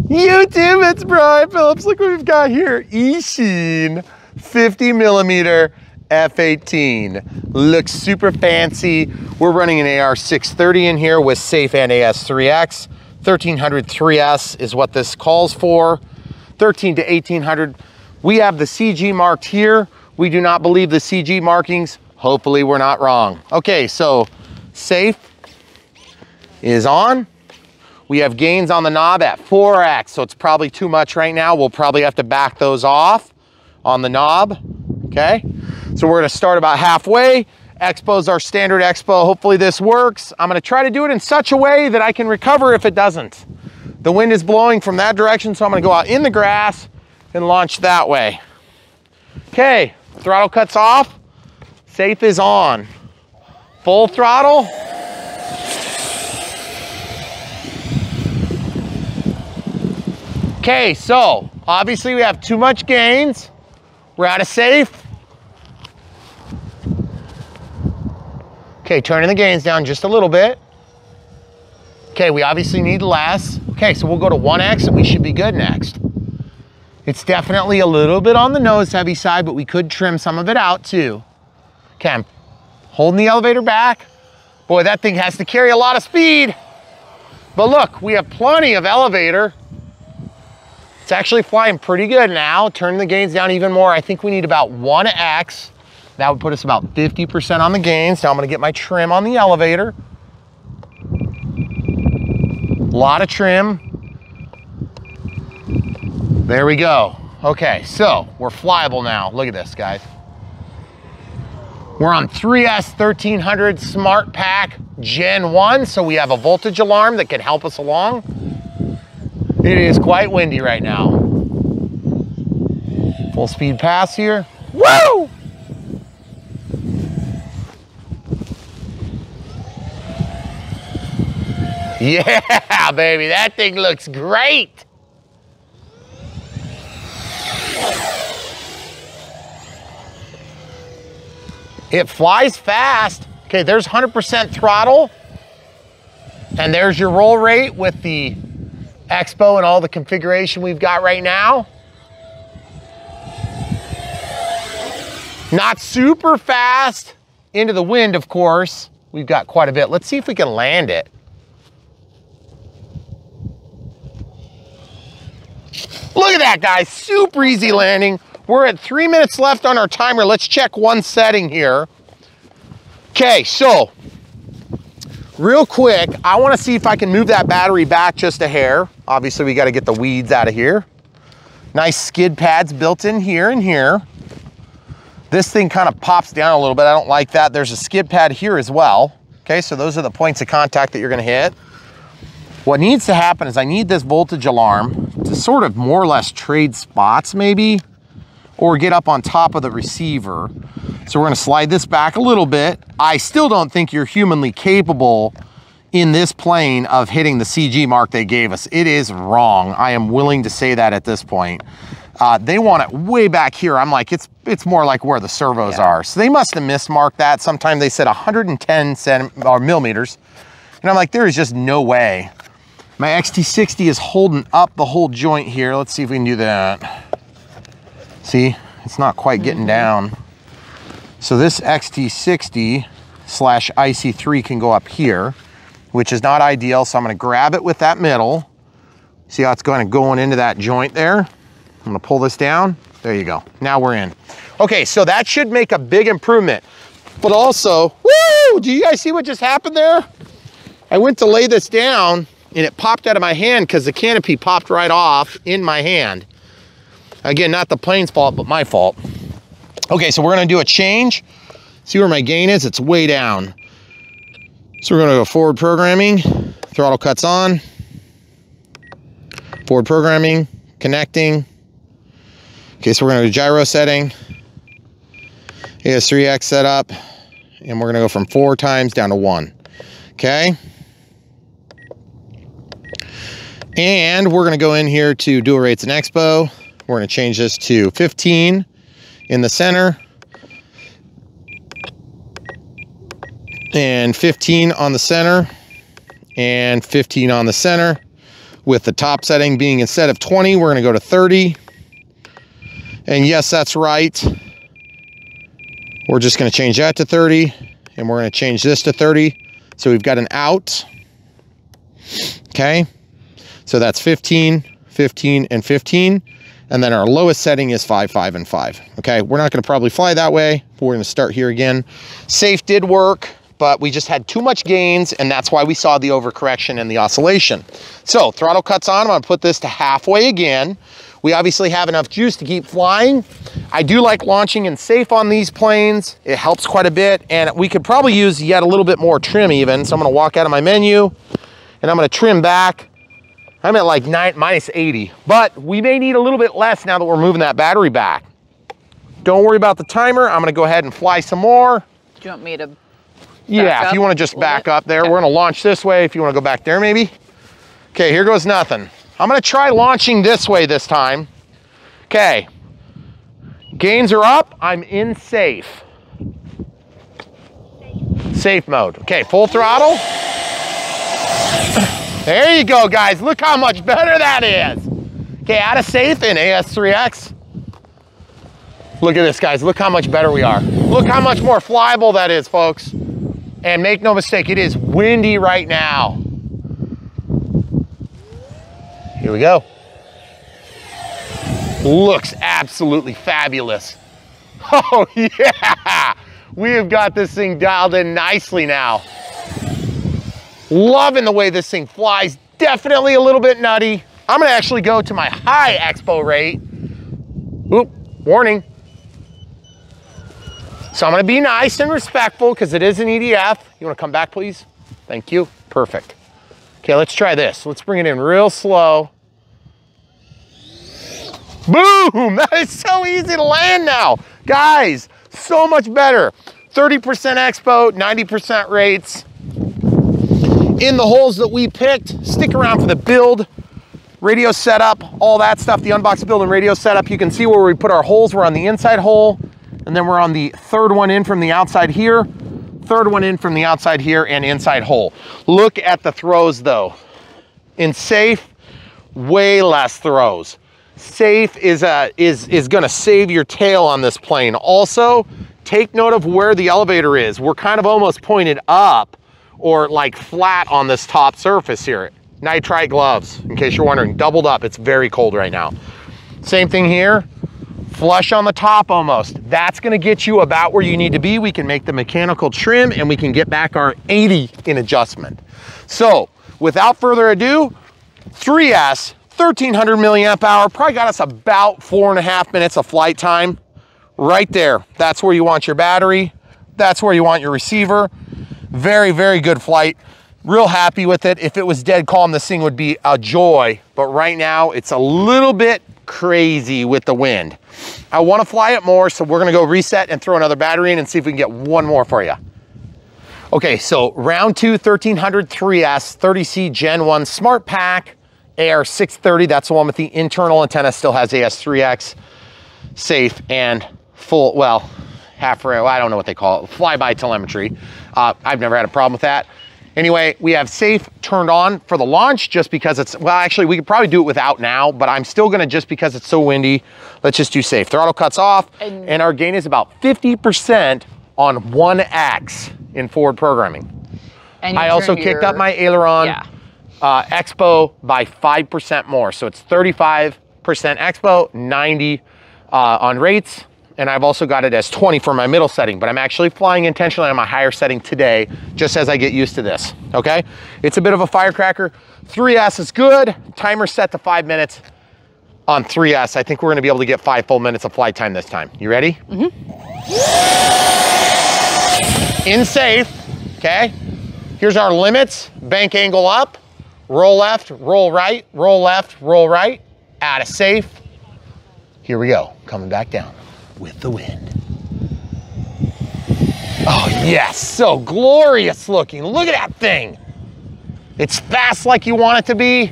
YouTube, it's Brian Phillips. Look what we've got here. Eachine 50 millimeter F-18. Looks super fancy. We're running an AR-630 in here with safe NAS3X. 1300 3S is what this calls for. 13 to 1800. We have the CG marked here. We do not believe the CG markings. Hopefully we're not wrong. Okay, so safe is on. We have gains on the knob at 4x, so it's probably too much right now. We'll probably have to back those off on the knob, okay? So we're gonna start about halfway. Expo's our standard expo. Hopefully this works. I'm gonna try to do it in such a way that I can recover if it doesn't. The wind is blowing from that direction, so I'm gonna go out in the grass and launch that way. Okay, throttle cuts off. Safe is on. Full throttle. Okay, so obviously we have too much gains. We're out of safe. Okay, turning the gains down just a little bit. Okay, we obviously need less. Okay, so we'll go to 1x and we should be good next. It's definitely a little bit on the nose heavy side, but we could trim some of it out too. Okay, I'm holding the elevator back. Boy, that thing has to carry a lot of speed. But look, we have plenty of elevator. It's actually flying pretty good now. Turning the gains down even more. I think we need about 1x. That would put us about 50% on the gains. Now I'm gonna get my trim on the elevator. A lot of trim. There we go. Okay, so we're flyable now. Look at this, guys. We're on 3S 1300 Smart Pack Gen 1, so we have a voltage alarm that can help us along. It is quite windy right now. Full speed pass here. Woo! Yeah, baby, that thing looks great. It flies fast. Okay, there's 100% throttle. And there's your roll rate with the Expo and all the configuration we've got right now. Not super fast. Into the wind, of course. We've got quite a bit. Let's see if we can land it. Look at that, guys. Super easy landing. We're at 3 minutes left on our timer. Let's check one setting here. Okay, so real quick, I want to see if I can move that battery back just a hair. Obviously, we got to get the weeds out of here. Nice skid pads built in here and here. This thing kind of pops down a little bit. I don't like that. There's a skid pad here as well. Okay, so those are the points of contact that you're going to hit. What needs to happen is I need this voltage alarm to sort of more or less trade spots maybe, or get up on top of the receiver. So we're gonna slide this back a little bit. I still don't think you're humanly capable in this plane of hitting the CG mark they gave us. It is wrong. I am willing to say that at this point. They want it way back here. I'm like, it's more like where the servos are. So they must have mismarked that. Sometime they said 110 millimeters. And I'm like, there is just no way. My XT60 is holding up the whole joint here. Let's see if we can do that. See, it's not quite getting down. So this XT60/IC3 can go up here, which is not ideal. So I'm gonna grab it with that middle. See how it's going into that joint there? I'm gonna pull this down. There you go. Now we're in. Okay, so that should make a big improvement. But also, woo! Do you guys see what just happened there? I went to lay this down and it popped out of my hand because the canopy popped right off in my hand. Again, not the plane's fault, but my fault. Okay, so we're gonna do a change. See where my gain is? It's way down. So we're gonna go forward programming. Throttle cuts on. Forward programming, connecting. Okay, so we're gonna do gyro setting. AS3X setup. And we're gonna go from 4 times down to 1. Okay. And we're gonna go in here to dual rates and expo. We're gonna change this to 15 in the center. And 15 on the center. And 15 on the center. with the top setting being instead of 20, we're gonna go to 30. And yes, that's right. We're just gonna change that to 30, and we're gonna change this to 30. So we've got an out, okay? So that's 15, 15, and 15. And then our lowest setting is 5, 5, and 5, okay? We're not gonna probably fly that way, but we're gonna start here again. Safe did work, but we just had too much gains, and that's why we saw the overcorrection and the oscillation. So throttle cuts on, I'm gonna put this to halfway again. We obviously have enough juice to keep flying. I do like launching in safe on these planes. It helps quite a bit, and we could probably use yet a little bit more trim even. So I'm gonna walk out of my menu, and I'm gonna trim back. I'm at like minus 80, but we may need a little bit less now that we're moving that battery back. Don't worry about the timer. I'm gonna go ahead and fly some more. Do you want me to Yeah, if you wanna just back up there. Okay. We're gonna launch this way if you wanna go back there maybe. Okay, here goes nothing. I'm gonna try launching this way this time. Okay, gains are up, I'm in safe. Safe mode. Okay, full throttle. There you go, guys. Look how much better that is. Okay, out of safe in AS3X. Look at this, guys. Look how much better we are. Look how much more flyable that is, folks. And make no mistake, it is windy right now. Here we go. Looks absolutely fabulous. Oh yeah, we have got this thing dialed in nicely now. Loving the way this thing flies. Definitely a little bit nutty. I'm gonna actually go to my high expo rate. Oop, warning. So I'm gonna be nice and respectful because it is an EDF. You wanna come back, please? Thank you, perfect. Okay, let's try this. Let's bring it in real slow. Boom, that is so easy to land now. Guys, so much better. 30% expo, 90% rates. In the holes that we picked, stick around for the build, radio setup, all that stuff, the Unbox build and radio setup. You can see where we put our holes. We're on the inside hole, and then we're on the third one in from the outside here, third one in from the outside here, and inside hole. Look at the throws though. In safe, way less throws. Safe is gonna save your tail on this plane. Also, take note of where the elevator is. We're kind of almost pointed up or like flat on this top surface here. Nitrite gloves, in case you're wondering, doubled up. It's very cold right now. Same thing here, flush on the top almost. That's gonna get you about where you need to be. We can make the mechanical trim and we can get back our 80 in adjustment. So without further ado, 3S, 1300 milliamp hour, probably got us about 4.5 minutes of flight time. Right there, that's where you want your battery. That's where you want your receiver. Very, very good flight. Real happy with it. If it was dead calm, this thing would be a joy. But right now, it's a little bit crazy with the wind. I want to fly it more, so we're going to go reset and throw another battery in and see if we can get one more for you. Okay, so round 2, 1300 3S, 30C Gen 1 Smart Pack, AR630. That's the one with the internal antenna. Still has AS3X, safe, and full, well, half rail, I don't know what they call it, flyby telemetry. I've never had a problem with that. Anyway, we have safe turned on for the launch just because it's, well, actually we could probably do it without now, but I'm still gonna, just because it's so windy, let's just do safe. Throttle cuts off, and our gain is about 50% on 1X in forward programming. And I also kicked up my aileron expo by 5% more. So it's 35% expo, 90 on rates. And I've also got it as 20 for my middle setting, but I'm actually flying intentionally on my higher setting today, just as I get used to this, okay? It's a bit of a firecracker. 3S is good. Timer set to 5 minutes on 3S. I think we're gonna be able to get 5 full minutes of flight time this time. You ready? Mm-hmm. In safe, okay? Here's our limits. Bank angle up, roll left, roll right, roll left, roll right, out of safe. Here we go, coming back down with the wind. Oh yes, so glorious looking. Look at that thing. It's fast like you want it to be.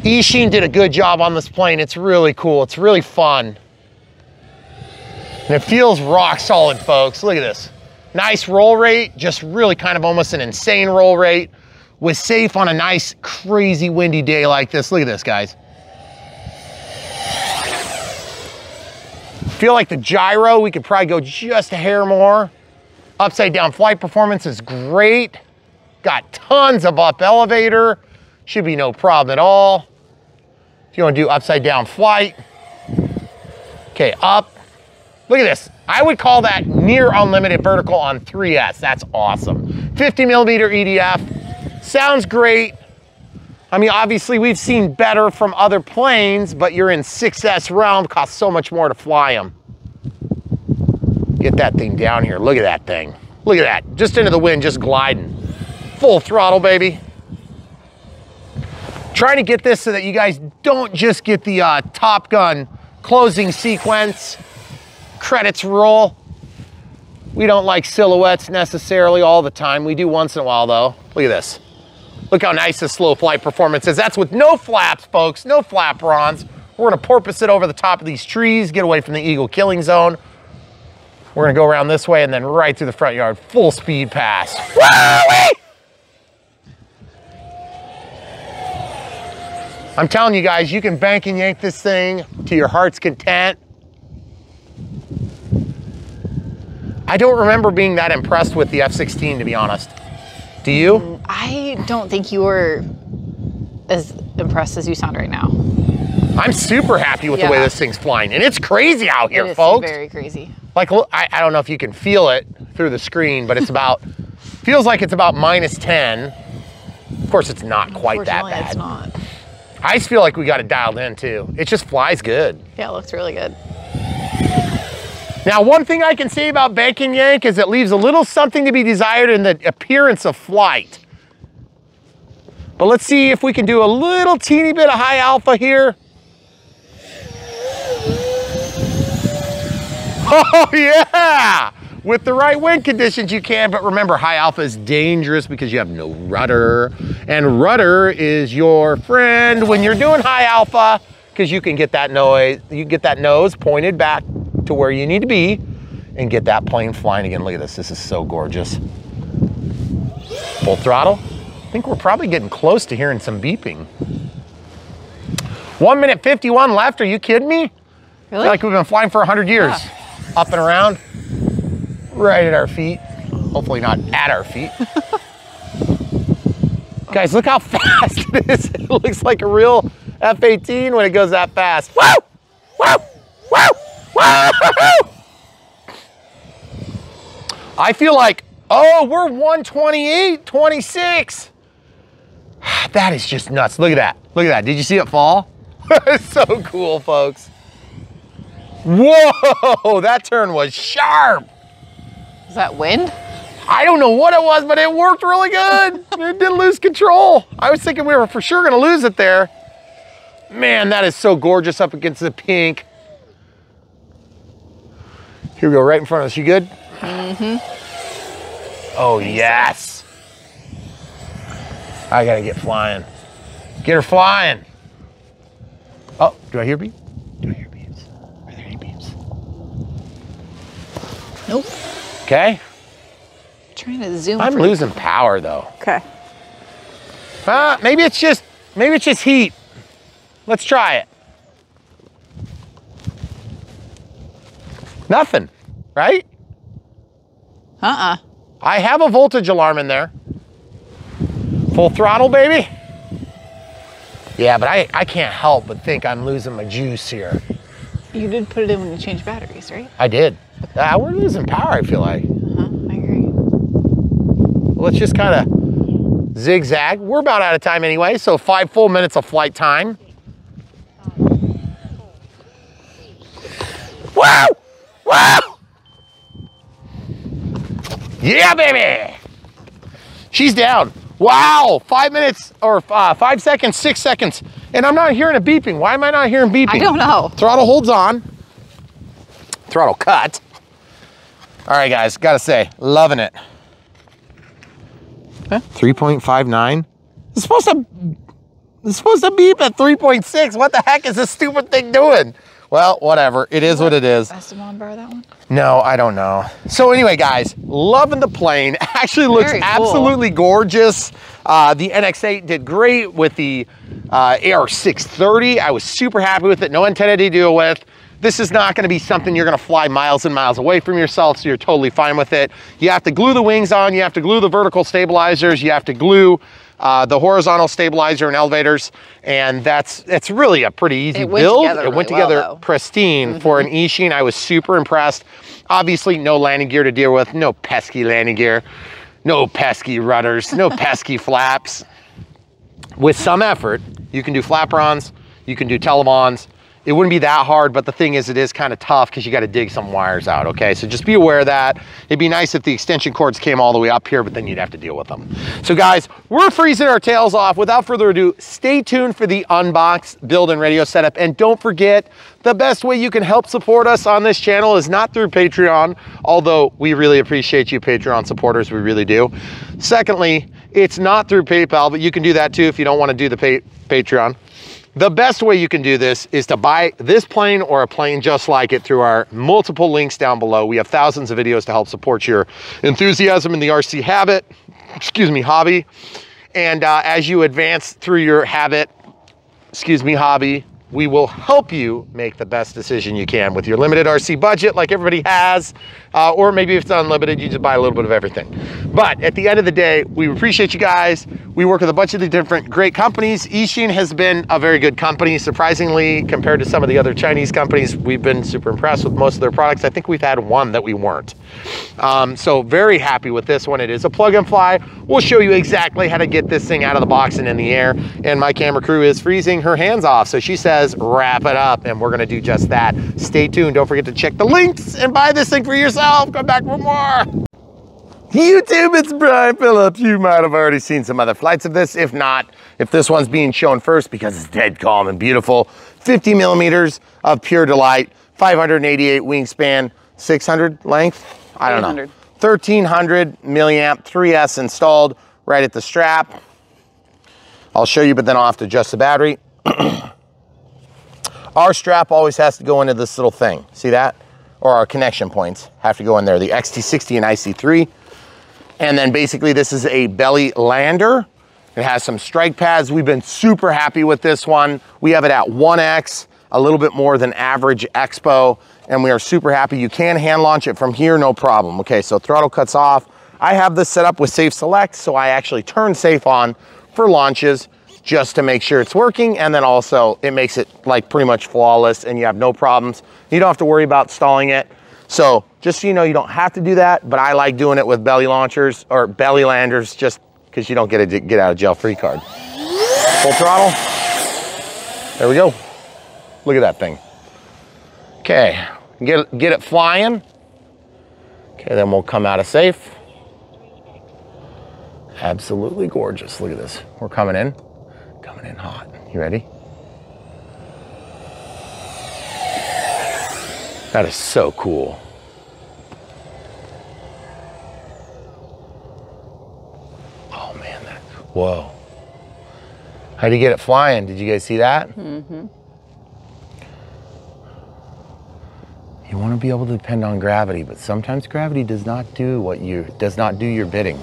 Eachine did a good job on this plane. It's really cool, it's really fun. And it feels rock solid, folks. Look at this. Nice roll rate, just really kind of almost an insane roll rate. was safe on a nice, crazy windy day like this. Look at this, guys. Feel like the gyro, we could probably go just a hair more. Upside down flight performance is great. Got tons of up elevator. Should be no problem at all. If you want to do upside down flight. Okay, up. Look at this. I would call that near unlimited vertical on 3S. That's awesome. 50 millimeter EDF. Sounds great. I mean, obviously we've seen better from other planes, but you're in 6S realm, costs so much more to fly them. Get that thing down here. Look at that thing. Look at that. Just into the wind, just gliding. Full throttle, baby. Trying to get this so that you guys don't just get the Top Gun closing sequence. Credits roll. We don't like silhouettes necessarily all the time. We do once in a while though. Look at this. Look how nice the slow flight performance is. That's with no flaps, folks. No flaperons. We're gonna porpoise it over the top of these trees, get away from the eagle killing zone. We're gonna go around this way and then right through the front yard. Full speed pass. Woo-wee! I'm telling you guys, you can bank and yank this thing to your heart's content. I don't remember being that impressed with the F-16, to be honest. Do you? I don't think you were as impressed as you sound right now. I'm super happy with the way this thing's flying. And it's crazy out here, folks. It is very crazy. Like, I don't know if you can feel it through the screen, but it's about, feels like it's about -10. Of course, it's not quite that bad. It's not. I just feel like we got it dialed in too. It just flies good. Yeah, it looks really good. Now, one thing I can say about bank and yank is it leaves a little something to be desired in the appearance of flight. But let's see if we can do a little teeny bit of high alpha here. Oh yeah! With the right wind conditions you can, but remember high alpha is dangerous because you have no rudder. And rudder is your friend when you're doing high alpha because you can get that noise, you get that nose pointed back to where you need to be and get that plane flying again. Look at this, this is so gorgeous. Full throttle. I think we're probably getting close to hearing some beeping. 1 minute 51 left, are you kidding me? Really? I feel like we've been flying for 100 years. Yeah. Up and around, right at our feet. Hopefully not at our feet. Guys, look how fast it is. It looks like a real F-18 when it goes that fast. Woo! Woo! Woo! Woo! I feel like, oh, we're 128, 26. That is just nuts. Look at that. Look at that. Did you see it fall? It's so cool, folks. Whoa, that turn was sharp. Is that wind? I don't know what it was, but it worked really good. It didn't lose control. I was thinking we were for sure gonna lose it there. Man, that is so gorgeous up against the pink. Here we go, right in front of us. You good? Mm-hmm. Oh, yes. I gotta get flying. Get her flying. Oh, do I hear beep? Do I hear beeps? Are there any beeps? Nope. Okay. Trying to zoom. I'm losing power though. Okay. Maybe it's just heat. Let's try it. Nothing, right? Uh-uh. I have a voltage alarm in there. Full throttle, baby. Yeah, but I can't help but think I'm losing my juice here. You did put it in when you changed batteries, right? I did. We're losing power, I feel like. I agree. Let's just kind of zigzag. We're about out of time anyway, so 5 full minutes of flight time. Wow! Wow! Yeah, baby! She's down. Wow, 5 minutes or 5 seconds, 6 seconds. And I'm not hearing a beeping. Why am I not hearing beeping? I don't know. Throttle holds on. Throttle cut. All right, guys, gotta say, loving it. Huh? 3.59. It's supposed to beep at 3.6. What the heck is this stupid thing doing? Well, whatever. It is what it is. Esteban borrow that one? No, I don't know. So anyway, guys, loving the plane. Actually looks absolutely gorgeous. The NX-8 did great with the AR630. I was super happy with it. No antenna to deal with. This is not going to be something you're going to fly miles and miles away from yourself, so you're totally fine with it. You have to glue the wings on. You have to glue the vertical stabilizers. You have to glue the horizontal stabilizer and elevators, and it's really a pretty easy build. It went together pristine for an Eachine. I was super impressed. Obviously, no landing gear to deal with, no pesky landing gear, no pesky rudders, no pesky flaps. With some effort, you can do flaperons, you can do telebons. It wouldn't be that hard, but the thing is, it is kind of tough because you got to dig some wires out, okay? So just be aware of that. It'd be nice if the extension cords came all the way up here, but then you'd have to deal with them. So guys, we're freezing our tails off. Without further ado, stay tuned for the Unbox build and radio setup. And don't forget, the best way you can help support us on this channel is not through Patreon, although we really appreciate you Patreon supporters, we really do. Secondly, it's not through PayPal, but you can do that too if you don't want to do the Patreon. The best way you can do this is to buy this plane or a plane just like it through our multiple links down below. We have thousands of videos to help support your enthusiasm in the RC hobby. And as you advance through your hobby, we will help you make the best decision you can with your limited RC budget like everybody has, or maybe if it's unlimited, you just buy a little bit of everything. But at the end of the day, we appreciate you guys. We work with a bunch of the different great companies. Eachine has been a very good company. Surprisingly, compared to some of the other Chinese companies, we've been super impressed with most of their products. I think we've had one that we weren't. So very happy with this one. It is a plug and fly. We'll show you exactly how to get this thing out of the box and in the air. And my camera crew is freezing her hands off. So she says, wrap it up. And we're gonna do just that. Stay tuned. Don't forget to check the links and buy this thing for yourself. Come back for more. YouTube, it's Brian Phillips. You might have already seen some other flights of this. If not, if this one's being shown first because it's dead calm and beautiful, 50 millimeters of pure delight, 588 wingspan, 600 length? I don't know. 1300 milliamp 3S installed right at the strap. I'll show you, but then I'll have to adjust the battery. Our strap always has to go into this little thing. See that? Or our connection points have to go in there. The XT60 and IC3. And then basically this is a belly lander. It has some strike pads. We've been super happy with this one. We have it at 1X, a little bit more than average expo, and we are super happy. You can hand launch it from here, no problem. Okay, so throttle cuts off. I have this set up with Safe Select, so I actually turn safe on for launches just to make sure it's working, and then also it makes it like pretty much flawless and you have no problems. You don't have to worry about stalling it. So just so you know, you don't have to do that, but I like doing it with belly launchers or belly landers just because you don't get a get out of jail free card. Full throttle. There we go. Look at that thing. Okay, get it flying. Okay, then we'll come out of safe. Absolutely gorgeous. Look at this. We're coming in hot. You ready? That is so cool. Oh man, whoa. How'd you get it flying? Did you guys see that? Mm-hmm. You want to be able to depend on gravity, but sometimes gravity does not do your bidding.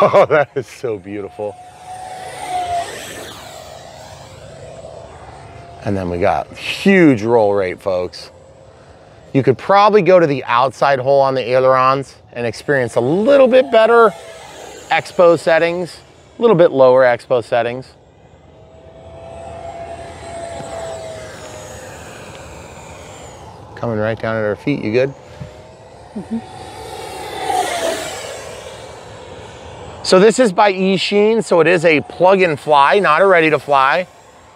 Oh, that is so beautiful. And then we got huge roll rate, folks. You could probably go to the outside hole on the ailerons and experience a little bit better expo settings, a little bit lower expo settings. Coming right down at our feet, you good? Mm-hmm. So this is by Eachine, so it is a plug and fly, not a ready to fly,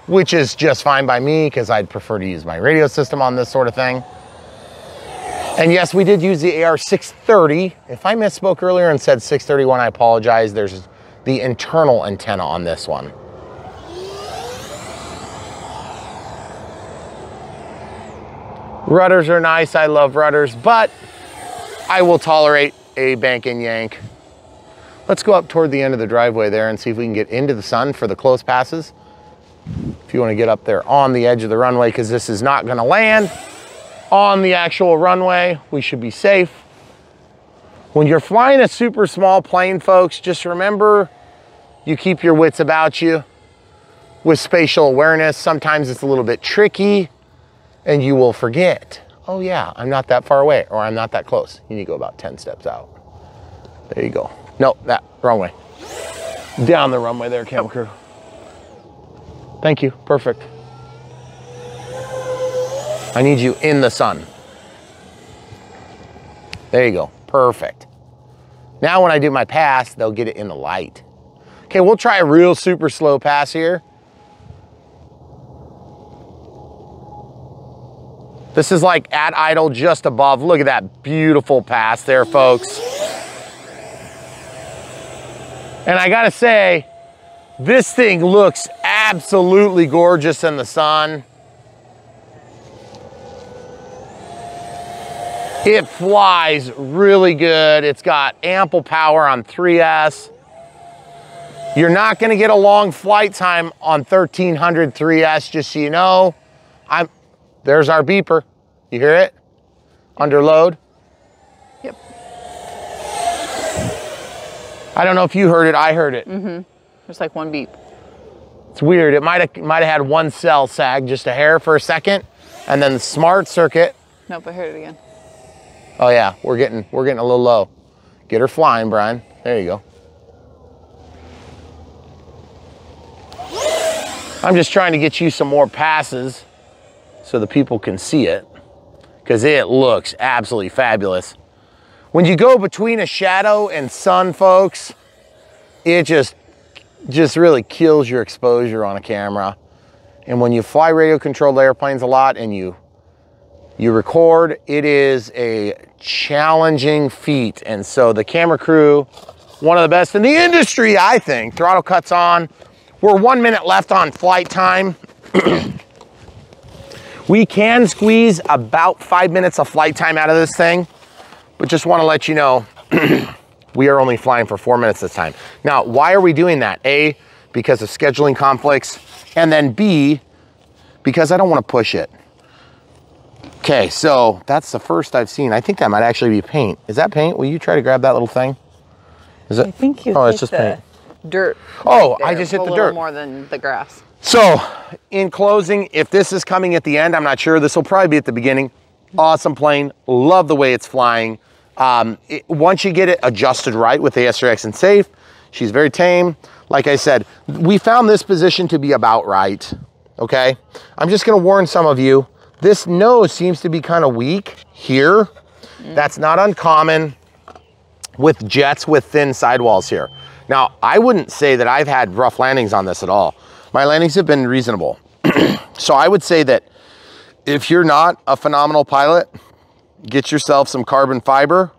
which is just fine by me because I'd prefer to use my radio system on this sort of thing. And yes, we did use the AR630. If I misspoke earlier and said 631, I apologize. There's the internal antenna on this one. Rudders are nice, I love rudders, but I will tolerate a bank and yank. Let's go up toward the end of the driveway there and see if we can get into the sun for the close passes. If you want to get up there on the edge of the runway, because this is not going to land on the actual runway, we should be safe. When you're flying a super small plane, folks, just remember you keep your wits about you with spatial awareness. Sometimes it's a little bit tricky and you will forget, oh yeah, I'm not that far away, or I'm not that close. You need to go about 10 steps out. There you go. No, that, wrong way. Down the runway there, cam crew. Thank you, perfect. I need you in the sun. There you go, perfect. Now when I do my pass, they'll get it in the light. Okay, we'll try a real super slow pass here. This is like at idle, just above. Look at that beautiful pass there, folks. And I gotta say, this thing looks absolutely gorgeous in the sun. It flies really good. It's got ample power on 3S. You're not gonna get a long flight time on 1300 3S, just so you know. There's our beeper. You hear it? Under load. Yep. I don't know if you heard it, I heard it. Mm-hmm. There's like one beep. It's weird. It might have had one cell sag just a hair for a second, and then the smart circuit. Nope, I heard it again. Oh yeah, we're getting a little low. Get her flying, Brian. There you go. I'm just trying to get you some more passes so the people can see it, because it looks absolutely fabulous. When you go between a shadow and sun, folks, it just really kills your exposure on a camera. And when you fly radio controlled airplanes a lot and you record, it is a challenging feat. And so the camera crew, one of the best in the industry, I think. Throttle cuts on. We're 1 minute left on flight time. We can squeeze about 5 minutes of flight time out of this thing, but just want to let you know, we are only flying for 4 minutes this time. Now, why are we doing that? A, because of scheduling conflicts, and then B, because I don't want to push it. Okay, so that's the first I've seen. I think that might actually be paint. Is that paint? Will you try to grab that little thing? Is it? I think you oh, it's just paint. Dirt. Oh, right, I just hit the dirt. More than the grass. So, in closing, if this is coming at the end, I'm not sure. This will probably be at the beginning. Awesome plane. Love the way it's flying. Once you get it adjusted right with the SRX and safe, she's very tame. Like I said, we found this position to be about right, okay? I'm just gonna warn some of you, this nose seems to be kind of weak here. That's not uncommon with jets with thin sidewalls here. Now, I wouldn't say that I've had rough landings on this at all. My landings have been reasonable. So I would say that if you're not a phenomenal pilot, get yourself some carbon fiber,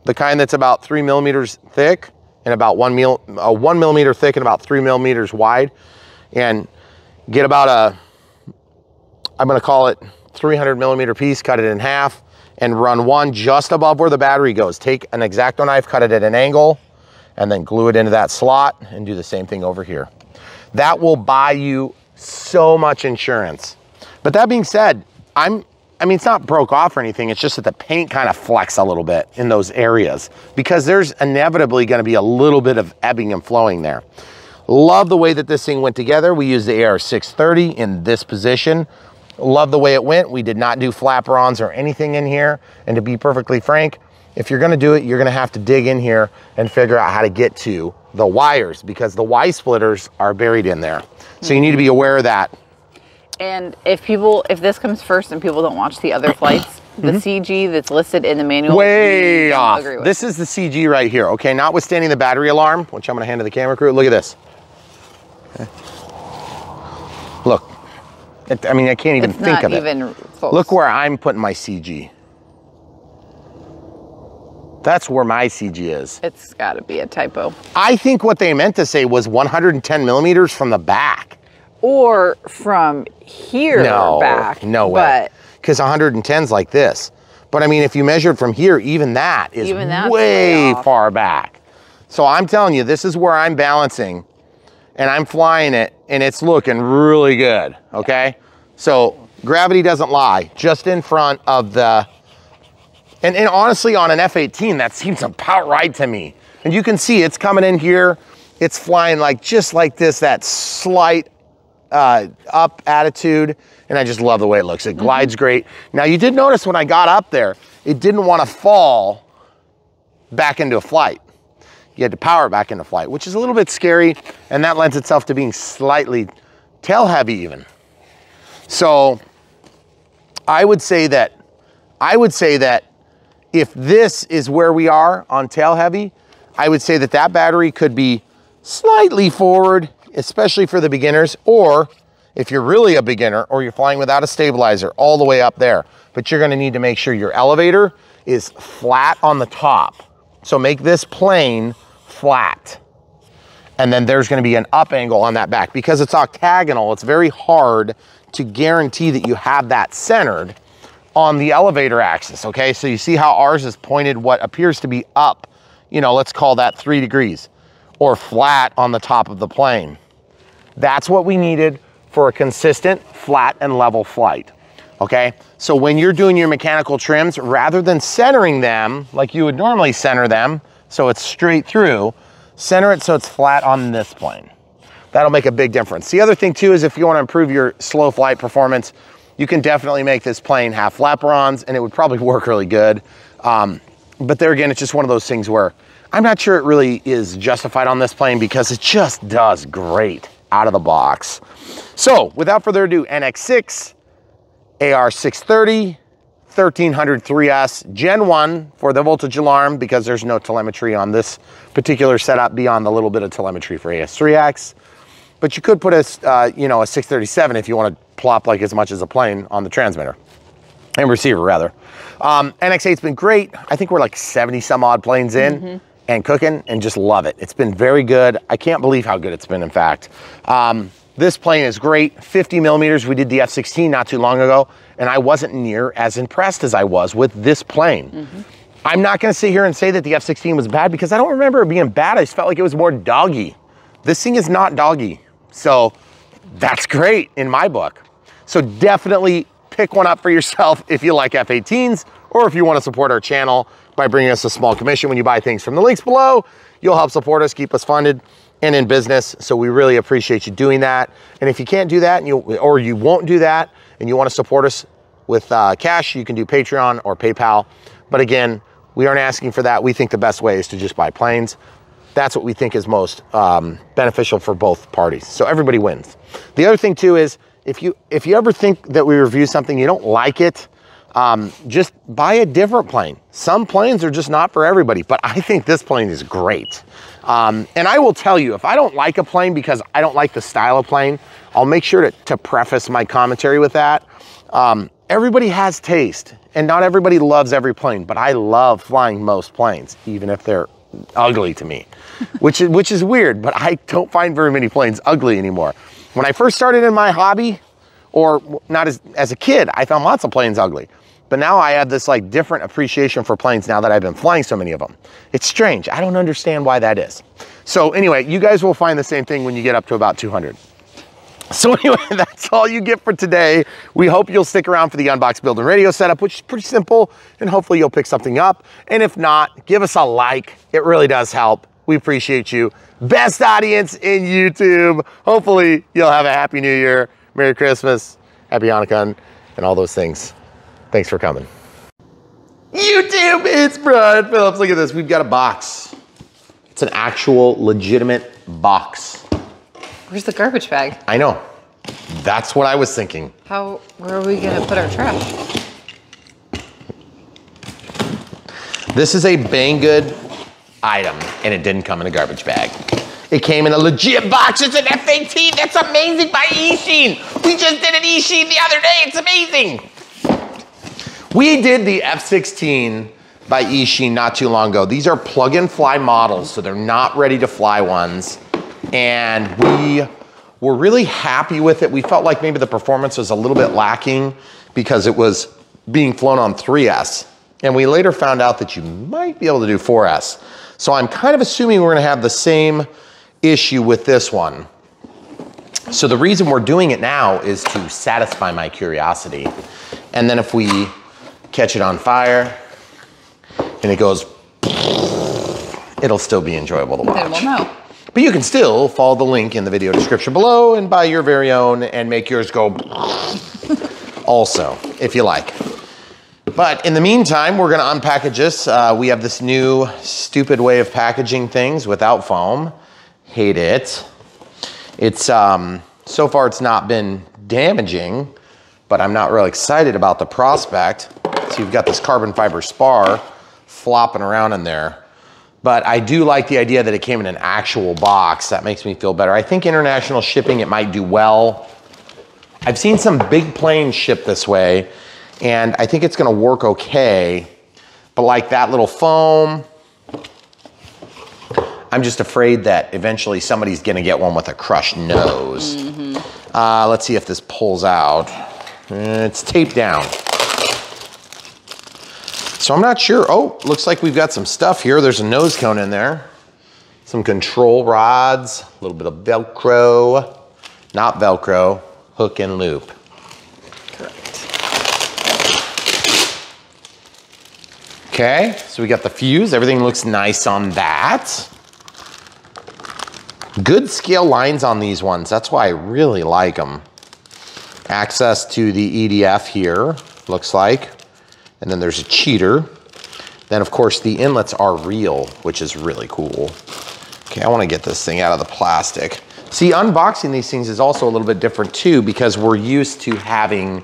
the kind that's about 3 millimeters thick and about 1 millimeter thick and about 3 millimeters wide, and get about a, I'm gonna call it 300 millimeter piece, cut it in half, and run one just above where the battery goes. Take an X-Acto knife, cut it at an angle, and then glue it into that slot and do the same thing over here. That will buy you so much insurance. But that being said, I mean, it's not broke off or anything. It's just that the paint kind of flex a little bit in those areas because there's inevitably going to be a little bit of ebbing and flowing there. Love the way that this thing went together. We used the AR-630 in this position. Love the way it went. We did not do flapper-ons or anything in here. And to be perfectly frank, if you're going to do it, you're going to have to dig in here and figure out how to get to the wires because the Y splitters are buried in there. So you need to be aware of that. And if this comes first and people don't watch the other flights, the CG that's listed in the manual, way off. Agree with. This is the CG right here. Okay, notwithstanding the battery alarm, which I'm going to hand to the camera crew. Look at this. Okay. Look, I mean, I can't even think of it. Even close. Look where I'm putting my CG. That's where my CG is. It's got to be a typo. I think what they meant to say was 110 millimeters from the back. Or from here back. No way. Because 110's like this. But I mean, if you measured from here, even that is way far back. So I'm telling you, this is where I'm balancing. and I'm flying it and it's looking really good, okay? So gravity doesn't lie, just in front of the, and honestly on an F-18, that seems about right to me. And you can see it's coming in here, it's flying like just like this, that slight up attitude, and I just love the way it looks. It glides great. Now you did notice when I got up there, it didn't want to fall back into a flight. You had to power it back into flight, which is a little bit scary, and that lends itself to being slightly tail heavy even. So I would say that if this is where we are on tail heavy, I would say that that battery could be slightly forward, especially for the beginners, or if you're really a beginner or you're flying without a stabilizer, all the way up there. But you're gonna need to make sure your elevator is flat on the top. So make this plane flat. And then there's gonna be an up angle on that back. Because it's octagonal, it's very hard to guarantee that you have that centered on the elevator axis, okay? So you see how ours is pointed what appears to be up, you know, let's call that 3 degrees, or flat on the top of the plane. That's what we needed for a consistent, flat and level flight, okay? So when you're doing your mechanical trims, rather than centering them like you would normally center them, so it's straight through, center it so it's flat on this plane. That'll make a big difference. The other thing too is if you wanna improve your slow flight performance, you can definitely make this plane have flaperons and it would probably work really good. But there again, it's just one of those things where I'm not sure it really is justified on this plane because it just does great out of the box. So without further ado, NX6, AR630, 1300 3S, Gen 1 for the voltage alarm because there's no telemetry on this particular setup beyond the little bit of telemetry for AS3X. But you could put a, you know, a 637 if you want to plop like as much as a plane on the transmitter and receiver rather. NX8's been great. I think we're like 70 some odd planes in and cooking and just love it. It's been very good. I can't believe how good it's been, in fact. This plane is great, 50 millimeters. We did the F-16 not too long ago and I wasn't near as impressed as I was with this plane. I'm not gonna sit here and say that the F-16 was bad because I don't remember it being bad. I just felt like it was more doggy. This thing is not doggy. So that's great in my book. So definitely pick one up for yourself if you like F-18s or if you want to support our channel by bringing us a small commission when you buy things from the links below. You'll help support us, keep us funded and in business. So we really appreciate you doing that. And if you can't do that or you won't do that and you want to support us with cash, you can do Patreon or PayPal. But again, we aren't asking for that. We think the best way is to just buy planes. That's what we think is most beneficial for both parties. So everybody wins. The other thing too is if you ever think that we review something, you don't like it, just buy a different plane. Some planes are just not for everybody, but I think this plane is great. And I will tell you, if I don't like a plane because I don't like the style of plane, I'll make sure to preface my commentary with that. Everybody has taste and not everybody loves every plane, but I love flying most planes, even if they're ugly to me, which is weird, but I don't find very many planes ugly anymore. When I first started in my hobby, or not as a kid, I found lots of planes ugly. But now I have this like different appreciation for planes now that I've been flying so many of them. It's strange. I don't understand why that is. So anyway, you guys will find the same thing when you get up to about 200. So anyway, that's all you get for today. We hope you'll stick around for the Unbox Build and Radio setup, which is pretty simple, and hopefully you'll pick something up. And if not, give us a like. It really does help. We appreciate you. Best audience in YouTube. Hopefully you'll have a happy new year. Merry Christmas, Happy Hanukkah, and all those things. Thanks for coming. YouTube, it's Brian Phillips. Look at this, we've got a box. It's an actual legitimate box. Where's the garbage bag? I know. That's what I was thinking. Where are we gonna put our trash? This is a Banggood item, and it didn't come in a garbage bag. It came in a legit box. It's an F-18. That's amazing by Eachine. We just did an Eachine the other day. It's amazing. We did the F-16 by Eachine not too long ago. These are plug and fly models, so they're not ready to fly ones. And we were really happy with it. We felt like maybe the performance was a little bit lacking because it was being flown on 3S. And we later found out that you might be able to do 4S. So I'm kind of assuming we're gonna have the same issue with this one. So the reason we're doing it now is to satisfy my curiosity. And then if we catch it on fire and it goes, it'll still be enjoyable to watch. Then we'll know. But you can still follow the link in the video description below and buy your very own and make yours go also, if you like. But in the meantime, we're gonna unpackage this. We have this new stupid way of packaging things without foam. Hate it. It's, so far it's not been damaging, but I'm not really excited about the prospect. So you've got this carbon fiber spar flopping around in there. But I do like the idea that it came in an actual box. That makes me feel better. I think international shipping, it might do well. I've seen some big planes ship this way, and I think it's gonna work okay. But like that little foam, I'm just afraid that eventually somebody's gonna get one with a crushed nose. Let's see if this pulls out. It's taped down. So I'm not sure. Oh, looks like we've got some stuff here. There's a nose cone in there. Some control rods, a little bit of Velcro, not Velcro, hook and loop. Correct. Okay, so we got the fuse. Everything looks nice on that. Good scale lines on these ones. That's why I really like them. Access to the EDF here, looks like. And then there's a cheater. Then of course the inlets are real, which is really cool. Okay, I wanna get this thing out of the plastic. See, unboxing these things is also a little bit different too, because we're used to having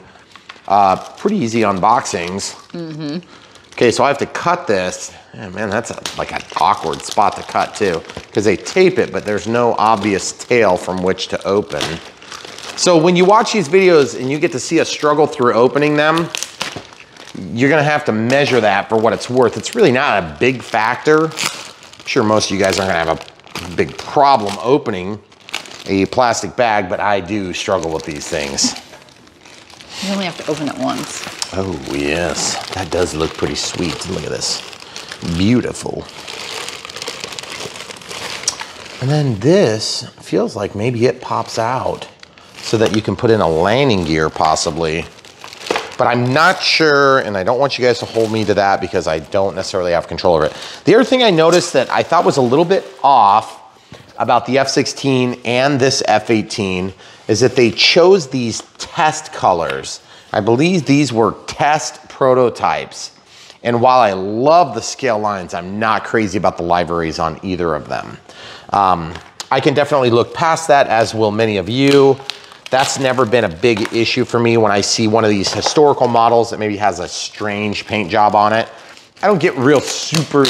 pretty easy unboxings. Okay, so I have to cut this. Man, that's like an awkward spot to cut too, because they tape it, but there's no obvious tail from which to open. So when you watch these videos and you get to see us struggle through opening them, you're gonna have to measure that for what it's worth. It's really not a big factor. I'm sure most of you guys aren't gonna have a big problem opening a plastic bag, but I do struggle with these things. You only have to open it once. Oh yes, that does look pretty sweet. Look at this, beautiful. And then this feels like maybe it pops out so that you can put in a landing gear possibly. But I'm not sure, and I don't want you guys to hold me to that because I don't necessarily have control over it. The other thing I noticed that I thought was a little bit off about the F-16 and this F-18 is that they chose these test colors. I believe these were test prototypes. And while I love the scale lines, I'm not crazy about the liveries on either of them. I can definitely look past that, as will many of you. That's never been a big issue for me when I see one of these historical models that maybe has a strange paint job on it. I don't get real super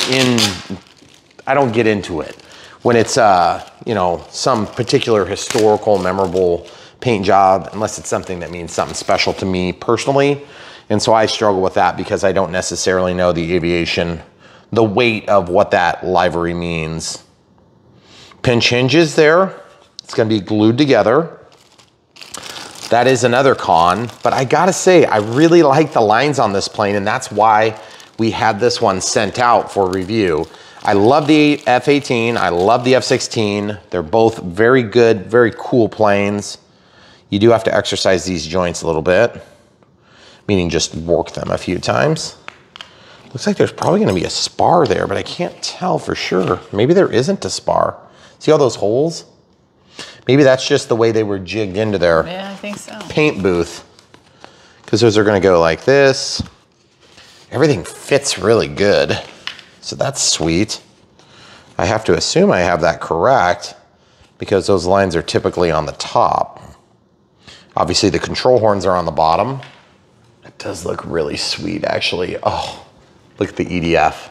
I don't get into it. When it's, you know, some particular historical, memorable paint job, unless it's something that means something special to me personally. And so I struggle with that because I don't necessarily know the aviation, the weight of what that livery means. Pinch hinges there. It's gonna be glued together. That is another con, but I gotta say, I really like the lines on this plane, and that's why we had this one sent out for review. I love the F-18, I love the F-16. They're both very good, very cool planes. You do have to exercise these joints a little bit, meaning just work them a few times. Looks like there's probably gonna be a spar there, but I can't tell for sure. Maybe there isn't a spar. See all those holes? Maybe that's just the way they were jigged into their I think so. Paint booth. Because those are gonna go like this. Everything fits really good. So that's sweet. I have to assume I have that correct because those lines are typically on the top. Obviously the control horns are on the bottom. It does look really sweet actually. Oh, look at the EDF.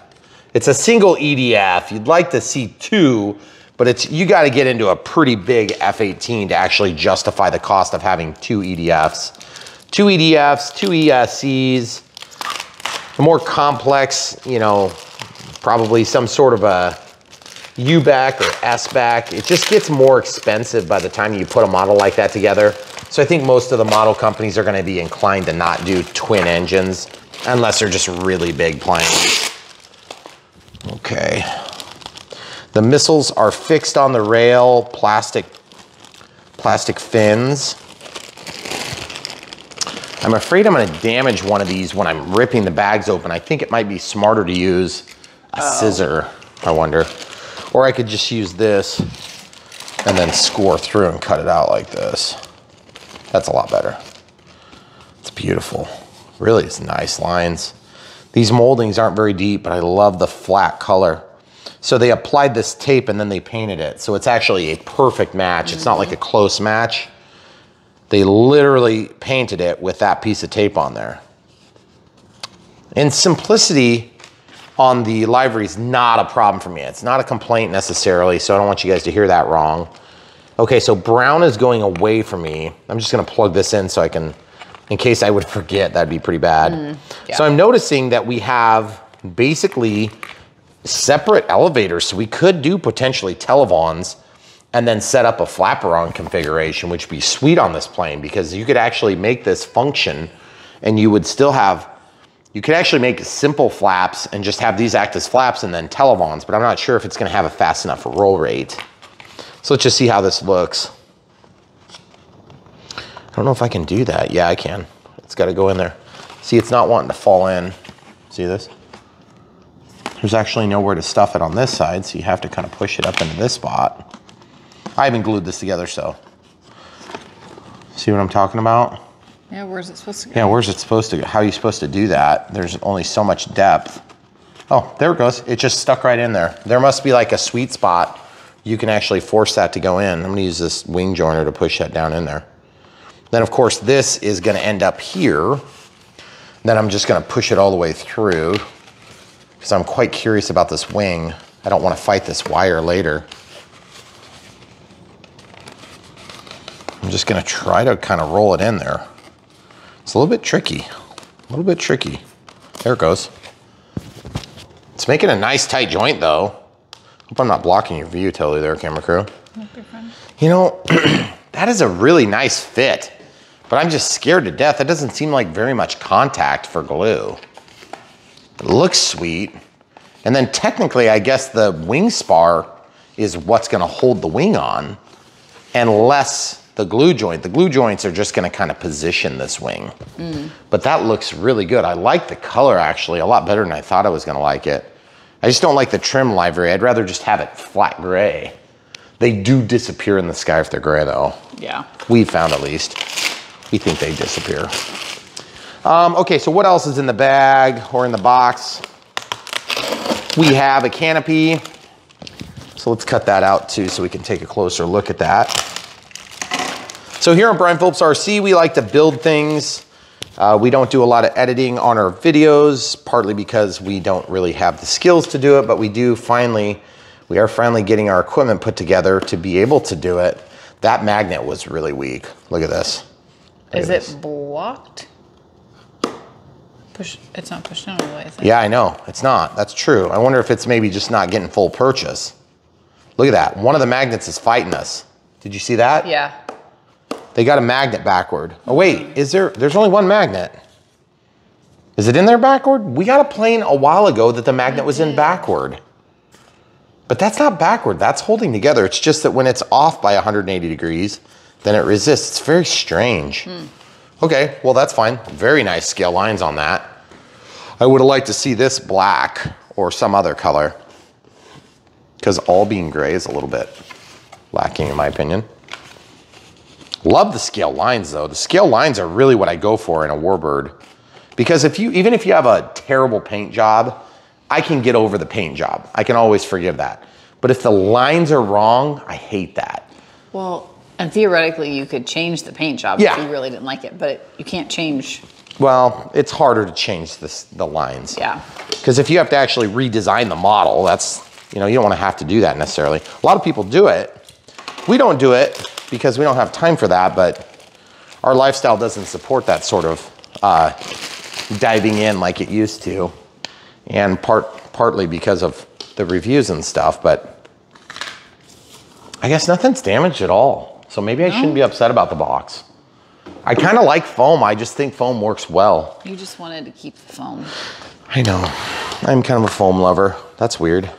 It's a single EDF. You'd like to see two, but you got to get into a pretty big F-18 to actually justify the cost of having two EDFs. Two EDFs, two ESCs, a more complex, you know, probably some sort of a U-back or S-back. It just gets more expensive by the time you put a model like that together. So I think most of the model companies are going to be inclined to not do twin engines unless they're just really big planes. Okay. The missiles are fixed on the rail, plastic plastic fins. I'm afraid I'm gonna damage one of these when I'm ripping the bags open. I think it might be smarter to use a scissor, I wonder. Or I could just use this and then score through and cut it out like this. That's a lot better. It's beautiful. Really, it's nice lines. These moldings aren't very deep, but I love the flat color. So they applied this tape and then they painted it. So it's actually a perfect match. It's not like a close match. They literally painted it with that piece of tape on there. And simplicity on the livery is not a problem for me. It's not a complaint necessarily, so I don't want you guys to hear that wrong. Okay, so brown is going away from me. I'm just gonna plug this in so I can, in case I would forget, that'd be pretty bad. Yeah. So I'm noticing that we have basically separate elevators, so we could do potentially televons and then set up a flaperon configuration, which would be sweet on this plane because you could actually make this function and you would still have, you could actually make simple flaps and just have these act as flaps and then televons, but I'm not sure if it's gonna have a fast enough roll rate. So let's just see how this looks. I don't know if I can do that. Yeah, I can. It's gotta go in there. See, it's not wanting to fall in. See this? There's actually nowhere to stuff it on this side, so you have to kind of push it up into this spot. I haven't glued this together, so. See what I'm talking about? Yeah, where's it supposed to go? Yeah, where's it supposed to go? How are you supposed to do that? There's only so much depth. Oh, there it goes. It just stuck right in there. There must be like a sweet spot. You can actually force that to go in. I'm gonna use this wing joiner to push that down in there. Then of course, this is gonna end up here. Then I'm just gonna push it all the way through because I'm quite curious about this wing. I don't wanna fight this wire later. I'm just gonna try to kind of roll it in there. It's a little bit tricky, a little bit tricky. There it goes. It's making a nice tight joint though. Hope I'm not blocking your view totally there, camera crew. You know, that is a really nice fit, but I'm just scared to death. It doesn't seem like very much contact for glue. It looks sweet. And then technically, I guess the wing spar is what's gonna hold the wing on, and less the glue joint. The glue joints are just gonna kind of position this wing. But that looks really good. I like the color actually a lot better than I thought I was gonna like it. I just don't like the trim livery. I'd rather just have it flat gray. They do disappear in the sky if they're gray though. Yeah. We found at least. We think they disappear. Okay, so what else is in the bag or in the box? We have a canopy. So let's cut that out too so we can take a closer look at that. So here on Brian Phillips RC, we like to build things. We don't do a lot of editing on our videos, partly because we don't really have the skills to do it, but we are finally getting our equipment put together to be able to do it. That magnet was really weak. Look at this. Is it blocked? It's not pushed down all the way, is it? Yeah, I know. It's not. That's true. I wonder if it's maybe just not getting full purchase. Look at that. One of the magnets is fighting us. Did you see that? Yeah. They got a magnet backward. Oh wait, there's only one magnet. Is it in there backward? We got a plane a while ago that the magnet was in backward. But that's not backward, that's holding together. It's just that when it's off by 180 degrees, then it resists. It's very strange. Okay, well that's fine. Very nice scale lines on that. I would have liked to see this black or some other color, because all being gray is a little bit lacking in my opinion. Love the scale lines though. The scale lines are really what I go for in a warbird. Because even if you have a terrible paint job, I can get over the paint job. I can always forgive that. But if the lines are wrong, I hate that. Well, and theoretically you could change the paint job if you really didn't like it, but you can't change. Well, it's harder to change the lines. Yeah. Because if you have to actually redesign the model, that's, you don't want to have to do that necessarily. A lot of people do it. We don't do it because we don't have time for that, but our lifestyle doesn't support that sort of diving in like it used to. And partly because of the reviews and stuff, but I guess nothing's damaged at all. So maybe I shouldn't be upset about the box. I kind of like foam. I just think foam works well. You just wanted to keep the foam. I know. I'm kind of a foam lover. That's weird.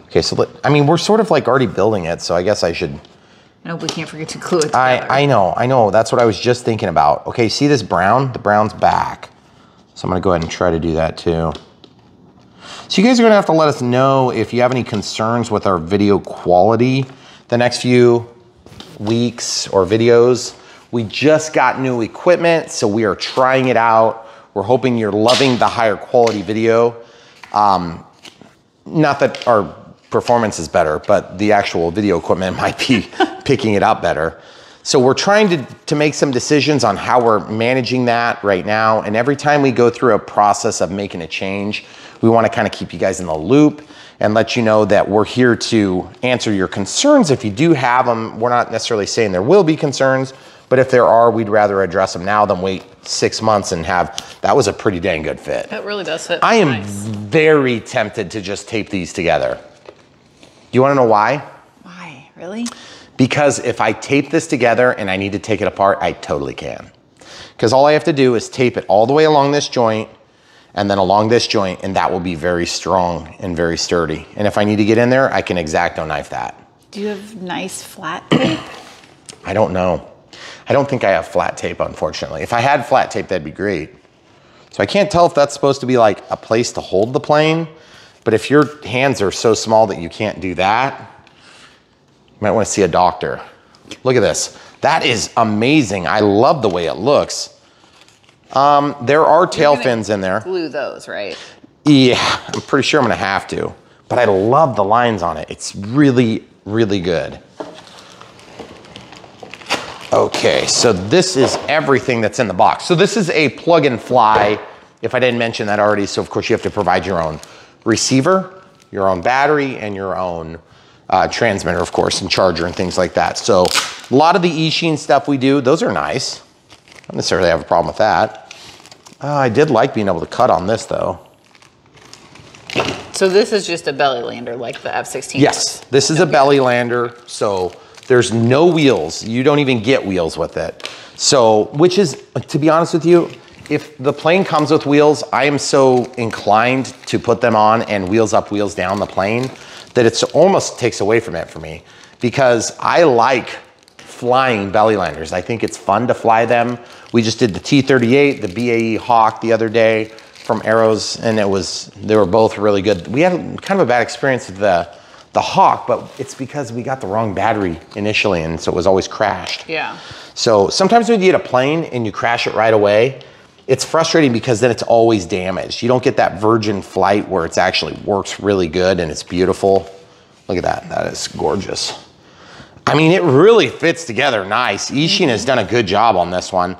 Okay, so we're sort of like already building it, so I guess I should No, we can't forget to glue it together. I know. That's what I was just thinking about. Okay, see this brown? The brown's back. So I'm gonna go ahead and try to do that too. So you guys are gonna have to let us know if you have any concerns with our video quality the next few weeks or videos. We just got new equipment, so we are trying it out. We're hoping you're loving the higher quality video. Not that our performance is better, but the actual video equipment might be picking it up better. So we're trying to make some decisions on how we're managing that right now. And every time we go through a process of making a change, we want to kind of keep you guys in the loop and let you know that we're here to answer your concerns. If you do have them, we're not necessarily saying there will be concerns, but if there are, we'd rather address them now than wait 6 months and have, that was a pretty dang good fit. That really does fit. I am very tempted to just tape these together. Do you want to know why? Why, really? Because if I tape this together and I need to take it apart, I totally can. Because all I have to do is tape it all the way along this joint and then along this joint, and that will be very strong and very sturdy. And if I need to get in there, I can X-Acto knife that. Do you have nice flat tape? I don't know. I don't think I have flat tape, unfortunately. If I had flat tape, that'd be great. So I can't tell if that's supposed to be like a place to hold the plane, but if your hands are so small that you can't do that, you might want to see a doctor. Look at this. That is amazing. I love the way it looks. There are tail fins in there. Glue those, right? Yeah, I'm pretty sure I'm gonna have to, but I love the lines on it. It's really, really good. Okay, so this is everything that's in the box. So this is a plug and fly, if I didn't mention that already. So of course you have to provide your own receiver, your own battery, and your own transmitter, of course, and charger and things like that. So a lot of the Eachine stuff we do, those are nice. I don't necessarily have a problem with that. I did like being able to cut on this though. So this is just a belly lander like the F-16? Yes, this is a belly lander. So there's no wheels. You don't even get wheels with it. So, which is, to be honest with you, if the plane comes with wheels, I am so inclined to put them on and wheels up, wheels down the plane that it's almost takes away from it for me, because I like flying belly landers. I think it's fun to fly them. We just did the T-38, the BAE Hawk the other day from Arrows, and they were both really good. We had kind of a bad experience with the Hawk, but it's because we got the wrong battery initially, and so it was always crashed. Yeah. So sometimes when you get a plane and you crash it right away, it's frustrating because then it's always damaged. You don't get that virgin flight where it's actually works really good and it's beautiful. Look at that, that is gorgeous. I mean, it really fits together nice. Eachine has done a good job on this one.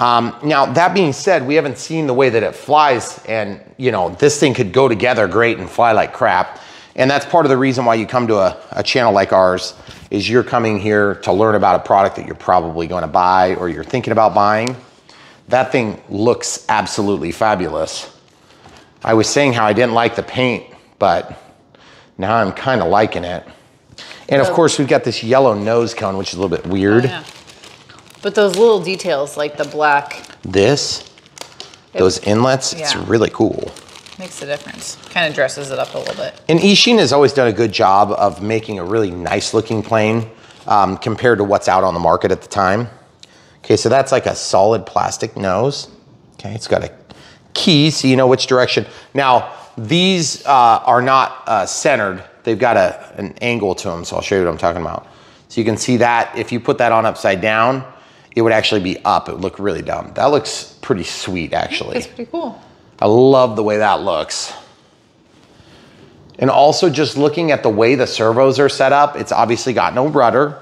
Now, that being said, we haven't seen the way that it flies, and you know, this thing could go together great and fly like crap. And that's part of the reason why you come to a channel like ours, is you're coming here to learn about a product that you're probably going to buy or you're thinking about buying. That thing looks absolutely fabulous. I was saying how I didn't like the paint, but now I'm kind of liking it. And of course, we've got this yellow nose cone, which is a little bit weird. Oh, yeah. But those little details, like the black. Those inlets, it's really cool. Makes a difference. Kind of dresses it up a little bit. And Eachine has always done a good job of making a really nice looking plane compared to what's out on the market at the time. Okay, so that's like a solid plastic nose. Okay, it's got a key so you know which direction. Now, these are not centered. They've got an angle to them, so I'll show you what I'm talking about. So you can see that if you put that on upside down, it would actually be up. It would look really dumb. That looks pretty sweet, actually. It's pretty cool. I love the way that looks. And also just looking at the way the servos are set up, it's obviously got no rudder.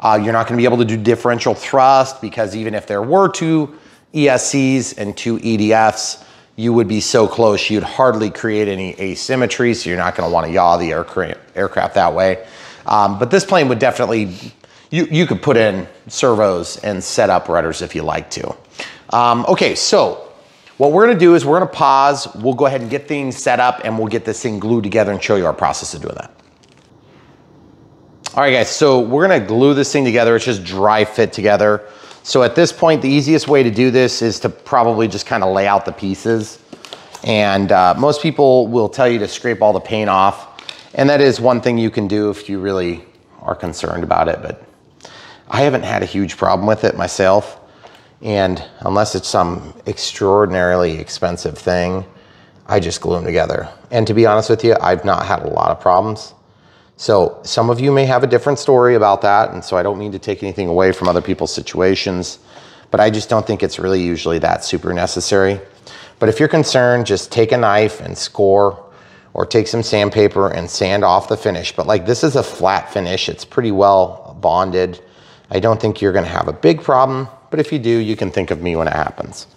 You're not gonna be able to do differential thrust, because even if there were 2 ESCs and 2 EDFs, you would be so close, you'd hardly create any asymmetry, so you're not gonna wanna yaw the aircraft that way. But this plane would definitely, you could put in servos and set up rudders if you like to. Okay, so what we're gonna do is we're gonna pause, we'll go ahead and get things set up, and we'll get this thing glued together and show you our process of doing that. All right guys, so we're gonna glue this thing together. It's just dry fit together. So at this point, the easiest way to do this is to probably just kind of lay out the pieces. And most people will tell you to scrape all the paint off. And that is one thing you can do if you really are concerned about it, but I haven't had a huge problem with it myself. And unless it's some extraordinarily expensive thing, I just glue them together. And to be honest with you, I've not had a lot of problems. So some of you may have a different story about that. And so I don't mean to take anything away from other people's situations, but I just don't think it's really usually that super necessary. But if you're concerned, just take a knife and score, or take some sandpaper and sand off the finish. But like, this is a flat finish. It's pretty well bonded. I don't think you're gonna have a big problem, but if you do, you can think of me when it happens.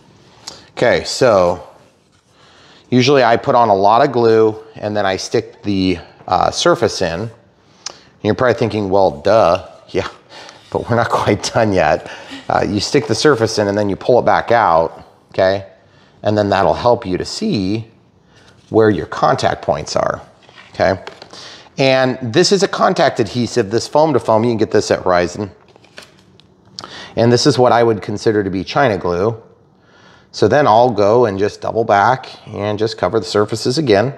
Okay, so usually I put on a lot of glue and then I stick the surface in. And you're probably thinking, well, duh, yeah, but we're not quite done yet. You stick the surface in and then you pull it back out, okay? And then that'll help you to see where your contact points are, okay? And this is a contact adhesive, this foam to foam. You can get this at Horizon. And this is what I would consider to be China glue. So then I'll go and just double back and just cover the surfaces again.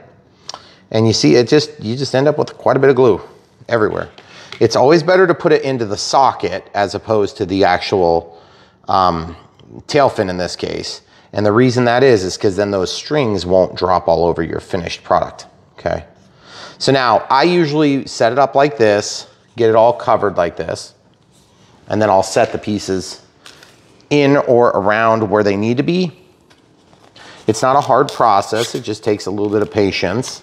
And you see, you just end up with quite a bit of glue everywhere. It's always better to put it into the socket as opposed to the actual tail fin in this case. And the reason that is because then those strings won't drop all over your finished product, okay? So now I usually set it up like this, get it all covered like this, and then I'll set the pieces in or around where they need to be. It's not a hard process, it just takes a little bit of patience.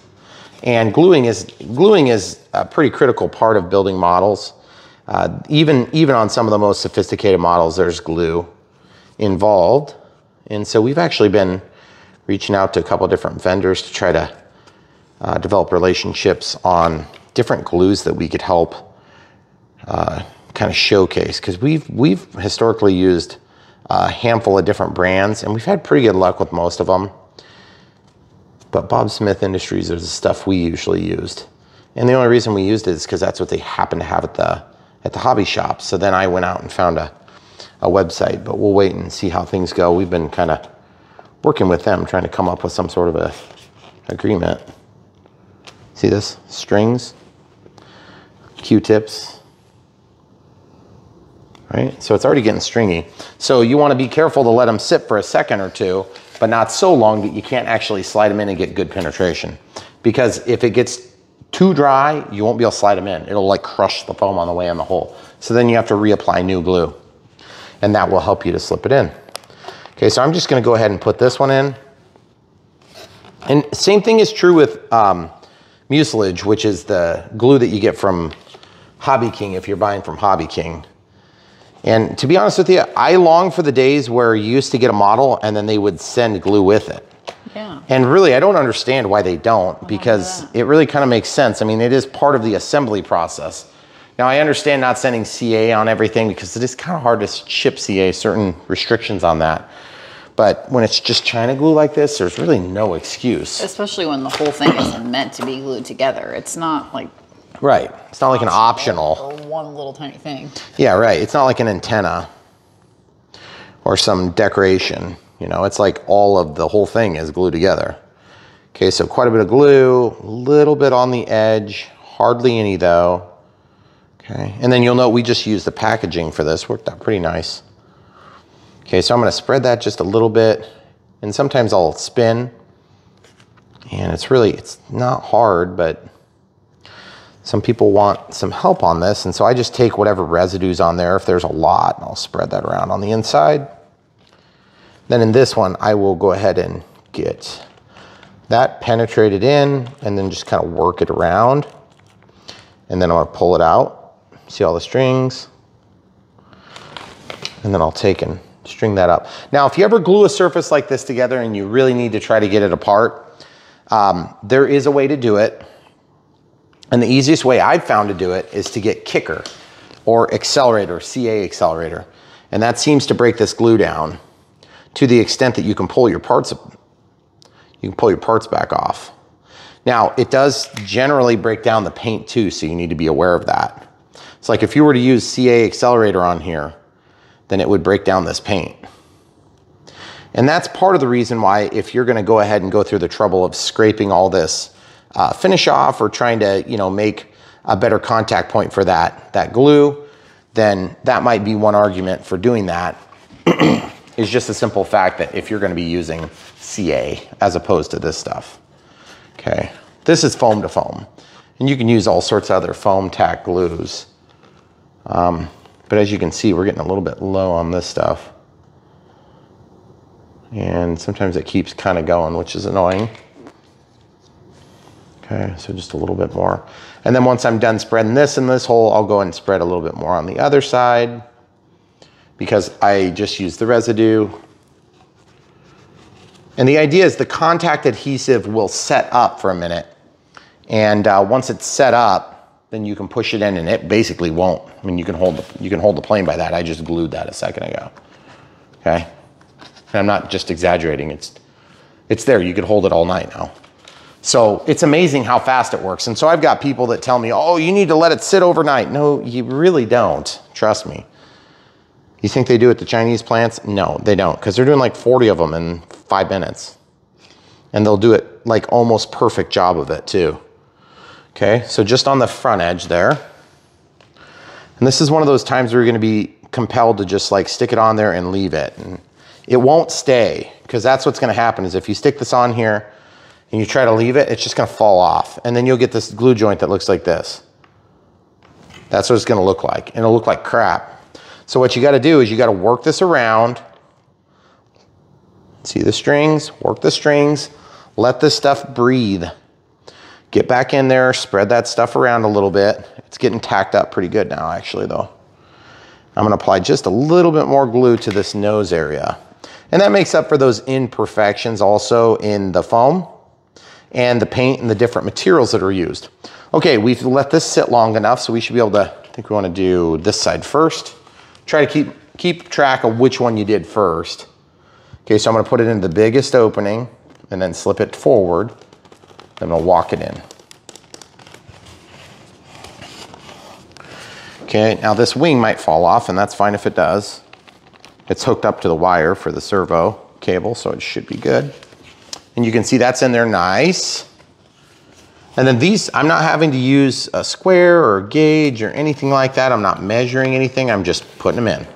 And gluing is a pretty critical part of building models. Even on some of the most sophisticated models, there's glue involved. And so we've actually been reaching out to a couple of different vendors to try to develop relationships on different glues that we could help kind of showcase. Because we've historically used a handful of different brands and we've had pretty good luck with most of them. But Bob Smith Industries is the stuff we usually used. And the only reason we used it is because that's what they happen to have at the hobby shop. So then I went out and found a website, but we'll wait and see how things go. We've been kind of working with them, trying to come up with some sort of a agreement. See this? Strings, Q-tips, right? So it's already getting stringy. So you want to be careful to let them sit for a second or two, but not so long that you can't actually slide them in and get good penetration. Because if it gets too dry, you won't be able to slide them in. It'll like crush the foam on the way in the hole. So then you have to reapply new glue. And that will help you to slip it in. Okay, so I'm just gonna go ahead and put this one in. And same thing is true with mucilage, which is the glue that you get from Hobby King if you're buying from Hobby King. And to be honest with you, I long for the days where you used to get a model and then they would send glue with it. Yeah. And really, I don't understand why they don't, because it really kind of makes sense. I mean, it is part of the assembly process. Now, I understand not sending CA on everything because it is kind of hard to ship CA, certain restrictions on that. But when it's just China glue like this, there's really no excuse. Especially when the whole thing isn't meant to be glued together. It's not like... Right. It's not like an optional. Or one little tiny thing. Yeah, right. It's not like an antenna or some decoration. You know, it's like all of the whole thing is glued together. Okay, so quite a bit of glue, a little bit on the edge, hardly any though. Okay, and then you'll note we just used the packaging for this, worked out pretty nice. Okay, so I'm gonna spread that just a little bit, and sometimes I'll spin, and it's not hard, but some people want some help on this, and so I just take whatever residue's on there, if there's a lot, and I'll spread that around on the inside. Then in this one, I will go ahead and get that penetrated in, and then just kind of work it around, and then I'm gonna pull it out. See all the strings? And then I'll take and string that up. Now, if you ever glue a surface like this together and you really need to try to get it apart, there is a way to do it. And the easiest way I've found to do it is to get kicker or accelerator, CA accelerator. And that seems to break this glue down to the extent that you can pull your parts back off. Now, it does generally break down the paint too, so you need to be aware of that. It's like if you were to use CA accelerator on here, then it would break down this paint. And that's part of the reason why, if you're gonna go ahead and go through the trouble of scraping all this finish off or trying to, you know, make a better contact point for that glue, then that might be one argument for doing that. Is just the simple fact that if you're going to be using CA as opposed to this stuff. Okay, this is foam to foam, and you can use all sorts of other foam tack glues. But as you can see, we're getting a little bit low on this stuff. And sometimes it keeps kind of going, which is annoying. Okay, so just a little bit more. And then once I'm done spreading this in this hole, I'll go and spread a little bit more on the other side because I just used the residue. And the idea is the contact adhesive will set up for a minute. And once it's set up, then you can push it in and it basically won't. I mean, you can hold the plane by that. I just glued that a second ago. Okay? And I'm not just exaggerating. It's there. You could hold it all night now. So it's amazing how fast it works. And so I've got people that tell me, oh, you need to let it sit overnight. No, you really don't. Trust me. You think they do at the Chinese plants? No, they don't, because they're doing like 40 of them in 5 minutes. And they'll do it like almost perfect job of it too. Okay, so just on the front edge there. And this is one of those times where you're gonna be compelled to just like stick it on there and leave it. And it won't stay, because that's what's gonna happen is if you stick this on here and you try to leave it, it's just gonna fall off. And then you'll get this glue joint that looks like this. That's what it's gonna look like. And it'll look like crap. So what you gotta do is you gotta work this around. See the strings, work the strings, let this stuff breathe. Get back in there, spread that stuff around a little bit. It's getting tacked up pretty good now, actually, though. I'm gonna apply just a little bit more glue to this nose area. And that makes up for those imperfections also in the foam and the paint and the different materials that are used. Okay, we've let this sit long enough, so we should be able to, I think we wanna do this side first. Try to keep track of which one you did first. Okay, so I'm gonna put it in the biggest opening and then slip it forward. Then we'll walk it in. Okay, now this wing might fall off, and that's fine if it does. It's hooked up to the wire for the servo cable, so it should be good. And you can see that's in there nice. And then these, I'm not having to use a square or a gauge or anything like that. I'm not measuring anything, I'm just putting them in.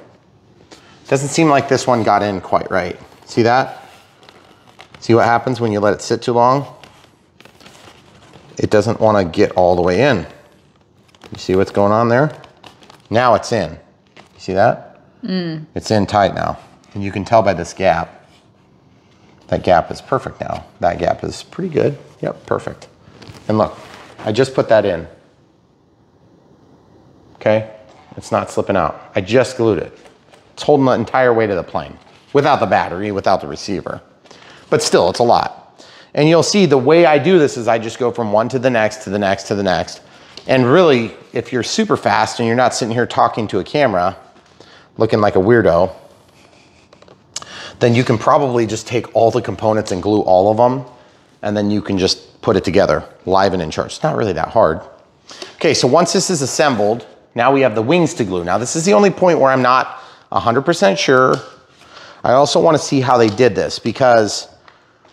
Doesn't seem like this one got in quite right. See that? See what happens when you let it sit too long? It doesn't want to get all the way in. You see what's going on there? Now it's in. You see that? It's in tight now. And you can tell by this gap. That gap is perfect now. That gap is pretty good. Yep, perfect. And look, I just put that in. Okay? It's not slipping out. I just glued it. It's holding the entire weight of the plane. Without the battery, without the receiver. But still, it's a lot. And you'll see the way I do this is I just go from one to the next, to the next, to the next. And really, if you're super fast and you're not sitting here talking to a camera, looking like a weirdo, then you can probably just take all the components and glue all of them, and then you can just put it together, live and in charge. It's not really that hard. Okay, so once this is assembled, now we have the wings to glue. Now this is the only point where I'm not 100% sure. I also want to see how they did this, because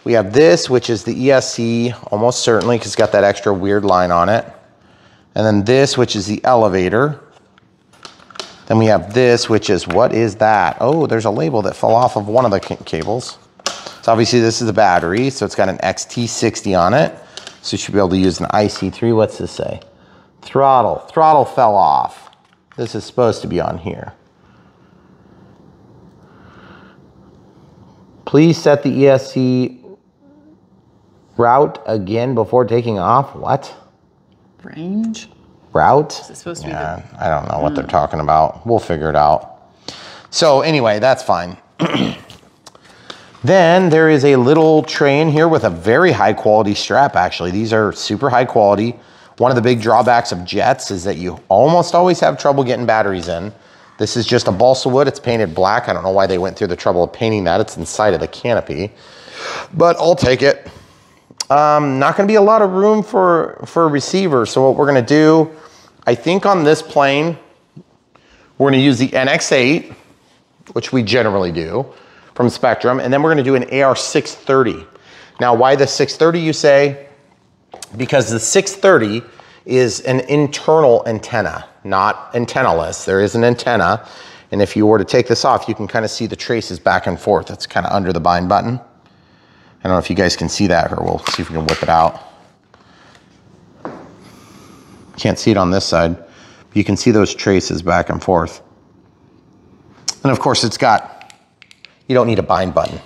we have this, which is the ESC, almost certainly, because it's got that extra weird line on it. And then this, which is the elevator. Then we have this, which is, what is that? Oh, there's a label that fell off of one of the cables. So obviously this is the battery, so it's got an XT60 on it. So you should be able to use an IC3. What's this say? Throttle. Throttle fell off. This is supposed to be on here. Please set the ESC route again before taking off. What? Range? Route? Is it supposed to be I don't know what they're talking about. We'll figure it out. So anyway, that's fine. Then there is a little tray in here with a very high quality strap, actually. These are super high quality. One of the big drawbacks of jets is that you almost always have trouble getting batteries in. This is just a balsa wood. It's painted black. I don't know why they went through the trouble of painting that. It's inside of the canopy, but I'll take it. Not gonna be a lot of room for a receiver. So what we're gonna do, I think on this plane, we're gonna use the NX8, which we generally do from Spectrum, and then we're gonna do an AR630. Now, why the 630, you say? Because the 630 is an internal antenna, not antennaless. There is an antenna. And if you were to take this off, you can kind of see the traces back and forth. It's kind of under the bind button. I don't know if you guys can see that, or we'll see if we can whip it out. Can't see it on this side. But you can see those traces back and forth. And of course you don't need a bind button.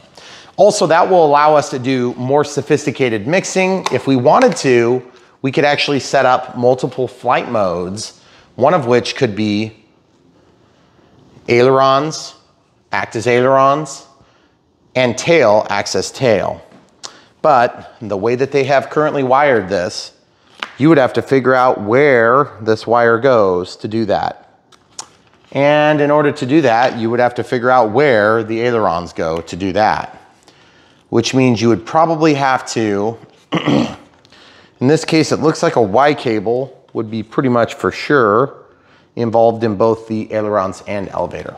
Also, that will allow us to do more sophisticated mixing. If we wanted to, we could actually set up multiple flight modes, one of which could be ailerons, act as ailerons, and tail acts as tail. But the way that they have currently wired this, you would have to figure out where this wire goes to do that. And in order to do that, you would have to figure out where the ailerons go to do that. Which means you would probably have to, in this case, it looks like a Y cable would be pretty much for sure involved in both the ailerons and elevator.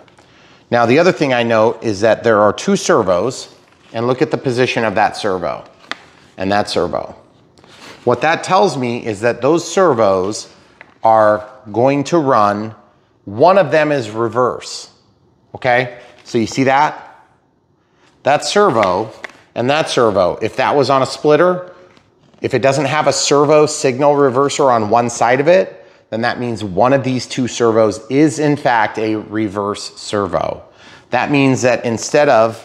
Now, the other thing I note is that there are 2 servos, and look at the position of that servo and that servo. What that tells me is that those servos are going to run, one of them is reverse, okay? So you see that? That servo and that servo, if that was on a splitter, if it doesn't have a servo signal reverser on one side of it, then that means one of these 2 servos is in fact a reverse servo. That means that instead of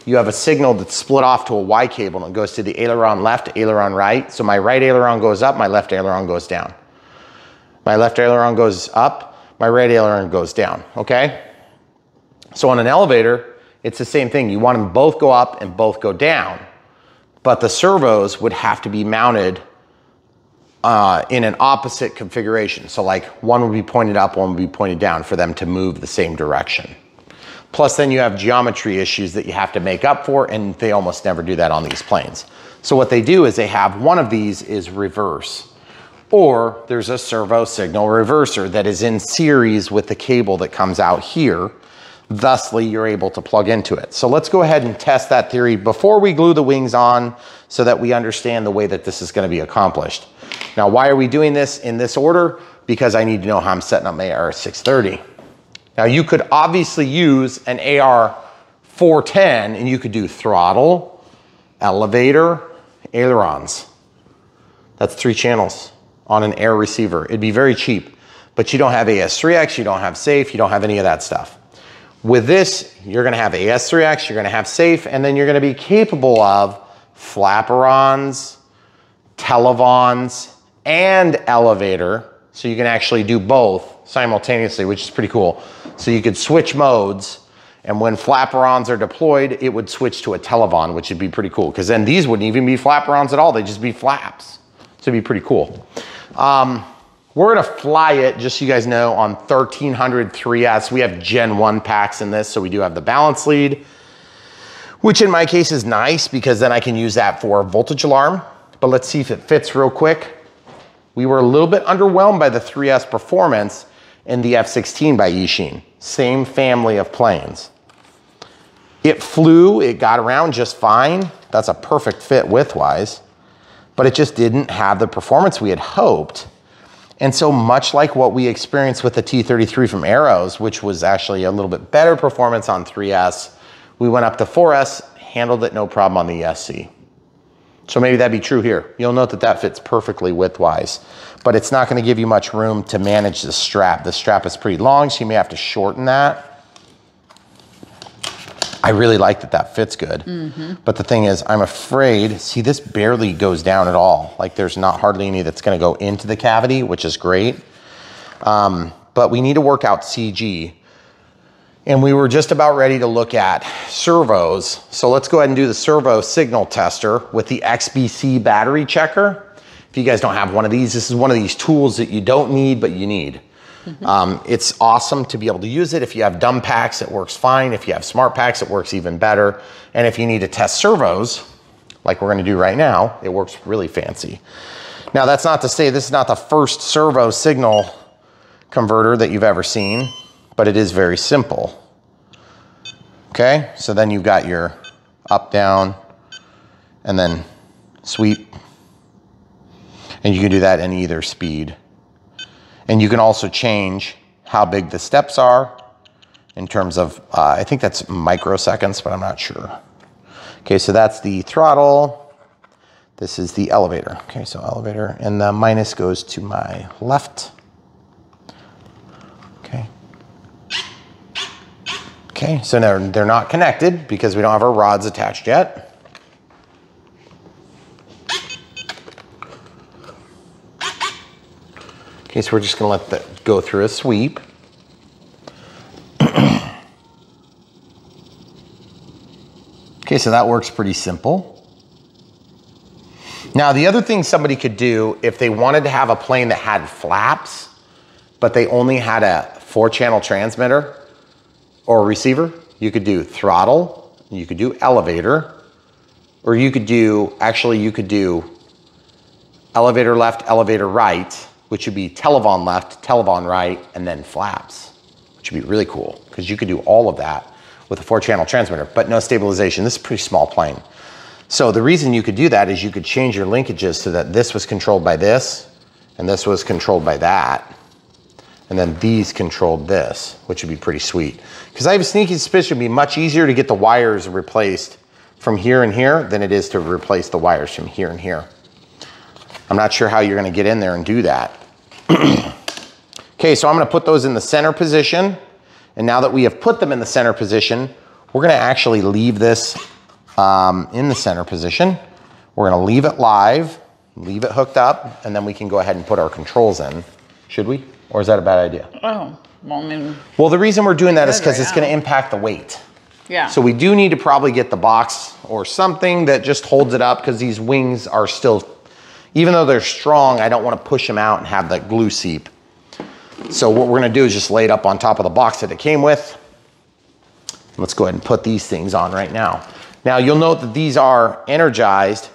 you have a signal that's split off to a Y cable and it goes to the aileron left, aileron right. So my right aileron goes up, my left aileron goes down. My left aileron goes up, my right aileron goes down, okay? So on an elevator, it's the same thing. You want them both go up and both go down, but the servos would have to be mounted in an opposite configuration. So like one would be pointed up, one would be pointed down for them to move the same direction. Plus then you have geometry issues that you have to make up for, and they almost never do that on these planes. So what they do is they have one of these is reverse, or there's a servo signal reverser that is in series with the cable that comes out here. Thusly, you're able to plug into it. So let's go ahead and test that theory before we glue the wings on so that we understand the way that this is going to be accomplished. Now, why are we doing this in this order? Because I need to know how I'm setting up my AR630. Now, you could obviously use an AR410 and you could do throttle, elevator, ailerons. That's 3 channels on an air receiver. It'd be very cheap, but you don't have AS3X, you don't have safe, you don't have any of that stuff. With this, you're gonna have AS3X, you're gonna have safe, and then you're gonna be capable of flaperons, televons, and elevator. So you can actually do both simultaneously, which is pretty cool. So you could switch modes, and when flaperons are deployed, it would switch to a televon, which would be pretty cool, because then these wouldn't even be flaperons at all, they'd just be flaps. So it'd be pretty cool. We're gonna fly it, just so you guys know, on 1300 3S. We have Gen 1 packs in this, so we do have the balance lead, which in my case is nice because then I can use that for voltage alarm. But let's see if it fits real quick. We were a little bit underwhelmed by the 3S performance in the F-16 by Eachine. Same family of planes. It flew, it got around just fine. That's a perfect fit width-wise, but it just didn't have the performance we had hoped. And so much like what we experienced with the T-33 from Arrows, which was actually a little bit better performance on 3S, we went up to 4S, handled it no problem on the ESC. So maybe that'd be true here. You'll note that that fits perfectly width-wise, but it's not gonna give you much room to manage the strap. The strap is pretty long, so you may have to shorten that. I really like that that fits good. But the thing is, I'm afraid, see, this barely goes down at all. Like there's not hardly any that's gonna go into the cavity, which is great. But we need to work out CG. And we were just about ready to look at servos. So let's go ahead and do the servo signal tester with the XBC battery checker. If you guys don't have one of these, this is one of these tools that you don't need, but you need. It's awesome to be able to use it. If you have dumb packs, it works fine. If you have smart packs, it works even better. And if you need to test servos, like we're gonna do right now, it works really fancy. Now that's not to say this is not the first servo signal converter that you've ever seen, but it is very simple. Okay, so then you've got your up, down, and then sweep. And you can do that in either speed. And you can also change how big the steps are in terms of, I think that's microseconds, but I'm not sure. Okay, so that's the throttle. This is the elevator. Okay, so elevator, and the minus goes to my left. Okay. Okay, so they're not connected because we don't have our rods attached yet. Okay, so we're just gonna let that go through a sweep. Okay, so that works pretty simple. Now, the other thing somebody could do if they wanted to have a plane that had flaps, but they only had a 4-channel transmitter or receiver, you could do throttle, you could do elevator, or you could do, actually you could do elevator left, elevator right, which would be televon left, televon right, and then flaps, which would be really cool because you could do all of that with a 4-channel transmitter, but no stabilization. This is a pretty small plane. So the reason you could do that is you could change your linkages so that this was controlled by this, and this was controlled by that, and then these controlled this, which would be pretty sweet. Because I have a sneaky suspicion it would be much easier to get the wires replaced from here and here than it is to replace the wires from here and here. I'm not sure how you're gonna get in there and do that. Okay, so I'm gonna put those in the center position. And now that we have put them in the center position, we're gonna actually leave this in the center position. We're gonna leave it live, leave it hooked up, and then we can go ahead and put our controls in. Should we? Or is that a bad idea? Oh, well, I mean. Well, the reason we're doing that is because it's gonna impact the weight. Yeah. So we do need to probably get the box or something that just holds it up because these wings are still, even though they're strong, I don't wanna push them out and have that glue seep. So what we're gonna do is just lay it up on top of the box that it came with. Let's go ahead and put these things on right now. Now you'll note that these are energized,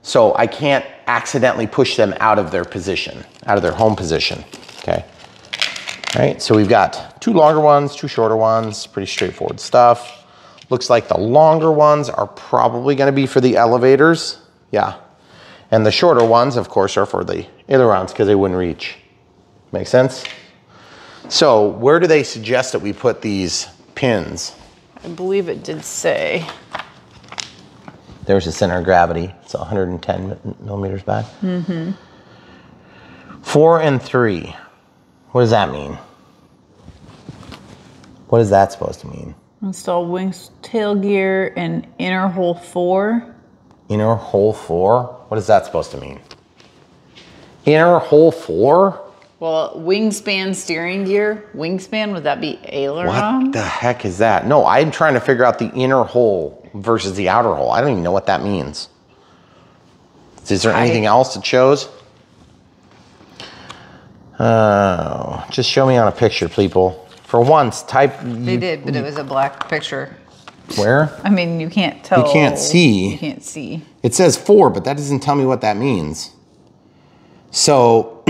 so I can't accidentally push them out of their position, out of their home position, okay? All right, so we've got 2 longer ones, 2 shorter ones, pretty straightforward stuff. Looks like the longer ones are probably gonna be for the elevators, yeah. And the shorter ones, of course, are for the ailerons because they wouldn't reach. Make sense? So where do they suggest that we put these pins? I believe it did say. There's the center of gravity. It's 110 millimeters back. 4 and 3. What does that mean? What is that supposed to mean? Install wings, tail gear, and inner hole 4. Inner hole 4? What is that supposed to mean? Inner hole 4? Well, wingspan steering gear. Wingspan, would that be aileron? What the heck is that? No, I'm trying to figure out the inner hole versus the outer hole. I don't even know what that means. Is there anything else it shows? Oh, just show me on a picture, people. For once, type. They did, but it was a black picture. Where? I mean, you can't tell. You can't see. You can't see. It says 4, but that doesn't tell me what that means. So,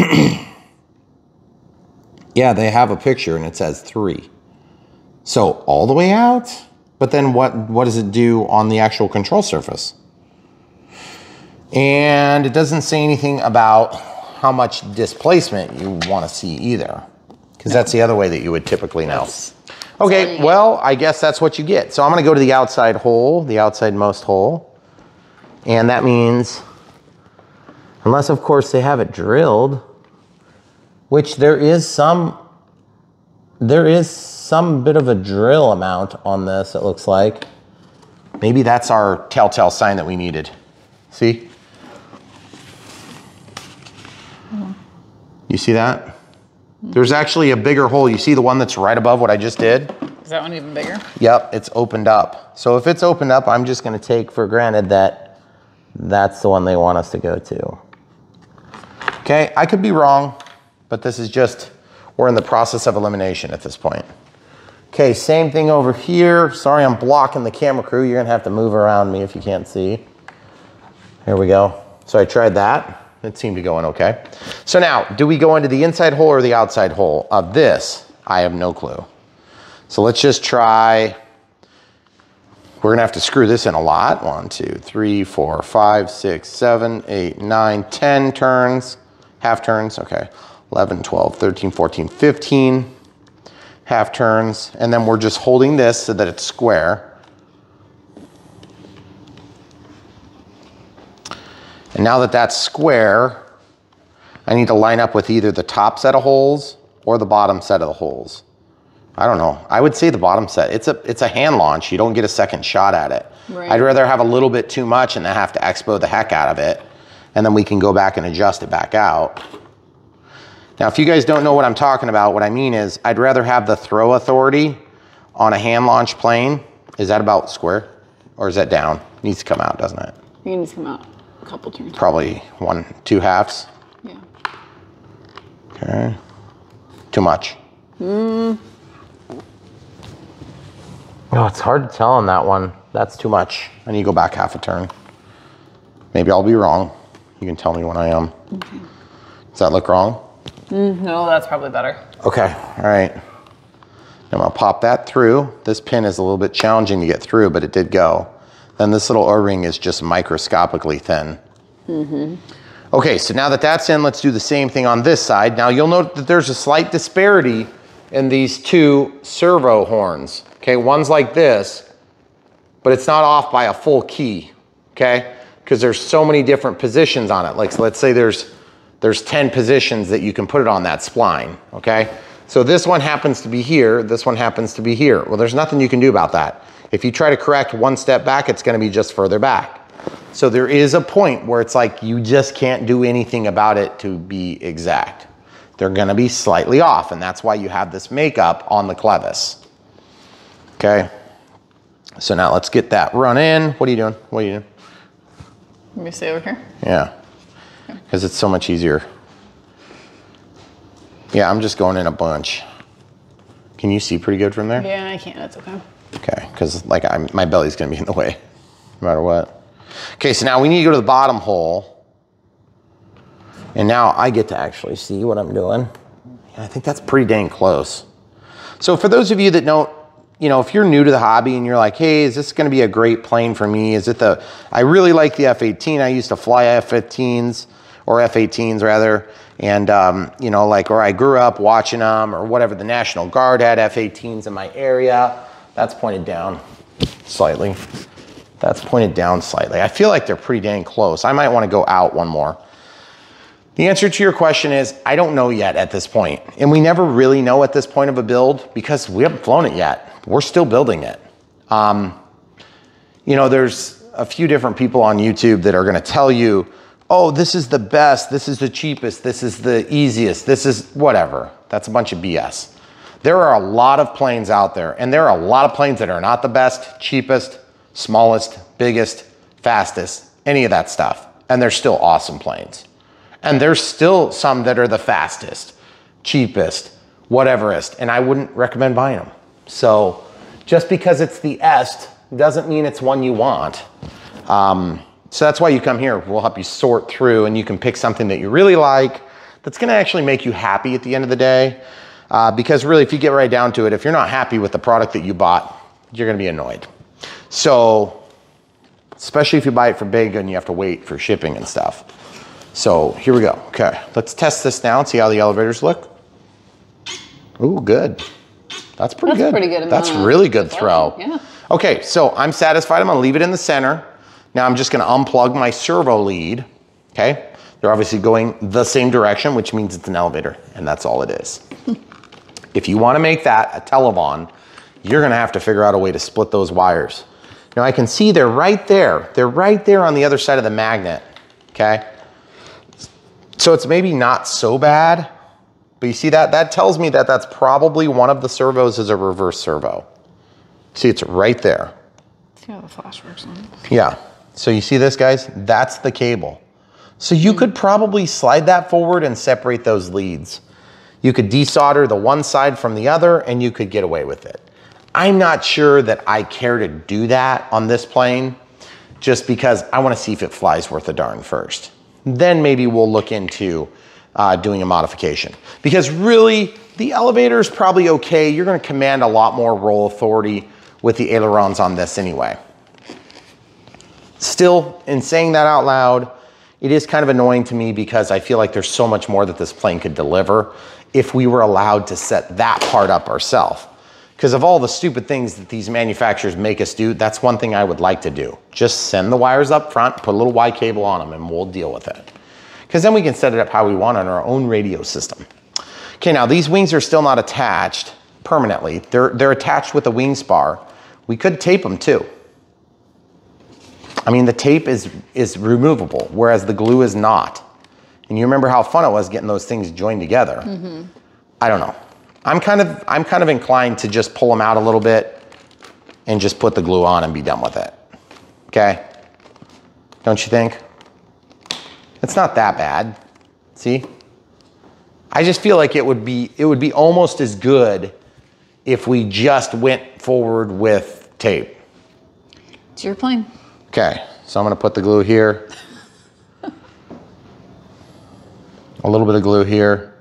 yeah, they have a picture and it says 3. So all the way out? But then what does it do on the actual control surface? And it doesn't say anything about how much displacement you want to see either. Because that's the other way that you would typically know. Okay, well, I guess that's what you get. So I'm going to go to the outside hole, the outside-most hole. And that means, unless, of course, they have it drilled, which there is some bit of a drill amount on this, it looks like. Maybe that's our telltale sign that we needed. See? You see that? There's actually a bigger hole. You see the one that's right above what I just did? Is that one even bigger? Yep, it's opened up. So if it's opened up, I'm just gonna take for granted that that's the one they want us to go to. Okay, I could be wrong, but this is just, we're in the process of elimination at this point. Okay, same thing over here. Sorry, I'm blocking the camera crew. You're gonna have to move around me if you can't see. Here we go. So I tried that. It seemed to go in okay. So now, do we go into the inside hole or the outside hole of this? I have no clue. So let's just try, We're gonna have to screw this in a lot. 1, 2, 3, 4, 5, 6, 7, 8, 9, 10 turns, half turns, okay. 11, 12, 13, 14, 15 half turns. And then we're just holding this so that it's square. And now that that's square, I need to line up with either the top set of holes or the bottom set of the holes. I don't know. I would say the bottom set. It's a hand launch. You don't get a second shot at it. Right. I'd rather have a little bit too much and then have to expo the heck out of it. And then we can go back and adjust it back out. Now, if you guys don't know what I'm talking about, what I mean is I'd rather have the throw authority on a hand launch plane. Is that about square or is that down? It needs to come out, doesn't it? It needs to come out a couple turns. Probably 1, 2 halves. Yeah. Okay. Too much. Oh, it's hard to tell on that one. That's too much. I need to go back half a turn. Maybe I'll be wrong. You can tell me when I am. Okay. Does that look wrong? No, that's probably better. Okay, all right. I'm gonna pop that through. This pin is a little bit challenging to get through, but it did go. Then this little O-ring is just microscopically thin. Okay, so now that that's in, let's do the same thing on this side. Now you'll note that there's a slight disparity in these two servo horns. Okay, one's like this, but it's not off by a full key, okay? Because there's so many different positions on it. Like, so let's say there's 10 positions that you can put it on that spline, okay? So this one happens to be here, this one happens to be here. Well, there's nothing you can do about that. If you try to correct one step back, it's gonna be just further back. So there is a point where it's like you just can't do anything about it to be exact. They're gonna be slightly off, and that's why you have this makeup on the clevis. Okay, so now let's get that run in. What are you doing? What are you doing? Let me stay over here. Yeah, because it's so much easier. Yeah, I'm just going in a bunch. Can you see pretty good from there? Yeah, I can, that's okay. Okay, because like my belly's gonna be in the way, no matter what. Okay, so now we need to go to the bottom hole. And now I get to actually see what I'm doing. And I think that's pretty dang close. So for those of you that don't, you know, if you're new to the hobby and you're like, hey, is this gonna be a great plane for me? Is it I really like the F-18. I used to fly F-15s, or F-18s rather. And, you know, like, or I grew up watching them or whatever. The National Guard had F-18s in my area. That's pointed down slightly. That's pointed down slightly. I feel like they're pretty dang close. I might wanna go out one more. The answer to your question is, I don't know yet at this point. And we never really know at this point of a build because we haven't flown it yet. We're still building it. You know, there's a few different people on YouTube that are gonna tell you, oh, this is the best, this is the cheapest, this is the easiest, this is whatever. That's a bunch of BS. There are a lot of planes out there, and there are a lot of planes that are not the best, cheapest, smallest, biggest, fastest, any of that stuff. And they're still awesome planes. And there's still some that are the fastest, cheapest, whateverest, and I wouldn't recommend buying them. So just because it's the est doesn't mean it's one you want. So that's why you come here. We'll help you sort through and you can pick something that you really like that's gonna actually make you happy at the end of the day. Because really, if you get right down to it, if you're not happy with the product that you bought, you're gonna be annoyed. So, especially if you buy it for big and you have to wait for shipping and stuff. So here we go. Okay, let's test this now and see how the elevators look. Ooh, good. That's pretty good. Pretty good. That's really good throw. Yeah. Okay, so I'm satisfied. I'm gonna leave it in the center. Now I'm just gonna unplug my servo lead, okay? They're obviously going the same direction, which means it's an elevator, and that's all it is. If you wanna make that a televon, you're gonna have to figure out a way to split those wires. Now I can see they're right there. They're right there on the other side of the magnet, okay? So it's maybe not so bad, but you see that? That tells me that that's probably one of the servos is a reverse servo. See, it's right there. See how the flash works on it. Yeah, so you see this, guys? That's the cable. So you could probably slide that forward and separate those leads. You could desolder the one side from the other and you could get away with it. I'm not sure that I care to do that on this plane just because I want to see if it flies worth a darn first. Then maybe we'll look into doing a modification. Because really, the elevator is probably okay. You're going to command a lot more roll authority with the ailerons on this anyway. Still, in saying that out loud, it is kind of annoying to me because I feel like there's so much more that this plane could deliver if we were allowed to set that part up ourselves. Because of all the stupid things that these manufacturers make us do, that's one thing I would like to do. Just send the wires up front, put a little Y cable on them, and we'll deal with it. Because then we can set it up how we want on our own radio system. Okay, now these wings are still not attached permanently. They're attached with a wing spar. We could tape them too. I mean, the tape is removable, whereas the glue is not. And you remember how fun it was getting those things joined together. I don't know. I'm kind of inclined to just pull them out a little bit and just put the glue on and be done with it. Okay? Don't you think? It's not that bad. See? I just feel like it would be almost as good if we just went forward with tape. It's your plane. Okay, so I'm gonna put the glue here. A little bit of glue here.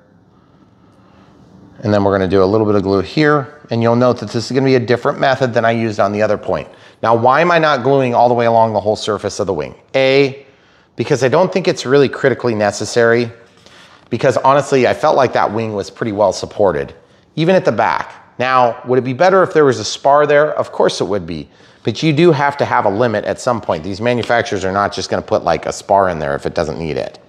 And then we're gonna do a little bit of glue here. And you'll note that this is gonna be a different method than I used on the other point. Now, why am I not gluing all the way along the whole surface of the wing? Because I don't think it's really critically necessary. Because honestly, I felt like that wing was pretty well supported, even at the back. Now, would it be better if there was a spar there? Of course it would be. But you do have to have a limit at some point. These manufacturers are not just gonna put like a spar in there if it doesn't need it.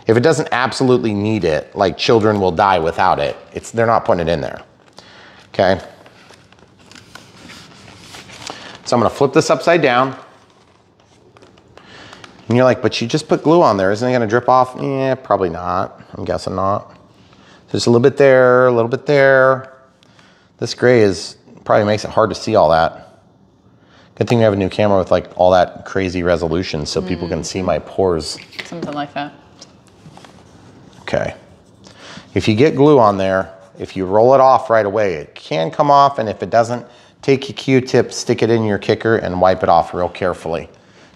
If it doesn't absolutely need it, like children will die without it, they're not putting it in there, okay? So I'm gonna flip this upside down. And you're like, but you just put glue on there. Isn't it gonna drip off? Yeah, probably not. I'm guessing not. Just a little bit there, a little bit there. This gray probably makes it hard to see all that. Good thing we have a new camera with like all that crazy resolution so people can see my pores. Something like that. Okay. If you get glue on there, if you roll it off right away, it can come off, and if it doesn't, take your Q-tip, stick it in your kicker, and wipe it off real carefully.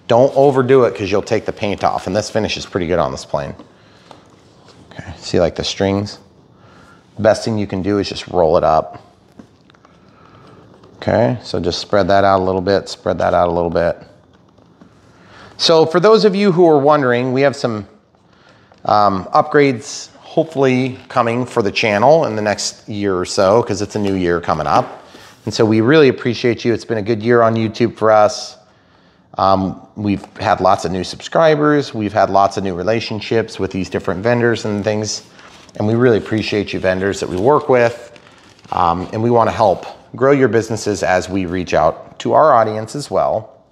Don't overdo it because you'll take the paint off, and this finish is pretty good on this plane. Okay, see like the strings? The best thing you can do is just roll it up. Okay, so just spread that out a little bit, spread that out a little bit. So for those of you who are wondering, we have some upgrades hopefully coming for the channel in the next year or so, because it's a new year coming up. And so we really appreciate you. It's been a good year on YouTube for us. We've had lots of new subscribers. We've had lots of new relationships with these different vendors and things. And we really appreciate you vendors that we work with. And we want to help grow your businesses as we reach out to our audience as well.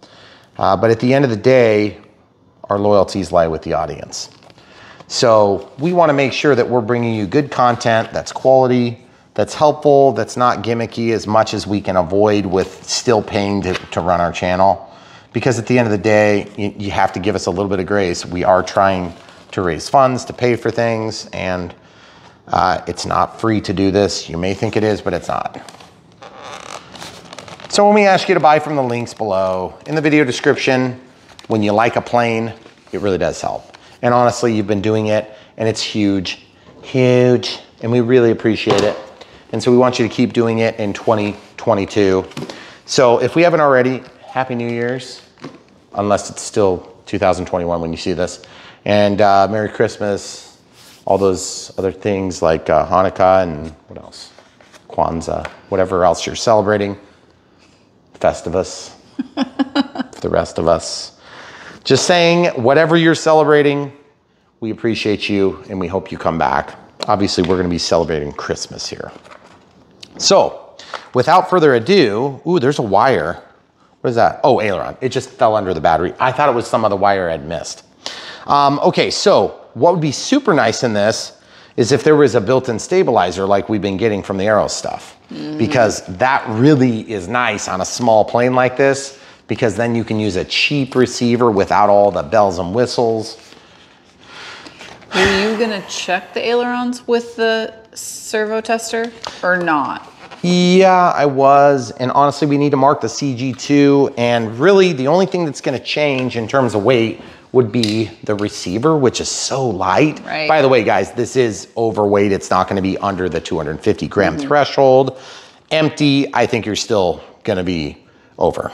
But at the end of the day, our loyalties lie with the audience. So we want to make sure that we're bringing you good content that's quality, that's helpful, that's not gimmicky as much as we can avoid with still paying to run our channel. Because at the end of the day, you have to give us a little bit of grace. We are trying to raise funds to pay for things, and it's not free to do this. You may think it is, but it's not. So when we ask you to buy from the links below, in the video description, when you like a plane, it really does help. And honestly, you've been doing it, and it's huge, huge, and we really appreciate it. And so we want you to keep doing it in 2022. So if we haven't already, Happy New Year's, unless it's still 2021 when you see this. And Merry Christmas, all those other things like Hanukkah and what else? Kwanzaa, whatever else you're celebrating. Festivus, for the rest of us. Just saying, whatever you're celebrating, we appreciate you and we hope you come back. Obviously, we're gonna be celebrating Christmas here. So, without further ado, ooh, there's a wire. What is that? Oh, aileron. It just fell under the battery. I thought it was some other wire I'd missed. Okay, so what would be super nice in this is if there was a built-in stabilizer like we've been getting from the Aero stuff. Because that really is nice on a small plane like this, because then you can use a cheap receiver without all the bells and whistles. Were you gonna check the ailerons with the servo tester or not? Yeah, I was, and honestly, we need to mark the CG2, and really the only thing that's gonna change in terms of weight would be the receiver, which is so light. Right. By the way, guys, this is overweight. It's not gonna be under the 250 gram threshold. Empty, I think you're still gonna be over.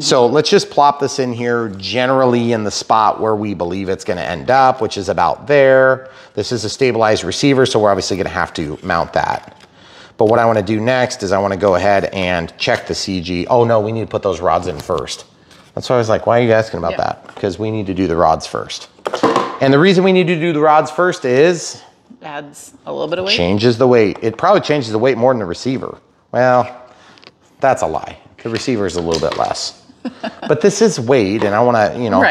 So let's just plop this in here generally in the spot where we believe it's gonna end up, which is about there. This is a stabilized receiver, so we're obviously gonna have to mount that. But what I wanna do next is I wanna go ahead and check the CG. Oh no, we need to put those rods in first. That's why I was like, why are you asking about that? Because we need to do the rods first. And the reason we need to do the rods first is? Adds a little bit of weight. Changes the weight. It probably changes the weight more than the receiver. Well, that's a lie. The receiver is a little bit less. But this is weight, and I wanna, you know,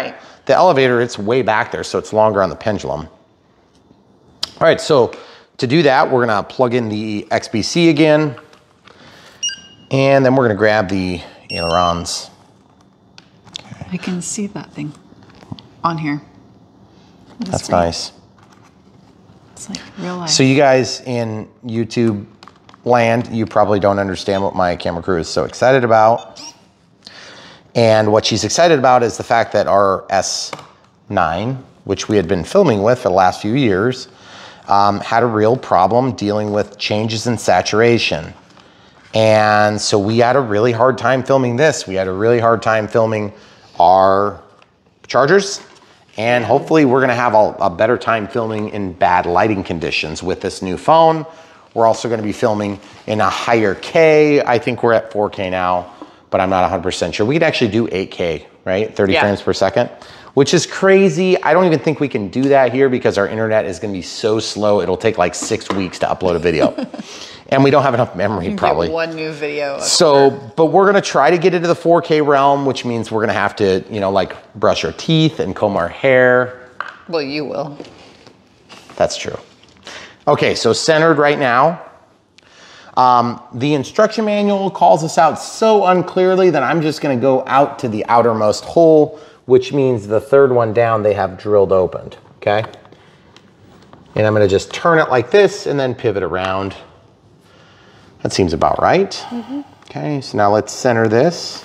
the elevator, it's way back there, so it's longer on the pendulum. All right, so to do that, we're gonna plug in the XBC again, and then we're gonna grab the ailerons. I can see that thing on here. That's nice. It's like real life. So you guys in YouTube land, you probably don't understand what my camera crew is so excited about. And what she's excited about is the fact that our S9, which we had been filming with for the last few years, had a real problem dealing with changes in saturation. And so we had a really hard time filming this. We had a really hard time filming our chargers. And hopefully we're gonna have a better time filming in bad lighting conditions with this new phone. We're also gonna be filming in a higher K. I think we're at 4K now, but I'm not 100% sure. We could actually do 8K, right? 30 frames per second, which is crazy. I don't even think we can do that here because our internet is gonna be so slow. It'll take like 6 weeks to upload a video. And we don't have enough memory probably. Get one new video. So, but we're gonna try to get into the 4K realm, which means we're gonna have to, you know, like brush our teeth and comb our hair. Well, you will. That's true. Okay, so centered right now. The instruction manual calls us out so unclearly that I'm just gonna go out to the outermost hole, which means the third one down they have drilled opened, okay? And I'm gonna just turn it like this and then pivot around. That seems about right. Okay, so now let's center this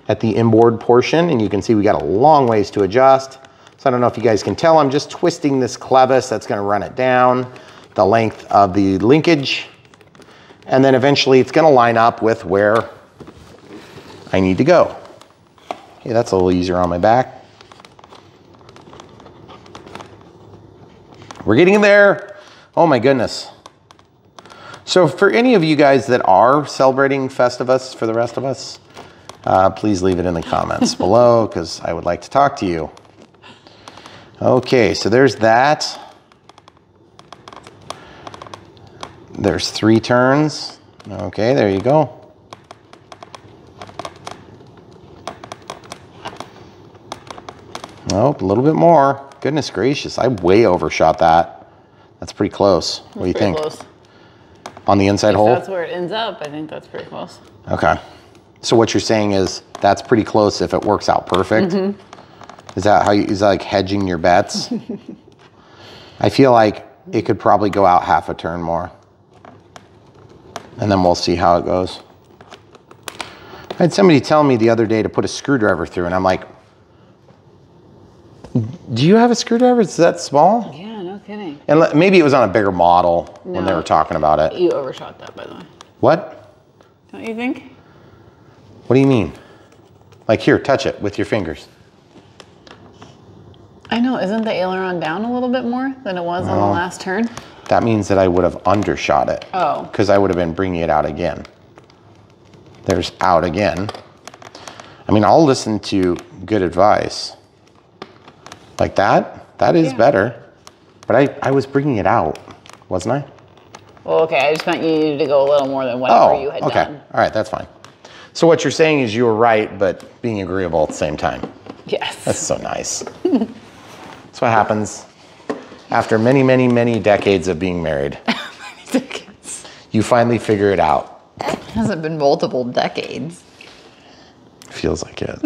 at the inboard portion, and you can see we got a long ways to adjust. So I don't know if you guys can tell, I'm just twisting this clevis that's gonna run it down the length of the linkage, and then eventually it's gonna line up with where I need to go. Okay, that's a little easier on my back. We're getting there. Oh my goodness. So for any of you guys that are celebrating Festivus for the rest of us, please leave it in the comments below because I would like to talk to you. Okay, so there's that. There's 3 turns. Okay, there you go. Nope, a little bit more. Goodness gracious, I way overshot that. That's pretty close. What do you think? Close. On the inside hole? That's where it ends up. I think that's pretty close. Okay. So what you're saying is that's pretty close if it works out perfect. Is that how you, is that like hedging your bets? I feel like it could probably go out half a turn more. And then we'll see how it goes. I had somebody tell me the other day to put a screwdriver through, and I'm like, do you have a screwdriver? Is that small? Yeah, no kidding. And maybe it was on a bigger model when they were talking about it. You overshot that, by the way. What? Don't you think? What do you mean? Like here, touch it with your fingers. I know, isn't the aileron down a little bit more than it was on the last turn? That means that I would have undershot it. Oh. Because I would have been bringing it out again. There's out again. I mean, I'll listen to good advice. Like that? That is better. But I was bringing it out, wasn't I? Well, okay, I just meant you needed to go a little more than whatever you had done. All right, that's fine. So what you're saying is you were right, but being agreeable at the same time. Yes. That's so nice. That's what happens after many, many, many decades of being married. Many decades. You finally figure it out. It hasn't been multiple decades. Feels like it.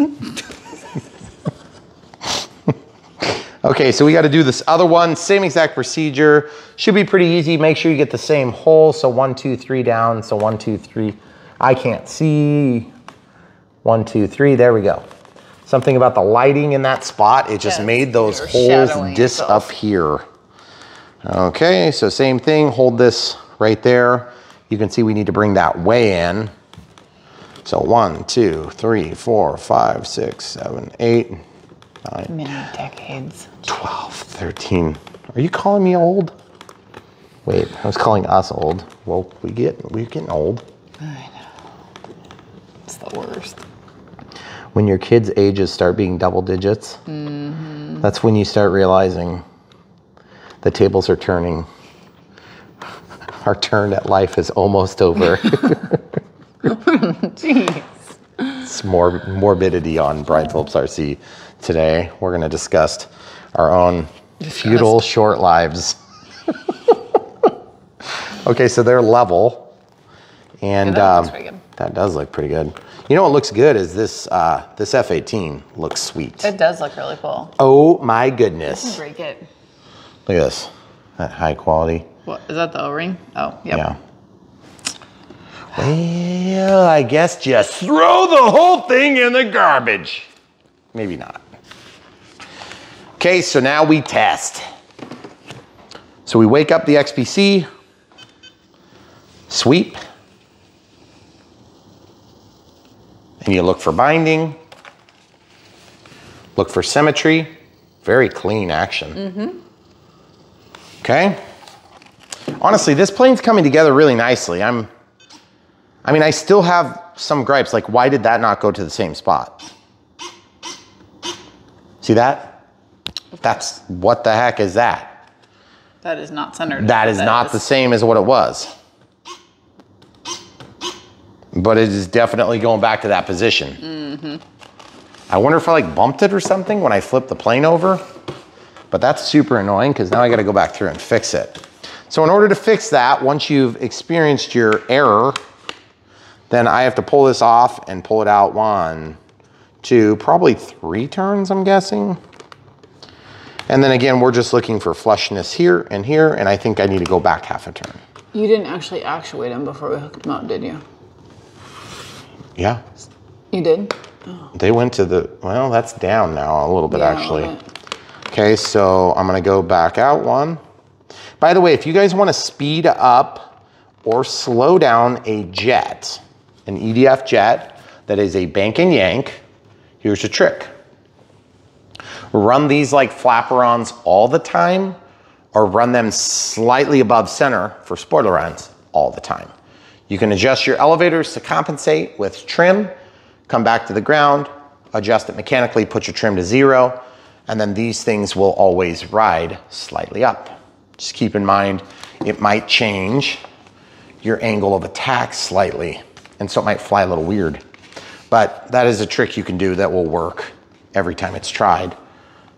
Okay, so we got to do this other one. Same exact procedure. Should be pretty easy. Make sure you get the same hole. So 1, 2, 3 down. So 1, 2, 3. I can't see. 1, 2, 3. There we go. Something about the lighting in that spot. It just made those holes disappear. Okay, so same thing. Hold this right there. You can see we need to bring that way in. So 1, 2, 3, 4, 5, 6, 7, 8, 9, Many decades. 12, 13. Are you calling me old? Wait, I was calling us old. Well, we're getting old. I know. It's the worst. When your kids' ages start being double digits, that's when you start realizing the tables are turning. Our turn at life is almost over. Jeez. It's more morbidity on Brian Phillips RC today. We're going to discuss our own futile short lives. Okay, so they're level, and that looks pretty good. That does look pretty good. You know what looks good is this this F-18 looks sweet. It does look really cool. Oh my goodness! Break it. Look at this, that high quality. What is that? The O-ring? Oh, yep. Yeah. Well, I guess just throw the whole thing in the garbage. Maybe not. Okay, so now we test. So we wake up the XPC, sweep, and you look for binding, look for symmetry, very clean action. Okay. Honestly, this plane's coming together really nicely. I mean, I still have some gripes, like why did that not go to the same spot? See that? That's, what the heck is that? That is not centered. That is not the same as what it was. But it is definitely going back to that position. I wonder if I like bumped it or something when I flipped the plane over. But that's super annoying because now I got to go back through and fix it. So in order to fix that, once you've experienced your error, then I have to pull this off and pull it out 1, 2, probably 3 turns, I'm guessing. And then again, we're just looking for flushness here, and I think I need to go back half a turn. You didn't actually actuate them before we hooked them up, did you? Yeah. You did? Oh. They went to the, well, that's down now a little bit actually. Okay, so I'm gonna go back out 1. By the way, if you guys wanna speed up or slow down a jet, an EDF jet that is a bank and yank, here's a trick. Run these like flaperons all the time, or run them slightly above center for spoiler runs all the time. You can adjust your elevators to compensate with trim, come back to the ground, adjust it mechanically, put your trim to 0, and then these things will always ride slightly up. Just keep in mind, it might change your angle of attack slightly, and so it might fly a little weird. But that is a trick you can do that will work every time it's tried,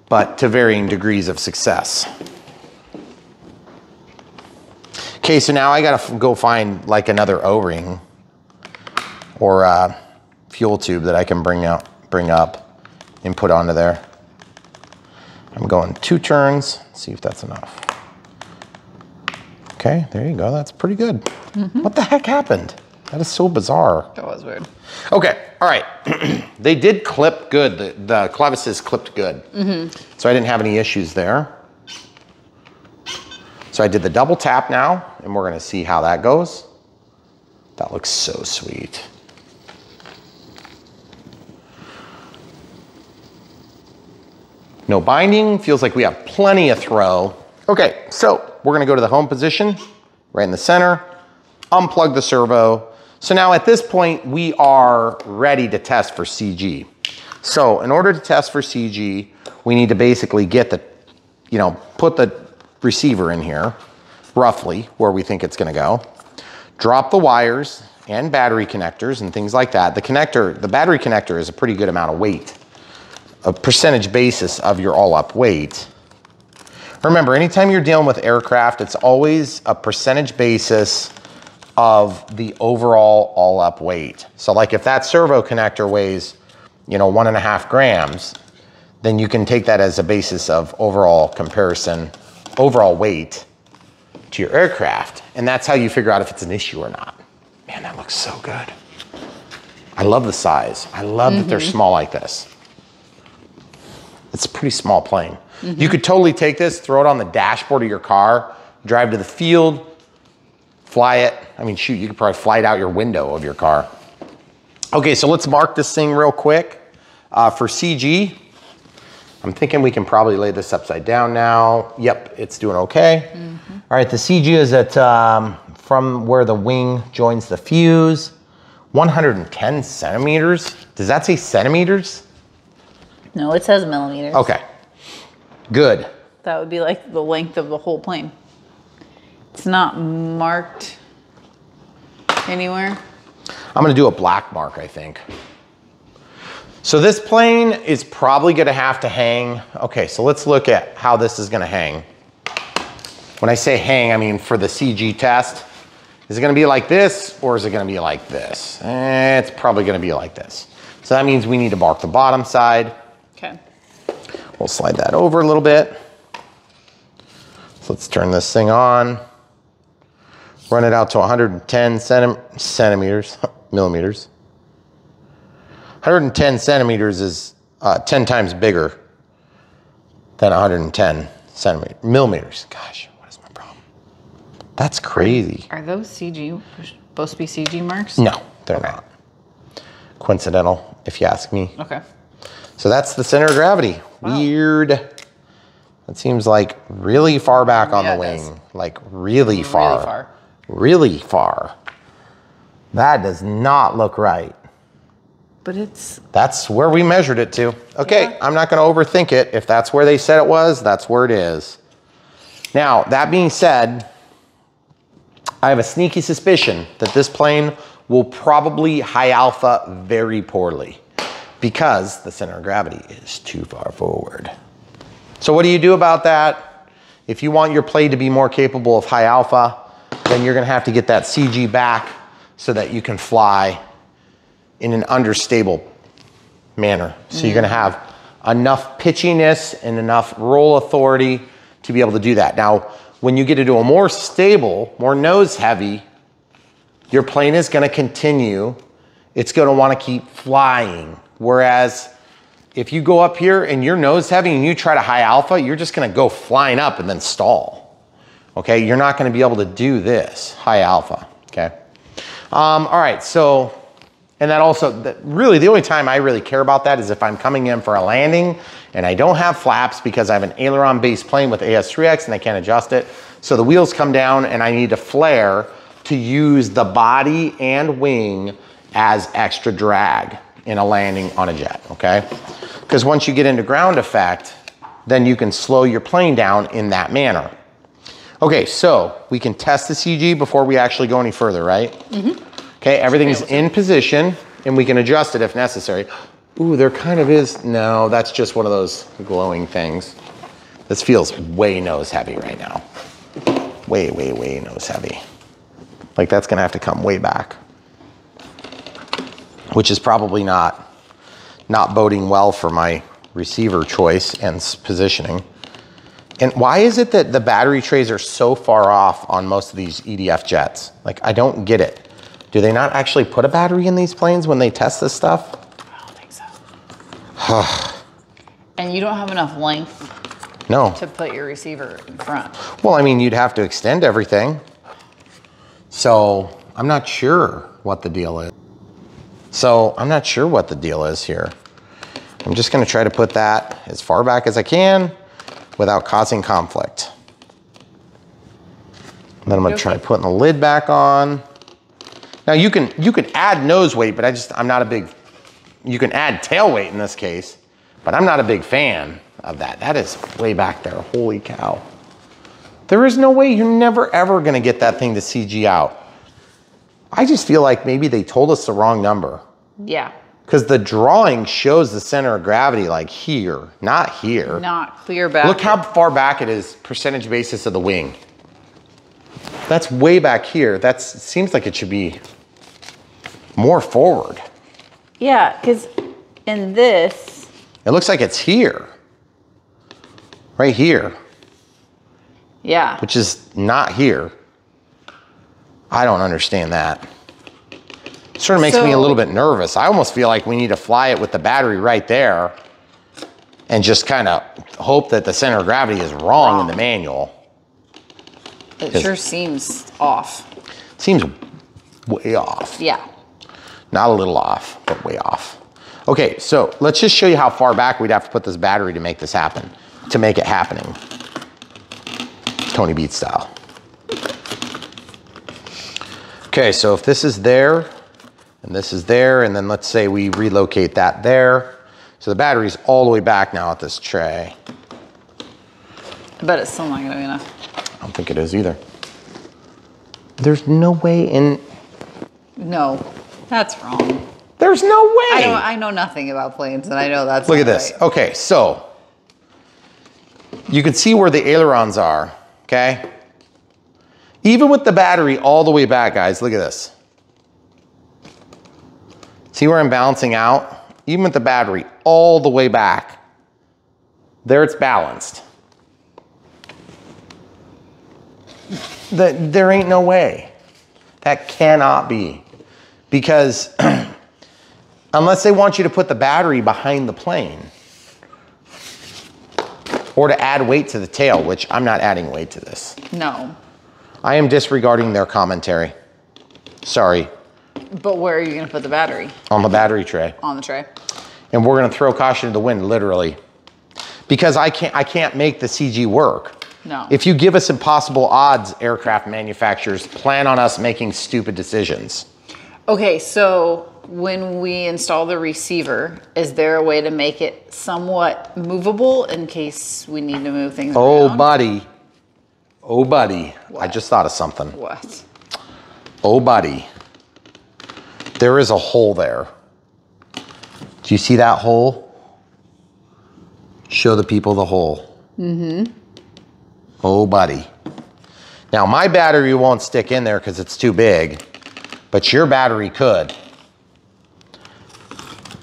but to varying degrees of success. Okay, so now I gotta go find like another O-ring or a fuel tube that I can bring up and put onto there. I'm going 2 turns, see if that's enough. Okay, there you go, that's pretty good. What the heck happened? That is so bizarre. That was weird. Okay, all right. They did clip good, the clevises clipped good. So I didn't have any issues there. So I did the double tap now, and we're gonna see how that goes. That looks so sweet. No binding, feels like we have plenty of throw. Okay, so we're gonna go to the home position, right in the center, unplug the servo. So now at this point, we are ready to test for CG. So in order to test for CG, we need to basically get the, put the receiver in here, roughly where we think it's gonna go. Drop the wires and battery connectors and things like that. The battery connector is a pretty good amount of weight, a percentage basis of your all-up weight. Remember, anytime you're dealing with aircraft, it's always a percentage basis of the overall all-up weight. So like if that servo connector weighs, 1.5 grams, then you can take that as a basis of overall comparison, overall weight to your aircraft. And that's how you figure out if it's an issue or not. Man, that looks so good. I love the size. I love that they're small like this. It's a pretty small plane. You could totally take this, throw it on the dashboard of your car, drive to the field, fly it. I mean, shoot, you could probably fly it out your window of your car. Okay, so let's mark this thing real quick. For CG, I'm thinking we can probably lay this upside down now. Yep, it's doing okay. All right, the CG is at, from where the wing joins the fuse, 110 centimeters. Does that say centimeters? No, it says millimeters. Okay, good. That would be like the length of the whole plane. It's not marked anywhere. I'm gonna do a black mark, I think. So this plane is probably gonna have to hang. Okay, so let's look at how this is gonna hang. When I say hang, I mean for the CG test. Is it gonna be like this or is it gonna be like this? It's probably gonna be like this. So that means we need to mark the bottom side. Okay. We'll slide that over a little bit. So let's turn this thing on. Run it out to 110 millimeters. 110 centimeters is 10 times bigger than 110 millimeters. Gosh, what is my problem? That's crazy. Are those CG, supposed to be CG marks? No, they're not. Coincidental, if you ask me. Okay. So that's the center of gravity. Wow. Weird. It seems like really far back on the wing. Like really far. Really far. That does not look right. But it's... That's where we measured it to. Okay, yeah. I'm not gonna overthink it. If that's where they said it was, that's where it is. Now, that being said, I have a sneaky suspicion that this plane will probably high alpha very poorly because the center of gravity is too far forward. So what do you do about that? If you want your plane to be more capable of high alpha, then you're gonna have to get that CG back so that you can fly in an understable manner. So you're gonna have enough pitchiness and enough roll authority to be able to do that. Now, when you get into a more stable, more nose heavy, your plane is gonna continue. It's gonna wanna keep flying. Whereas if you go up here and you're nose heavy and you try to high alpha, you're just gonna go flying up and then stall. Okay, you're not gonna be able to do this, high alpha, okay? All right, so, and that also, really the only time I really care about that is if I'm coming in for a landing and I don't have flaps because I have an aileron based plane with AS3X and I can't adjust it. So the wheels come down and I need to flare to use the body and wing as extra drag in a landing on a jet, okay? Because once you get into ground effect, then you can slow your plane down in that manner. Okay, so we can test the CG before we actually go any further, right? Okay, everything's in position and we can adjust it if necessary. Ooh, there kind of is, no, that's just one of those glowing things. This feels way nose heavy right now. Way, way, way nose heavy. Like that's gonna have to come way back, which is probably not boding well for my receiver choice and positioning. And why is it that the battery trays are so far off on most of these EDF jets? Like, I don't get it. Do they not actually put a battery in these planes when they test this stuff? I don't think so. And you don't have enough length to put your receiver in front. Well, I mean, you'd have to extend everything. So I'm not sure what the deal is. Here. I'm just gonna try to put that as far back as I can without causing conflict. And then I'm gonna try putting the lid back on. Now you can add nose weight, but you can add tail weight in this case, but I'm not a big fan of that. That is way back there, holy cow. There is no way you're never ever gonna get that thing to CG out. I just feel like maybe they told us the wrong number. Yeah. Because the drawing shows the center of gravity like here, not here. Not clear back. Look how far back it is, percentage basis of the wing. That's way back here. That seems like it should be more forward. Yeah, because in this. It looks like it's here. Right here. Yeah. Which is not here. I don't understand that. It sort of makes me a little bit nervous. I almost feel like we need to fly it with the battery right there and just kind of hope that the center of gravity is wrong in the manual. It sure seems off. Seems way off. Yeah. Not a little off, but way off. Okay, so let's just show you how far back we'd have to put this battery to make this happen, to make it happening. Tony Beat style. Okay, so if this is there, and this is there, and then let's say we relocate that there. So the battery's all the way back now at this tray. But it's still not gonna be enough. I don't think it is either. There's no way in. No, that's wrong. There's no way. I know nothing about planes, and I know that's Look at this. Right. Okay, so you can see where the ailerons are, okay? Even with the battery all the way back, guys, look at this. See where I'm balancing out? Even with the battery all the way back, there it's balanced. There ain't no way. That cannot be. Because unless they want you to put the battery behind the plane or to add weight to the tail, which I'm not adding weight to this. No. I am disregarding their commentary. Sorry. But where are you gonna put the battery? On the battery tray. On the tray. And we're gonna throw caution to the wind, literally. Because I can't make the CG work. No. If you give us impossible odds, aircraft manufacturers plan on us making stupid decisions. Okay, so when we install the receiver, is there a way to make it somewhat movable in case we need to move things around? Oh, buddy. Oh, buddy. What? I just thought of something. What? Oh, buddy. There is a hole there. Do you see that hole? Show the people the hole. Mm-hmm. Oh, buddy. Now, my battery won't stick in there because it's too big, but your battery could.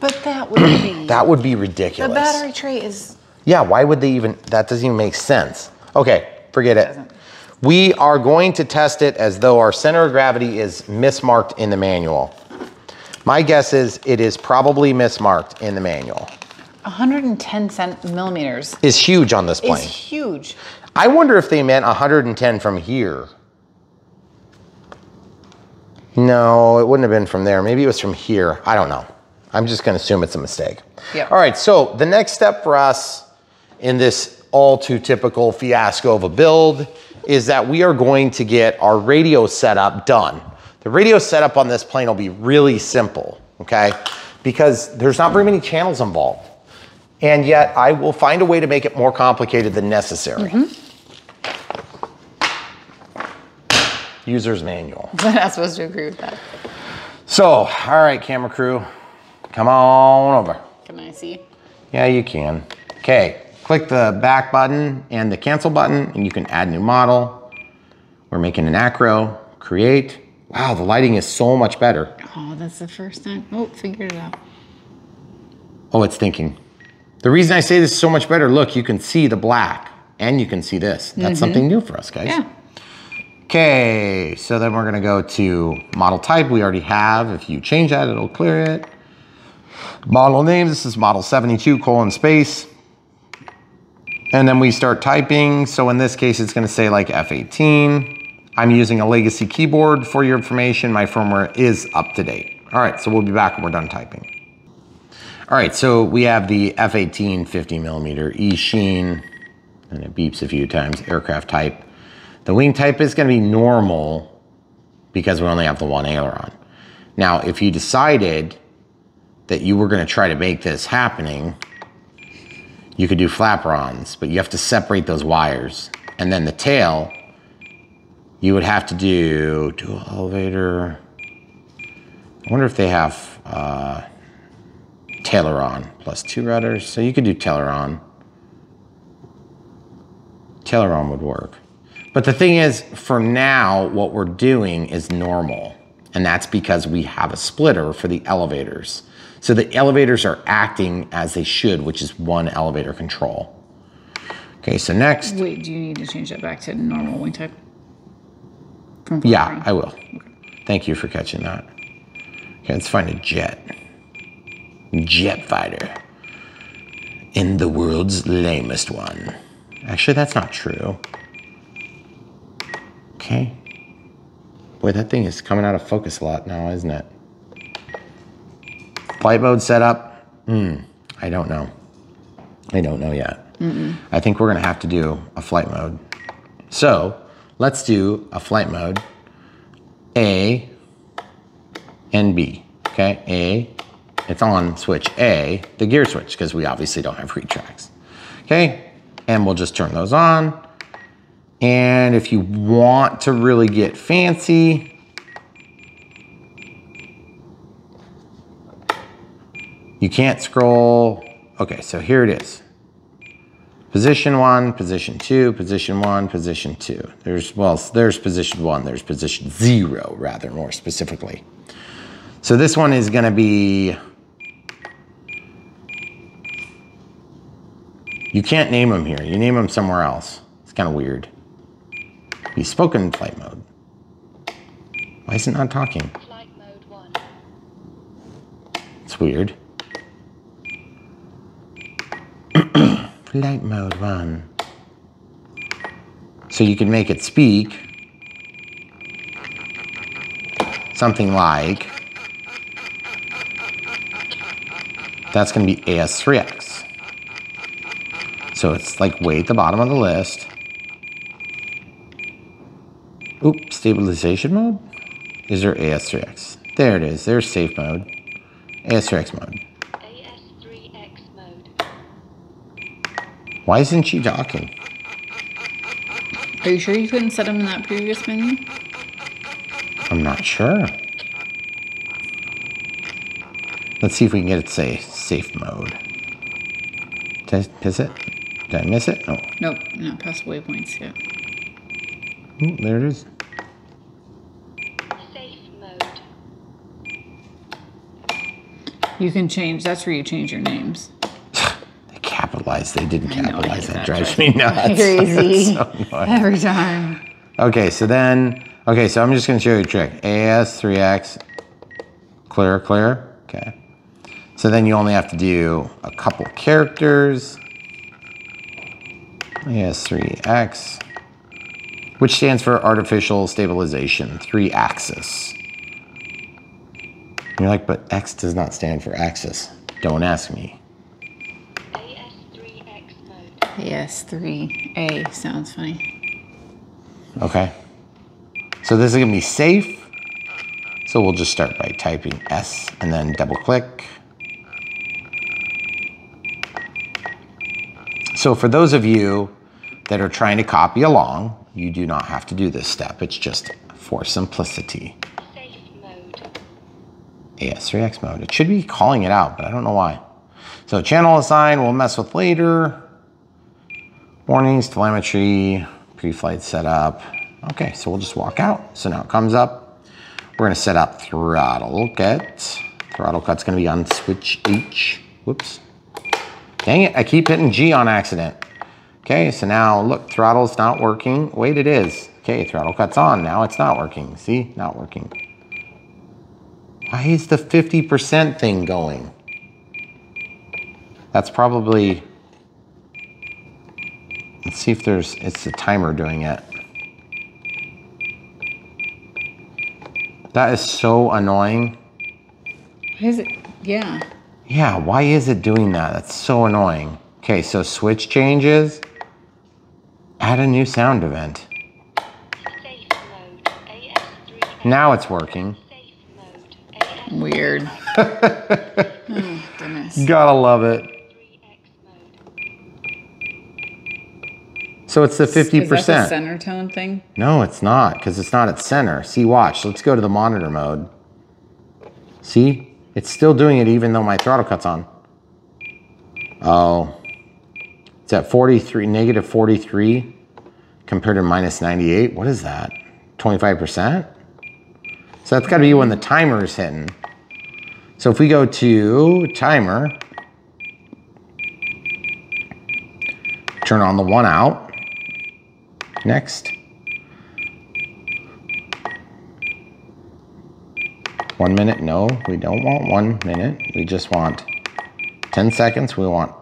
But that would be... That would be ridiculous. The battery tray is... Yeah, why would they even... That doesn't even make sense. Okay, forget it. We are going to test it as though our center of gravity is mismarked in the manual. My guess is it is probably mismarked in the manual. 110 millimeters. Is huge on this plane. Is huge. I wonder if they meant 110 from here. No, it wouldn't have been from there. Maybe it was from here. I don't know. I'm just going to assume it's a mistake. Yeah. All right, so the next step for us in this all too typical fiasco of a build is that we are going to get our radio setup done. The radio setup on this plane will be really simple, okay? Because there's not very many channels involved. And yet I will find a way to make it more complicated than necessary. Mm-hmm. User's manual. I'm not supposed to agree with that. So, all right, camera crew, come on over. Can I see? Yeah, you can. Okay, click the back button and the cancel button and you can add new model. We're making an acro, create. Wow, the lighting is so much better. Oh, that's the first time. Oh, figured it out. Oh, it's thinking. The reason I say this is so much better, look, you can see the black and you can see this. That's something new for us, guys. Yeah. Okay, so then we're gonna go to model type. We already have. If you change that, it'll clear it. Model name, this is model 72 : space. And then we start typing. So in this case, it's gonna say like F-18. I'm using a legacy keyboard for your information. My firmware is up to date. All right, so we'll be back when we're done typing. All right, so we have the F-18 50mm Eachine, and it beeps a few times, aircraft type. The wing type is gonna be normal because we only have the one aileron. Now, if you decided that you were gonna try to make this happening, you could do flaperons, but you have to separate those wires. And then the tail, you would have to do dual elevator. I wonder if they have Tailoron plus 2 rudders. So you could do Tailoron. Tailoron would work. But the thing is, for now, what we're doing is normal. And that's because we have a splitter for the elevators. So the elevators are acting as they should, which is one elevator control. Okay, so next. Wait, do you need to change that back to normal wing type? Yeah, I will. Okay. Thank you for catching that. Okay, let's find a jet. Jet fighter. In the world's lamest one. Actually, that's not true. Okay. Boy, that thing is coming out of focus a lot now, isn't it? Flight mode setup, I don't know. I don't know yet. I think we're gonna have to do a flight mode. So let's do a flight mode, A and B, okay? A, it's on switch A, the gear switch, because we obviously don't have read tracks, okay? And we'll just turn those on. And if you want to really get fancy, you can't scroll. Okay, so here it is. Position 1, position 2, position 1, position 2. There's position 1, there's position 0, rather more specifically. So this one is gonna be, you can't name them here. You name them somewhere else. It's kind of weird. Be spoken flight mode. Why is it not talking? Flight mode 1. It's weird. Flight mode 1. So you can make it speak something like, that's going to be AS3X. So it's like way at the bottom of the list. Oops, stabilization mode? Is there AS3X? There it is, there's safe mode. AS3X mode. AS3X mode. Why isn't she talking? Are you sure you couldn't set them in that previous menu? I'm not sure. Let's see if we can get it to say safe mode. Did I miss it? Did I miss it? No. Nope, not past waypoints yet. Ooh, there it is. Safe mode. You can change, that's where you change your names. They capitalized. They didn't I know, I capitalize. hate That that. drives me nuts. Crazy. So annoying. Every time. Okay, so then, okay, so I'm just gonna show you a trick. AS3X, clear, clear, okay. So then you only have to do a couple characters. AS3X, which stands for Artificial Stabilization 3-Axis. You're like, but X does not stand for axis. Don't ask me. AS3X mode. AS3A sounds funny. Okay. So this is gonna be safe. So we'll just start by typing S and then double click. So for those of you that are trying to copy along, you do not have to do this step. It's just for simplicity. Safe mode. AS3X mode. It should be calling it out, but I don't know why. So channel assign, we'll mess with later. Warnings, telemetry, pre-flight setup. Okay, so we'll just walk out. So now it comes up. We're gonna set up throttle cut. Throttle cut's gonna be on switch H. Whoops. Dang it, I keep hitting G on accident. Okay, so now look, throttle's not working. Wait, it is. Okay, throttle cut's on, now it's not working. See, not working. Why is the 50% thing going? That's probably, let's see if it's the timer doing it. That is so annoying. Is it? Yeah. Yeah, why is it doing that? That's so annoying. Okay, so switch changes. Add a new sound event. Safe mode. AS3X. Now it's working. Safe mode. AS3X Weird. Oh, goodness. Gotta love it. mode. So it's the 50%. Is that the center tone thing? No, it's not, because it's not at center. See, watch. Let's go to the monitor mode. See? It's still doing it even though my throttle cut's on. Oh. It's at 43, negative 43 compared to minus 98. What is that? 25%? So that's gotta be when the timer is hitting. So if we go to timer, turn on the one out. Next. 1 minute, no, we don't want 1 minute. We just want 10 seconds. We want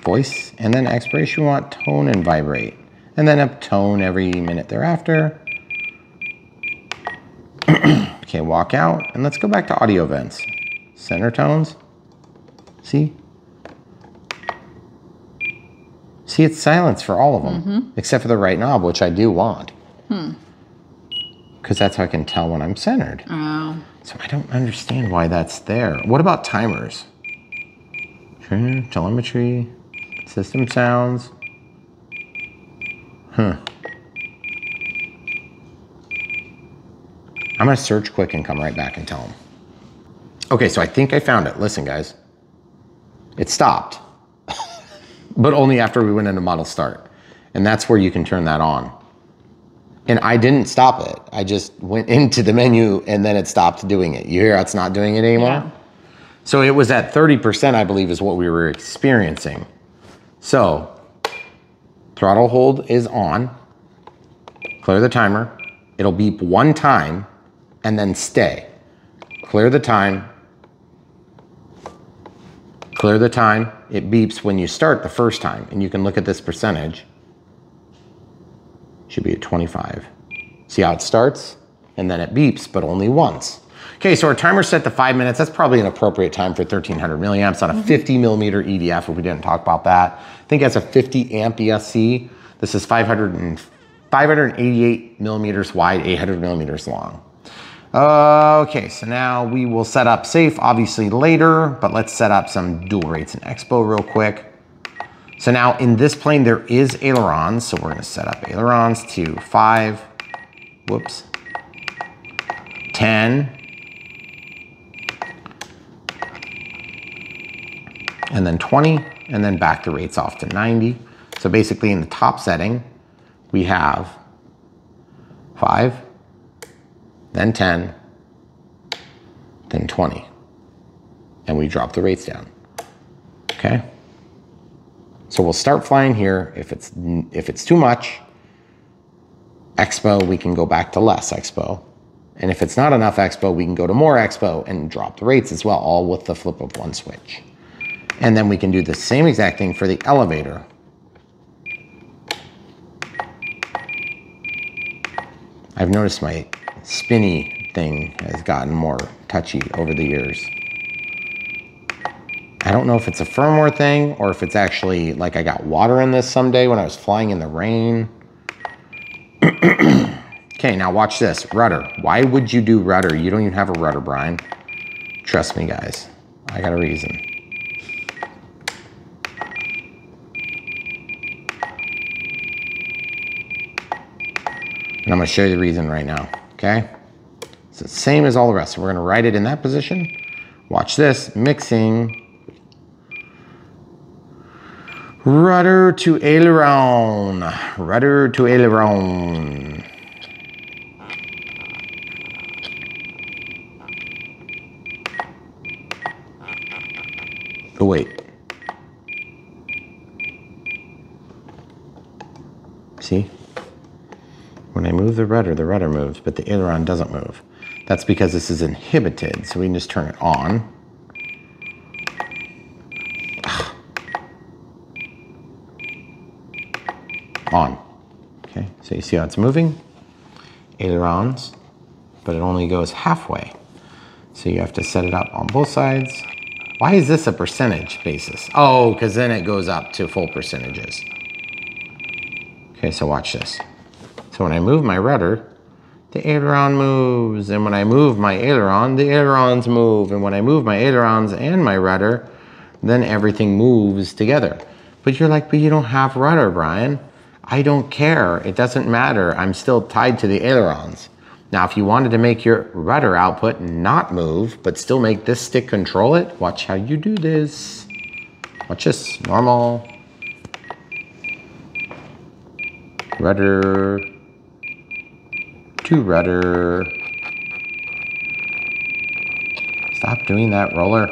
voice, and then expiration, we want tone and vibrate. And then up tone every minute thereafter. Okay, walk out, and let's go back to audio events. center tones. See? See, it's silence for all of them, except for the right knob, which I do want. Because that's how I can tell when I'm centered. Oh. So I don't understand why that's there. What about timers? Telemetry, system sounds. I'm gonna search quick and come right back and tell them. Okay, so I think I found it. Listen, guys. It stopped, but only after we went into model start. And that's where you can turn that on. And I didn't stop it. I just went into the menu and then it stopped doing it. You hear how it's not doing it anymore? Yeah. So it was at 30%, I believe, is what we were experiencing. So throttle hold is on. Clear the timer. It'll beep one time and then stay. Clear the time. Clear the time. It beeps when you start the first time, and you can look at this percentage. Should be at 25. See how it starts? And then it beeps, but only once. Okay, so our timer's set to 5 minutes. That's probably an appropriate time for 1300 milliamps on a 50 millimeter EDF, if we didn't talk about that. I think that's a 50 amp ESC. This is 588 millimeters wide, 800 millimeters long. Okay, so now we will set up safe, obviously later, but let's set up some dual rates in Expo real quick. So now in this plane, there is ailerons. So we're gonna set up ailerons to 5, whoops, 10, and then 20, and then back the rates off to 90. So basically in the top setting, we have 5, then 10, then 20. And we drop the rates down, okay? So we'll start flying here. If it's too much, expo, we can go back to less expo. And if it's not enough expo, we can go to more expo and drop the rates as well, all with the flip of one switch. And then we can do the same exact thing for the elevator. I've noticed my spinny thing has gotten more touchy over the years. I don't know if it's a firmware thing or if it's actually like I got water in this someday when I was flying in the rain. Okay, now watch this, rudder. Why would you do rudder? You don't even have a rudder, Brian. Trust me, guys, I got a reason. And I'm gonna show you the reason right now, okay? It's the same as all the rest. So we're gonna write it in that position. Watch this, mixing. Rudder to aileron, rudder to aileron. Oh wait. See? When I move the rudder moves, but the aileron doesn't move. That's because this is inhibited, so we can just turn it on. On. Okay, so you see how it's moving? Ailerons, but it only goes halfway. So you have to set it up on both sides. Why is this a percentage basis? Oh, because then it goes up to full percentages. Okay, so watch this. So when I move my rudder, the aileron moves. And when I move my aileron, the ailerons move. And when I move my ailerons and my rudder, then everything moves together. But you're like, but you don't have rudder, Brian. I don't care, it doesn't matter. I'm still tied to the ailerons. Now, if you wanted to make your rudder output not move, but still make this stick control it, watch how you do this. Watch this, normal. Rudder to rudder. Stop doing that, roller.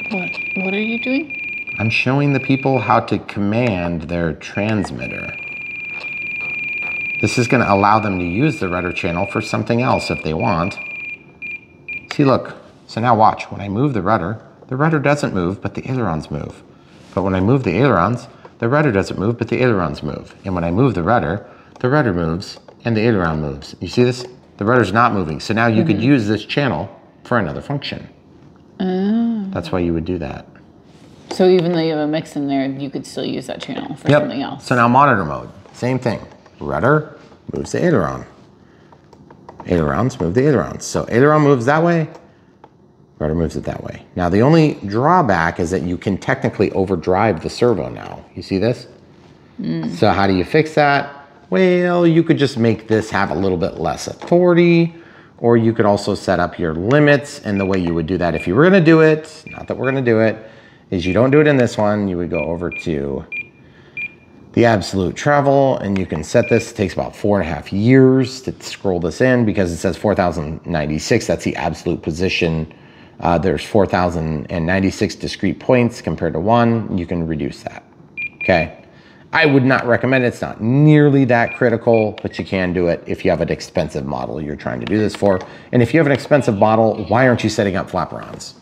What are you doing? I'm showing the people how to command their transmitter. This is going to allow them to use the rudder channel for something else if they want. See, look. So now watch. When I move the rudder doesn't move, but the ailerons move. But when I move the ailerons, the rudder doesn't move, but the ailerons move. And when I move the rudder moves, and the aileron moves. You see this? The rudder's not moving. So now you could use this channel for another function. Oh. That's why you would do that. So even though you have a mix in there, you could still use that channel for something else. So now monitor mode, same thing. Rudder moves the aileron. Ailerons move the ailerons. So aileron moves that way, rudder moves it that way. Now the only drawback is that you can technically overdrive the servo now. You see this? So how do you fix that? Well, you could just make this have a little bit less authority, or you could also set up your limits. And the way you would do that, if you were gonna do it, not that we're gonna do it, is you don't do it in this one. You would go over to the absolute travel, and you can set this. It takes about 4.5 years to scroll this in because it says 4,096. That's the absolute position. There's 4,096 discrete points compared to 1. You can reduce that, okay? I would not recommend it. It's not nearly that critical, but you can do it if you have an expensive model you're trying to do this for. And if you have an expensive model, why aren't you setting up flapper-ons?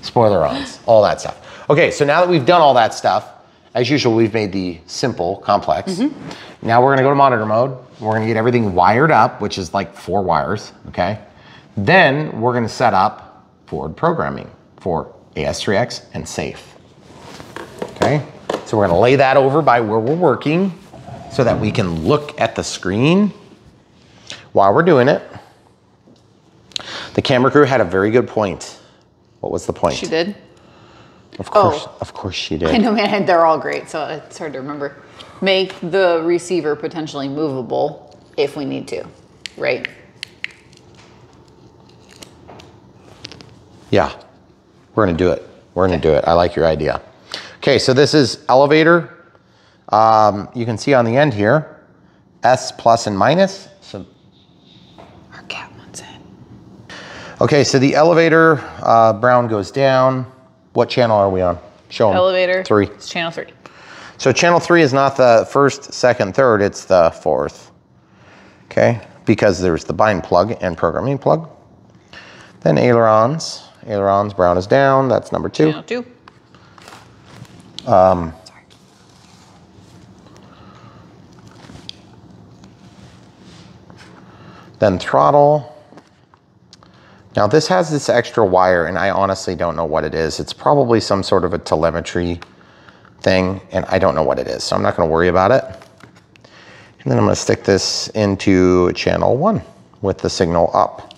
Spoiler-ons, all that stuff. Okay, so now that we've done all that stuff, as usual, we've made the simple complex. Now we're gonna go to monitor mode. We're gonna get everything wired up, which is like 4 wires, okay? Then we're gonna set up forward programming for AS3X and safe, okay? So we're gonna lay that over by where we're working so that we can look at the screen while we're doing it. The camera crew had a very good point. What was the point? She did? Of course she did. I know, man, they're all great, so it's hard to remember. Make the receiver potentially movable if we need to, right? Yeah, we're gonna do it. We're gonna do it. I like your idea. Okay, so this is elevator. You can see on the end here, S plus and minus. So Our cat wants it. okay, so the elevator, brown goes down. What channel are we on? Show them. Elevator. 3. It's channel 3. So channel 3 is not the first, second, third, it's the 4th. Okay, because there's the bind plug and programming plug. Then ailerons. Ailerons, brown is down, that's number 2. Channel 2. Sorry. Then throttle. Now this has this extra wire and I honestly don't know what it is. It's probably some sort of a telemetry thing and I don't know what it is. So I'm not gonna worry about it. And then I'm gonna stick this into channel 1 with the signal up.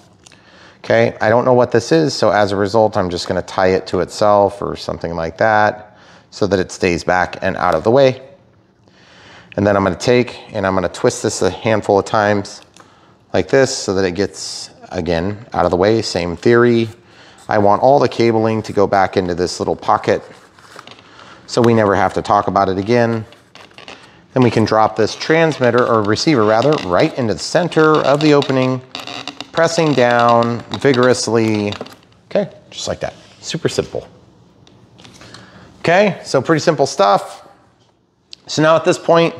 Okay, I don't know what this is. So as a result, I'm just gonna tie it to itself or something like that so that it stays back and out of the way. And then I'm gonna take and I'm gonna twist this a handful of times like this so that it gets, again, out of the way, same theory. I want all the cabling to go back into this little pocket so we never have to talk about it again. Then we can drop this transmitter, or receiver rather, right into the center of the opening, pressing down vigorously. Okay, just like that, super simple. Okay, so pretty simple stuff. So now at this point,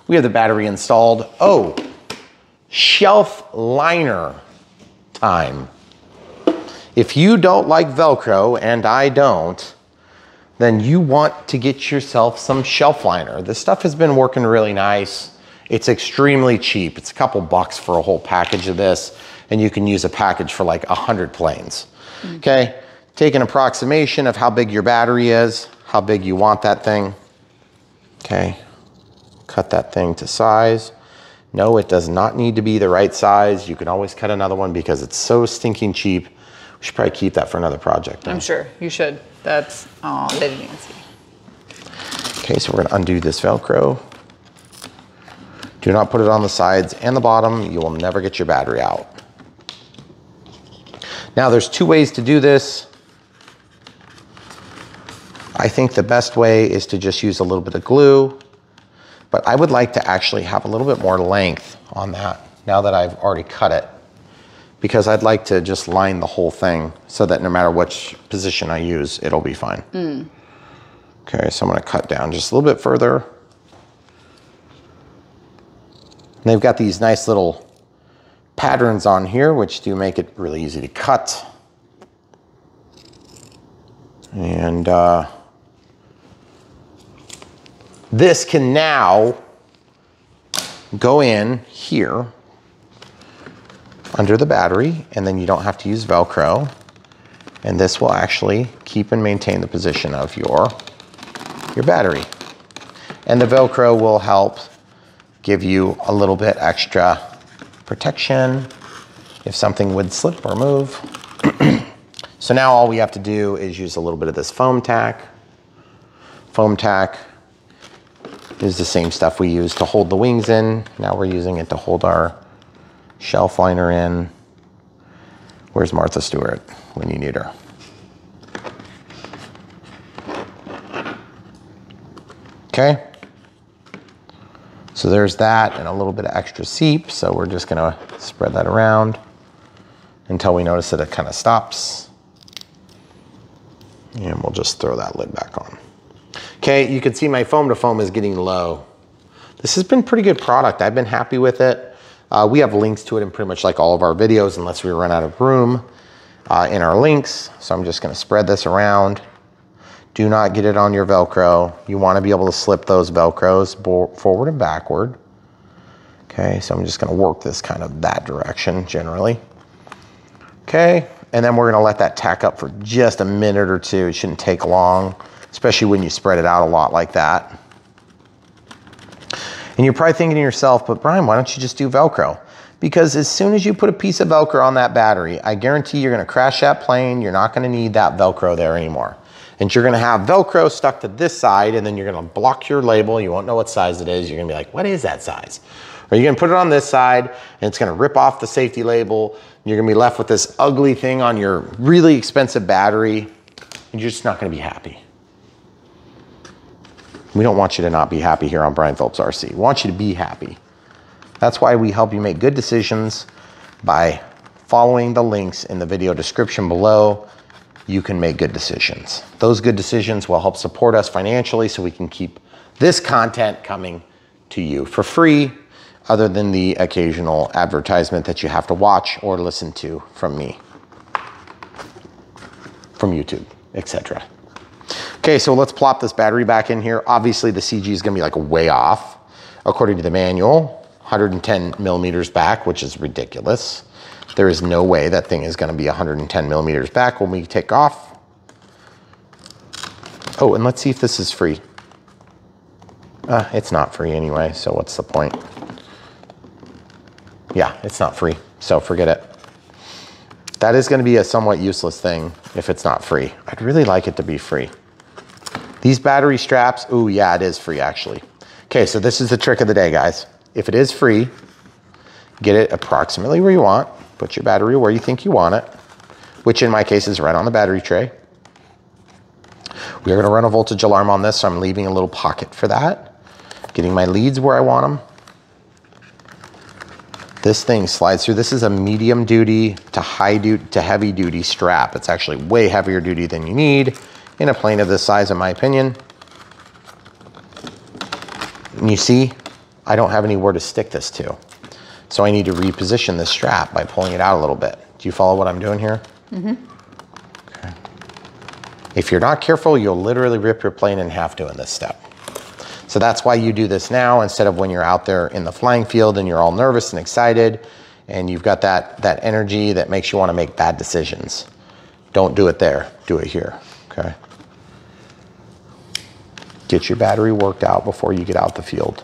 we have the battery installed. Oh, shelf liner time. If you don't like Velcro, and I don't, then you want to get yourself some shelf liner. This stuff has been working really nice. It's extremely cheap. It's a couple bucks for a whole package of this, and you can use a package for like 100 planes. Okay, take an approximation of how big your battery is, how big you want that thing. Okay, cut that thing to size. No, it does not need to be the right size. You can always cut another one because it's so stinking cheap. We should probably keep that for another project. I'm sure you should. That's, oh, they didn't even see. Okay, so we're gonna undo this Velcro. Do not put it on the sides and the bottom. You will never get your battery out. Now there's 2 ways to do this. I think the best way is to just use a little bit of glue, but I would like to actually have a little bit more length on that now that I've already cut it, because I'd like to just line the whole thing so that no matter which position I use, it'll be fine. Okay, so I'm gonna cut down just a little bit further. And they've got these nice little patterns on here, which do make it really easy to cut. And this can now go in here under the battery, and then you don't have to use Velcro. And this will actually keep and maintain the position of your battery. And the Velcro will help give you a little bit extra protection if something would slip or move. So now all we have to do is use a little bit of this foam tack. Foam tack is the same stuff we use to hold the wings in. Now we're using it to hold our shelf liner in. Where's Martha Stewart when you need her? Okay. So there's that and a little bit of extra seep. So we're just gonna spread that around until we notice that it kind of stops. And we'll just throw that lid back on. Okay, you can see my foam to foam is getting low. This has been pretty good product. I've been happy with it. We have links to it in pretty much like all of our videos unless we run out of room in our links. So I'm just gonna spread this around. Do not get it on your Velcro. You wanna be able to slip those Velcros forward and backward. Okay, so I'm just gonna work this kind of that direction generally. Okay, and then we're gonna let that tack up for just a minute or two. It shouldn't take long, especially when you spread it out a lot like that. And you're probably thinking to yourself, but Brian, why don't you just do Velcro? Because as soon as you put a piece of Velcro on that battery, I guarantee you're gonna crash that plane. You're not gonna need that Velcro there anymore. And you're gonna have Velcro stuck to this side, and then you're gonna block your label. You won't know what size it is. You're gonna be like, what is that size? Or you're gonna put it on this side, and it's gonna rip off the safety label. You're gonna be left with this ugly thing on your really expensive battery, and you're just not gonna be happy. We don't want you to not be happy here on Brian Phillips RC. We want you to be happy. That's why we help you make good decisions by following the links in the video description below. You can make good decisions. Those good decisions will help support us financially so we can keep this content coming to you for free, other than the occasional advertisement that you have to watch or listen to from me, from YouTube, etc. Okay, so let's plop this battery back in here. Obviously the CG is gonna be like way off. According to the manual, 110 millimeters back, which is ridiculous. There is no way that thing is gonna be 110 millimeters back when we take off. Oh, and let's see if this is free. It's not free anyway, so what's the point? Yeah, it's not free, so forget it. That is gonna be a somewhat useless thing if it's not free. I'd really like it to be free. These battery straps, ooh, yeah, it is free actually. Okay, so this is the trick of the day, guys. If it is free, get it approximately where you want. Put your battery where you think you want it, which in my case is right on the battery tray. We're gonna run a voltage alarm on this, so I'm leaving a little pocket for that. Getting my leads where I want them. This thing slides through. This is a medium duty to heavy duty strap. It's actually way heavier duty than you need in a plane of this size, in my opinion. And you see, I don't have anywhere to stick this to. So I need to reposition this strap by pulling it out a little bit. Do you follow what I'm doing here? Mm-hmm. Okay. If you're not careful, you'll literally rip your plane in half doing this step. So that's why you do this now instead of when you're out there in the flying field and you're all nervous and excited and you've got that energy that makes you want to make bad decisions. Don't do it there, do it here, okay? Get your battery worked out before you get out the field.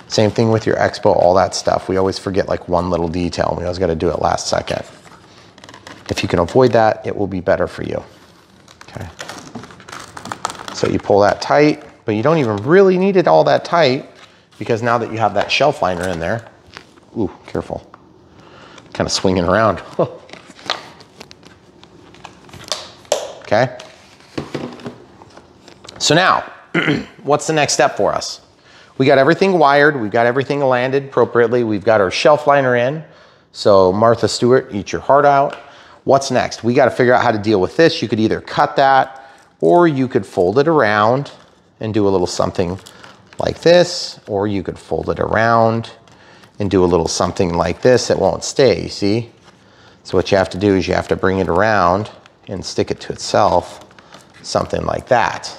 Same thing with your expo, all that stuff. We always forget like one little detail and we always got to do it last second. If you can avoid that, it will be better for you, okay? So you pull that tight, but you don't even really need it all that tight because now that you have that shelf liner in there, ooh, careful, kind of swinging around. Okay. So now, what's the next step for us? We got everything wired, we've got everything landed appropriately, we've got our shelf liner in. So Martha Stewart, eat your heart out. What's next? We got to figure out how to deal with this. You could either cut that or you could fold it around and do a little something like this, or you could fold it around and do a little something like this. It won't stay, you see? So what you have to do is you have to bring it around and stick it to itself, something like that.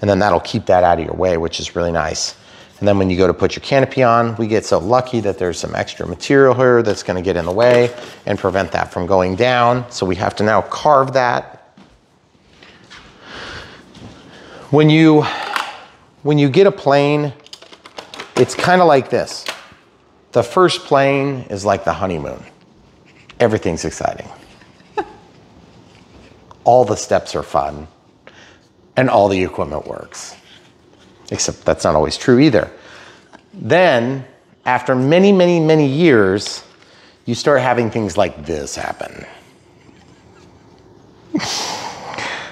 And then that'll keep that out of your way, which is really nice. And then when you go to put your canopy on, we get so lucky that there's some extra material here that's gonna get in the way and prevent that from going down. So we have to now carve that. When you get a plane, it's kind of like this. The first plane is like the honeymoon. Everything's exciting. All the steps are fun and all the equipment works. Except that's not always true either. Then, after many, many, many years, you start having things like this happen.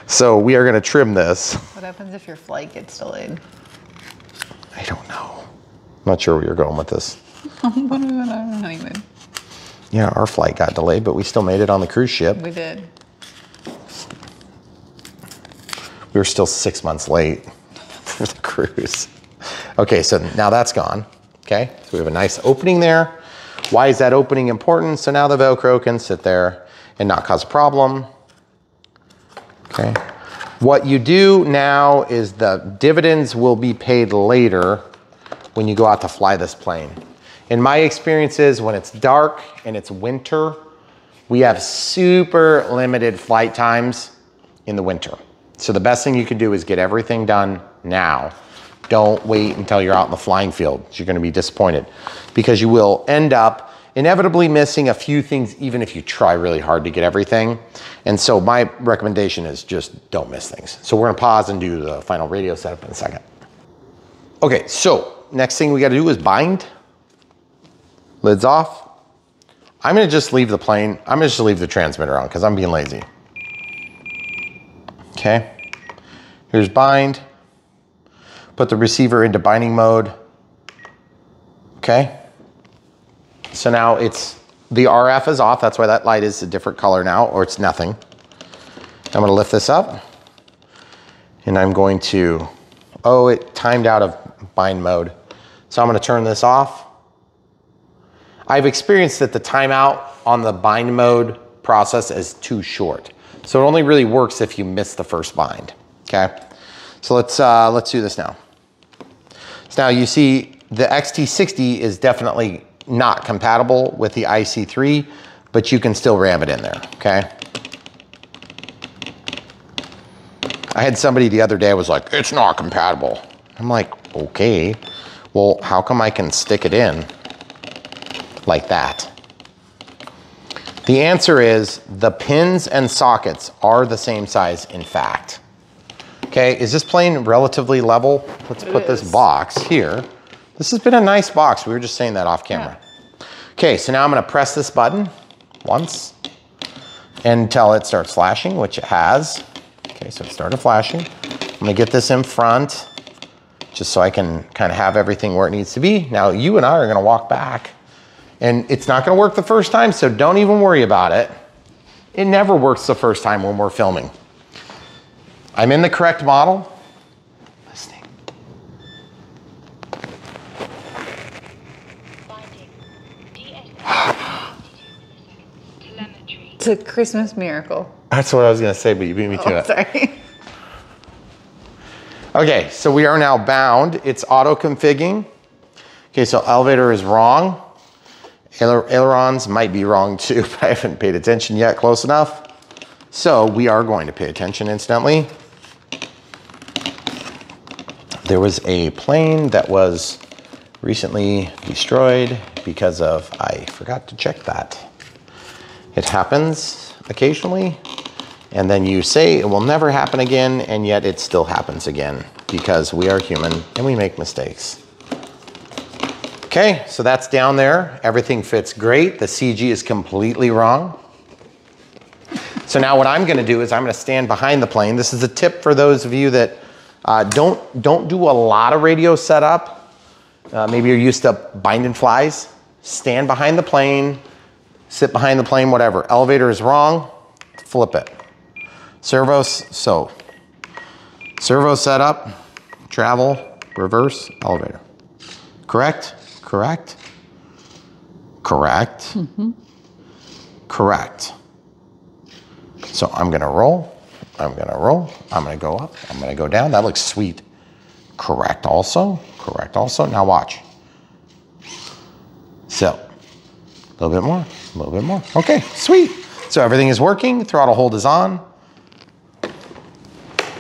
So we are gonna trim this. What happens if your flight gets delayed? I don't know. I'm not sure where you're going with this. Honeymoon. Yeah, our flight got delayed, but we still made it on the cruise ship. We did. We were still 6 months late for the cruise. Okay, so now that's gone. Okay, so we have a nice opening there. Why is that opening important? So now the Velcro can sit there and not cause a problem. Okay. What you do now is the dividends will be paid later when you go out to fly this plane. In my experiences, when it's dark and it's winter, we have super limited flight times in the winter. So the best thing you can do is get everything done now. Don't wait until you're out in the flying field. You're gonna be disappointed because you will end up inevitably missing a few things even if you try really hard to get everything. And so my recommendation is just don't miss things. So we're gonna pause and do the final radio setup in a second. Okay, so next thing we gotta do is bind. Lid's off. I'm gonna just leave the plane. I'm gonna just leave the transmitter on because I'm being lazy. Okay, here's bind. Put the receiver into binding mode. Okay. So now it's, the RF is off. That's why that light is a different color now, or it's nothing. I'm gonna lift this up and I'm going to, oh, it timed out of bind mode. So I'm gonna turn this off. I've experienced that the timeout on the bind mode process is too short. So it only really works if you miss the first bind, okay? So let's do this now. So now you see the XT60 is definitely not compatible with the IC3, but you can still ram it in there, okay? I had somebody the other day was like, it's not compatible. I'm like, okay, well, how come I can stick it in like that? The answer is the pins and sockets are the same size, in fact. Okay, is this plane relatively level? Let's put this box here. This has been a nice box. We were just saying that off camera. Yeah. Okay, so now I'm gonna press this button once until it starts flashing, which it has. Okay, so it started flashing. I'm gonna get this in front just so I can kind of have everything where it needs to be. Now you and I are gonna walk back. And it's not gonna work the first time, so don't even worry about it. It never works the first time when we're filming. I'm in the correct model. Listening. Binding. Telemetry. It's a Christmas miracle. That's what I was gonna say, but you beat me to it. Sorry. Okay, so we are now bound. It's auto configuring. Okay, so elevator is wrong. Ailerons might be wrong too, but I haven't paid attention yet close enough. So we are going to pay attention instantly. There was a plane that was recently destroyed because of, I forgot to check that. It happens occasionally, and then you say it will never happen again, and yet it still happens again because we are human and we make mistakes. Okay, so that's down there. Everything fits great. The CG is completely wrong. So now what I'm gonna do is I'm gonna stand behind the plane. This is a tip for those of you that don't do a lot of radio setup. Maybe you're used to binding flies. Stand behind the plane, sit behind the plane, whatever. Elevator is wrong, flip it. Servo setup, travel, reverse, elevator. Correct? Correct? Correct? Mm-hmm. Correct. So I'm gonna roll, I'm gonna roll, I'm gonna go up, I'm gonna go down. That looks sweet. Correct also, correct also. Now watch. So, a little bit more, a little bit more. Okay, sweet. So everything is working, throttle hold is on.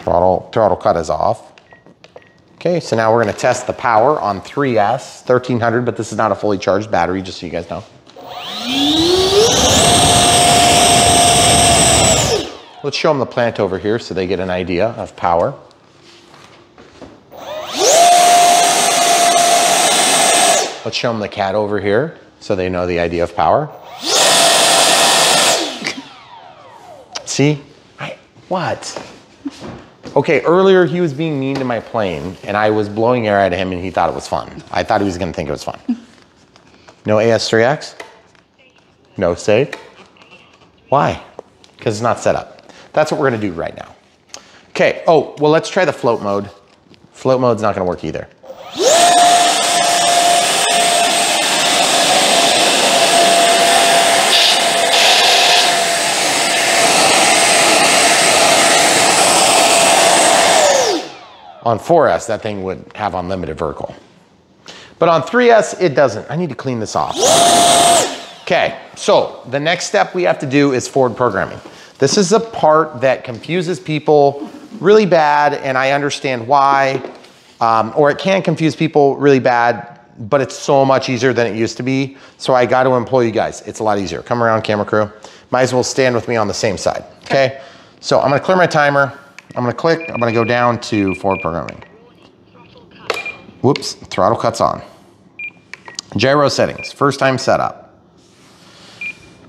Throttle cut is off. Okay, so now we're gonna test the power on 3S, 1300, but this is not a fully charged battery, just so you guys know. Let's show them the plant over here so they get an idea of power. Let's show them the cat over here so they know the idea of power. See? What? Okay, earlier he was being mean to my plane and I was blowing air at him and he thought it was fun. I thought he was gonna think it was fun. No AS3X? No safe? Why? Because it's not set up. That's what we're gonna do right now. Okay, oh, well let's try the float mode. Float mode's not gonna work either. On 4S, that thing would have unlimited vertical. But on 3S, it doesn't. I need to clean this off. Okay, so the next step we have to do is forward programming. This is a part that confuses people really bad, and I understand why, or it can confuse people really bad, but it's so much easier than it used to be. So I got to employ you guys. It's a lot easier. Come around, camera crew. Might as well stand with me on the same side, okay? So I'm gonna clear my timer. I'm gonna click, I'm gonna go down to forward programming. Whoops, throttle cuts on. Gyro settings, first time setup.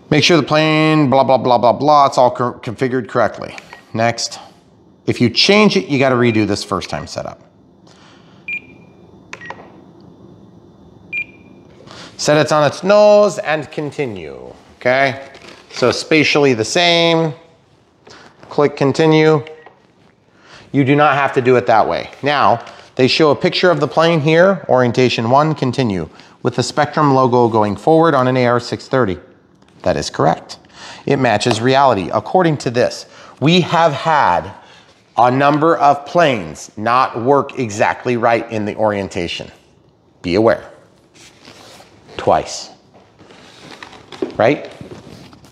Make sure the plane, blah, blah, blah, blah, blah, it's all configured correctly. Next, if you change it, you gotta redo this first time setup. Set it on its nose and continue, okay? So spatially the same, click continue. You do not have to do it that way. Now, they show a picture of the plane here, orientation 1, continue, with the Spectrum logo going forward on an AR630. That is correct. It matches reality. According to this, we have had a number of planes not work exactly right in the orientation. Be aware. Twice. Right?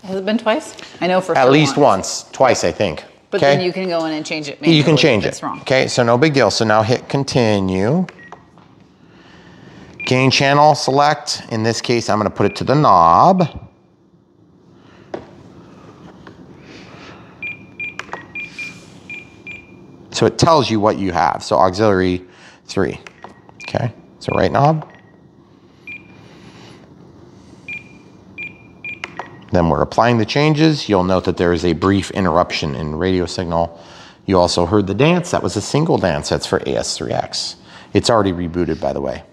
Has it been twice? I know for sure at least once. Twice, I think. But okay? Then you can go in and change it manually. You can change it. Wrong. Okay, so no big deal. So now hit continue. Gain channel select. In this case, I'm going to put it to the knob. So it tells you what you have. So auxiliary 3. Okay, so right knob. Then we're applying the changes. You'll note that there is a brief interruption in radio signal. You also heard the dance. That was a single dance. That's for AS3X. It's already rebooted, by the way.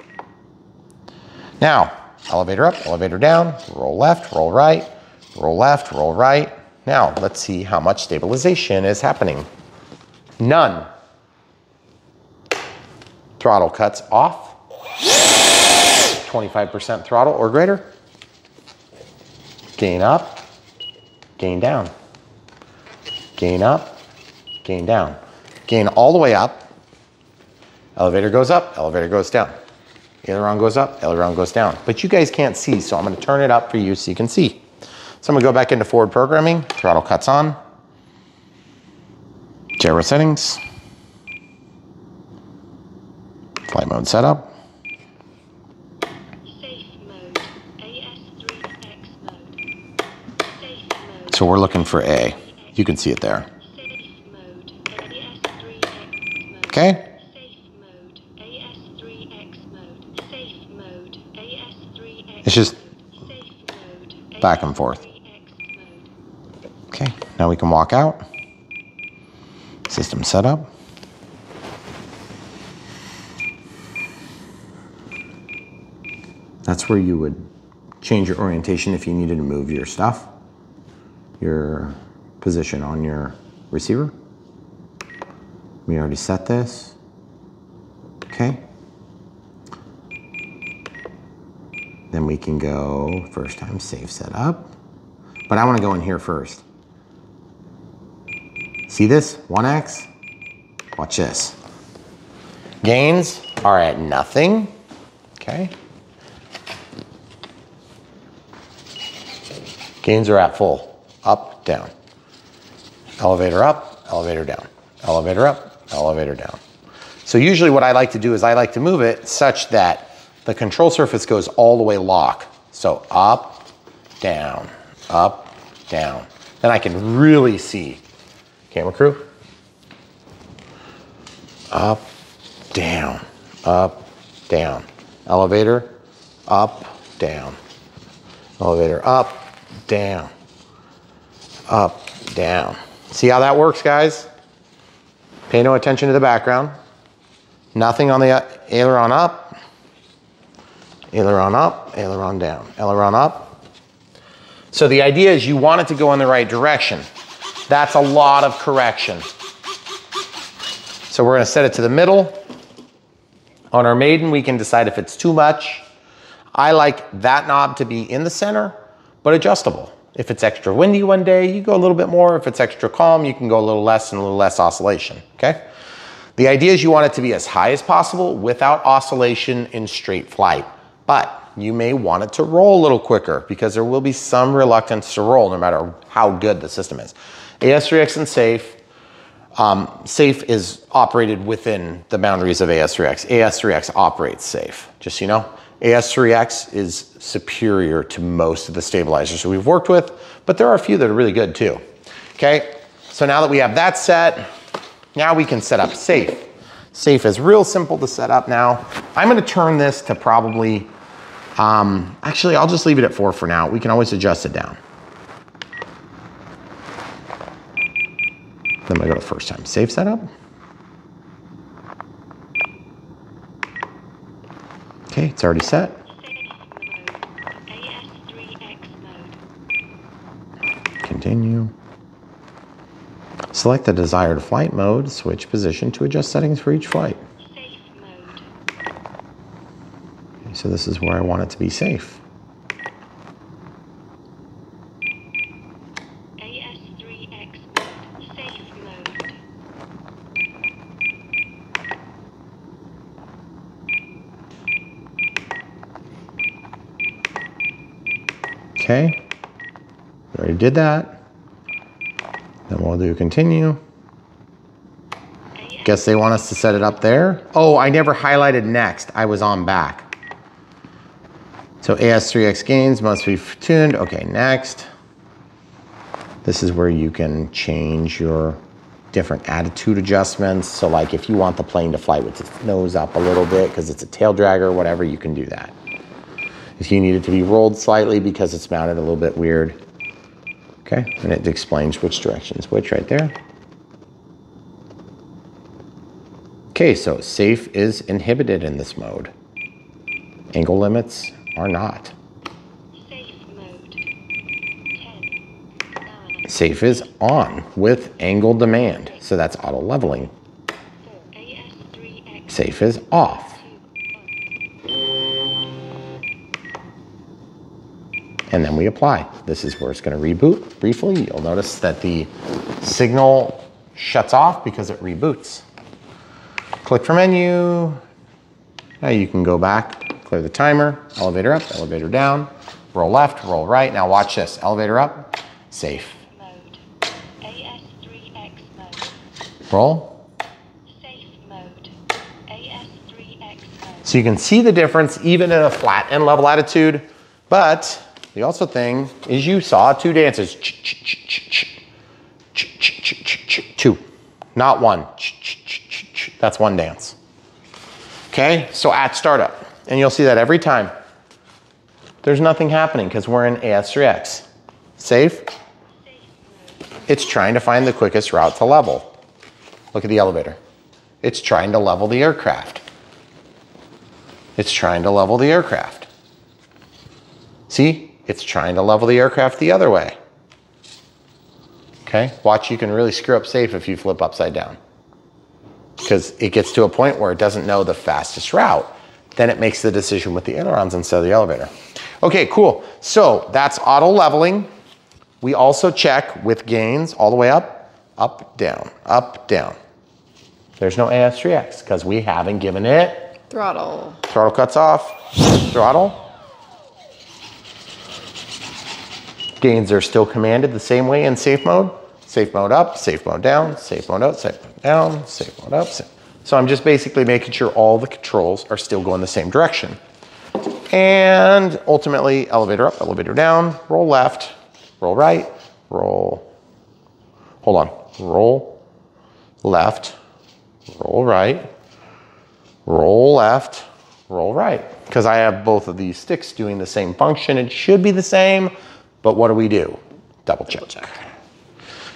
Now, elevator up, elevator down, roll left, roll right, roll left, roll right. Now, let's see how much stabilization is happening. None. Throttle cuts off. 25% throttle or greater. Gain up, gain down, gain up, gain down, gain all the way up. Elevator goes up, elevator goes down. Aileron goes up, aileron goes down. But you guys can't see, so I'm gonna turn it up for you so you can see. So I'm gonna go back into forward programming, throttle cuts on, gyro settings, flight mode setup. So we're looking for A. You can see it there. Okay? It's just back and forth. Okay, now we can walk out. System setup. That's where you would change your orientation if you needed to move your stuff. Your position on your receiver. We already set this. Okay. Then we can go first time save setup. But I want to go in here first. See this? 1X? Watch this. Gains are at nothing, okay? Gains are at full, up, down. Elevator up, elevator down. Elevator up, elevator down. So usually what I like to do is I like to move it such that the control surface goes all the way lock. So up, down, up, down. Then I can really see. Camera crew. Up, down, up, down. Elevator, up, down. Elevator up, down, up, down. See how that works, guys? Pay no attention to the background. Nothing on the aileron up, aileron up, aileron down, aileron up. So the idea is you want it to go in the right direction. That's a lot of correction. So we're gonna set it to the middle. On our Maiden, we can decide if it's too much. I like that knob to be in the center, but adjustable. If it's extra windy one day, you go a little bit more. If it's extra calm, you can go a little less and a little less oscillation, okay? The idea is you want it to be as high as possible without oscillation in straight flight. But you may want it to roll a little quicker because there will be some reluctance to roll no matter how good the system is. AS3X and Safe. Safe is operated within the boundaries of AS3X. AS3X operates Safe, just so you know. AS3X is superior to most of the stabilizers that we've worked with, but there are a few that are really good too. Okay, so now that we have that set, now we can set up Safe. Safe is real simple to set up now. I'm gonna turn this to probably, actually I'll just leave it at 4 for now. We can always adjust it down. Then I'm gonna go to first time Safe setup. Okay, it's already set. AS3X mode. Continue. Select the desired flight mode, switch position to adjust settings for each flight. Safe mode. Okay, so this is where I want it to be safe. AS3X mode. Safe mode. Okay, we already did that. Then we'll do continue. Guess they want us to set it up there. Oh, I never highlighted next. I was on back. So AS3X gains must be tuned. Okay, next. This is where you can change your different attitude adjustments. So like if you want the plane to fly with its nose up a little bit because it's a tail dragger or whatever, you can do that. If you need it to be rolled slightly because it's mounted a little bit weird. Okay, and it explains which directions which right there. Okay, so Safe is inhibited in this mode. Angle limits are not. Safe mode. 10, 9, Safe is on with angle demand, so that's auto leveling. 4, AS3X Safe is off. 2, 1. And then we apply. This is where it's gonna reboot briefly. You'll notice that the signal shuts off because it reboots. Click for menu. Now you can go back, clear the timer, elevator up, elevator down, roll left, roll right. Now watch this, elevator up, safe. Mode. AS3X mode. Roll. Safe mode. AS3X mode. So you can see the difference even in a flat and level attitude, but the also thing is you saw 2 dances. Two, not 1. That's 1 dance. Okay, so at startup, and you'll see that every time. There's nothing happening because we're in AS3X. Safe. It's trying to find the quickest route to level. Look at the elevator. It's trying to level the aircraft. It's trying to level the aircraft. See? It's trying to level the aircraft the other way. Okay, watch, you can really screw up Safe if you flip upside down. Because it gets to a point where it doesn't know the fastest route. Then it makes the decision with the ailerons instead of the elevator. Okay, cool. So that's auto leveling. We also check with gains all the way up, up, down, There's no AS3X because we haven't given it Throttle. Throttle cuts off, throttle. Gains are still commanded the same way in safe mode. Safe mode up, safe mode down, safe mode up, safe mode down, safe mode up. So I'm just basically making sure all the controls are still going the same direction. And ultimately, elevator up, elevator down, roll left, roll right, roll, hold on, roll left, roll right, roll left, roll right. Because I have both of these sticks doing the same function. It should be the same, but what do? Double check.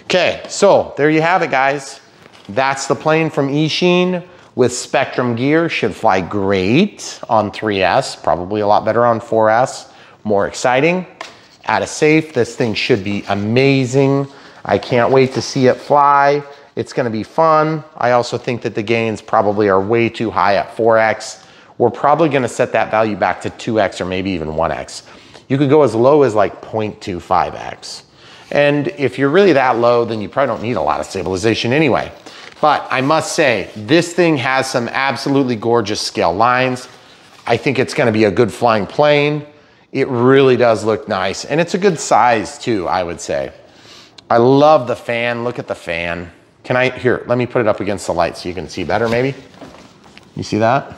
Okay, so there you have it, guys. That's the plane from Eachine with Spectrum gear. Should fly great on 3S, probably a lot better on 4S. More exciting. At a safe, this thing should be amazing. I can't wait to see it fly. It's gonna be fun. I also think that the gains probably are way too high at 4X. We're probably gonna set that value back to 2X or maybe even 1X. You could go as low as like 0.25X. And if you're really that low, then you probably don't need a lot of stabilization anyway. But I must say, this thing has some absolutely gorgeous scale lines. I think it's gonna be a good flying plane. It really does look nice. And it's a good size too, I would say. I love the fan, look at the fan. Here, let me put it up against the light so you can see better maybe. You see that?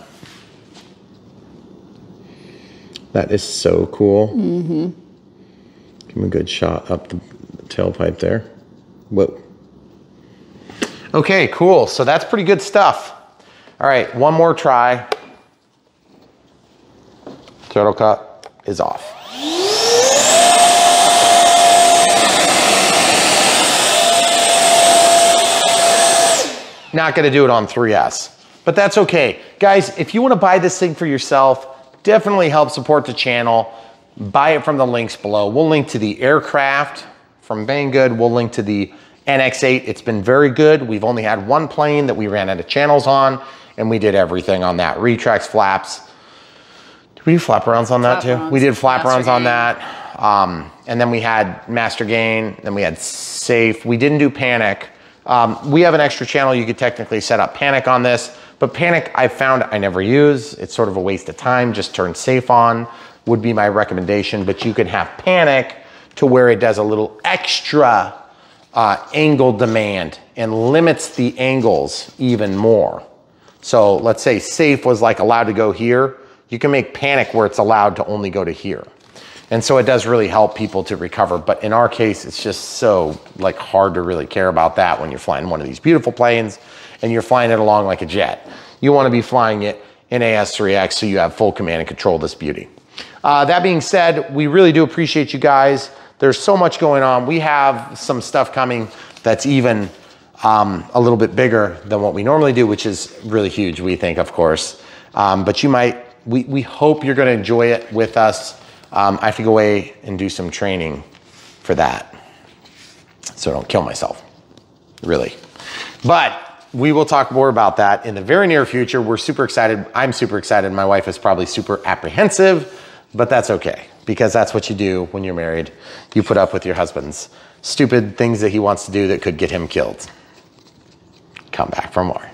That is so cool. Mm-hmm. Give me a good shot up the tailpipe there. Whoa. Okay, cool. So that's pretty good stuff. All right, one more try. Throttle cut is off. Not gonna do it on 3S, but that's okay. Guys, if you wanna buy this thing for yourself, definitely help support the channel. Buy it from the links below. We'll link to the aircraft from Banggood. We'll link to the NX8. It's been very good. We've only had one plane that we ran out of channels on, and we did everything on that. Retracts, flaps. Did we do flap rounds on that too? We did flap rounds on that. And then we had master gain, then we had safe. We didn't do panic. We have an extra channel. You could technically set up panic on this, but panic I found I never use. It's sort of a waste of time. Just turn safe on would be my recommendation, but you can have panic to where it does a little extra angle demand and limits the angles even more. So let's say safe was like allowed to go here. You can make panic where it's allowed to only go to here. And so it does really help people to recover. But in our case, it's just so like hard to really care about that when you're flying one of these beautiful planes and you're flying it along like a jet. You want to be flying it in AS3X so you have full command and control of this beauty. That being said, we really do appreciate you guys. There's so much going on. We have some stuff coming that's even a little bit bigger than what we normally do, which is really huge, we think, of course. But you might, we hope you're going to enjoy it with us. I have to go away and do some training for that, so I don't kill myself, really. But we will talk more about that in the very near future. We're super excited. I'm super excited. My wife is probably super apprehensive, but that's okay, because that's what you do when you're married. You put up with your husband's stupid things that he wants to do that could get him killed. Come back for more.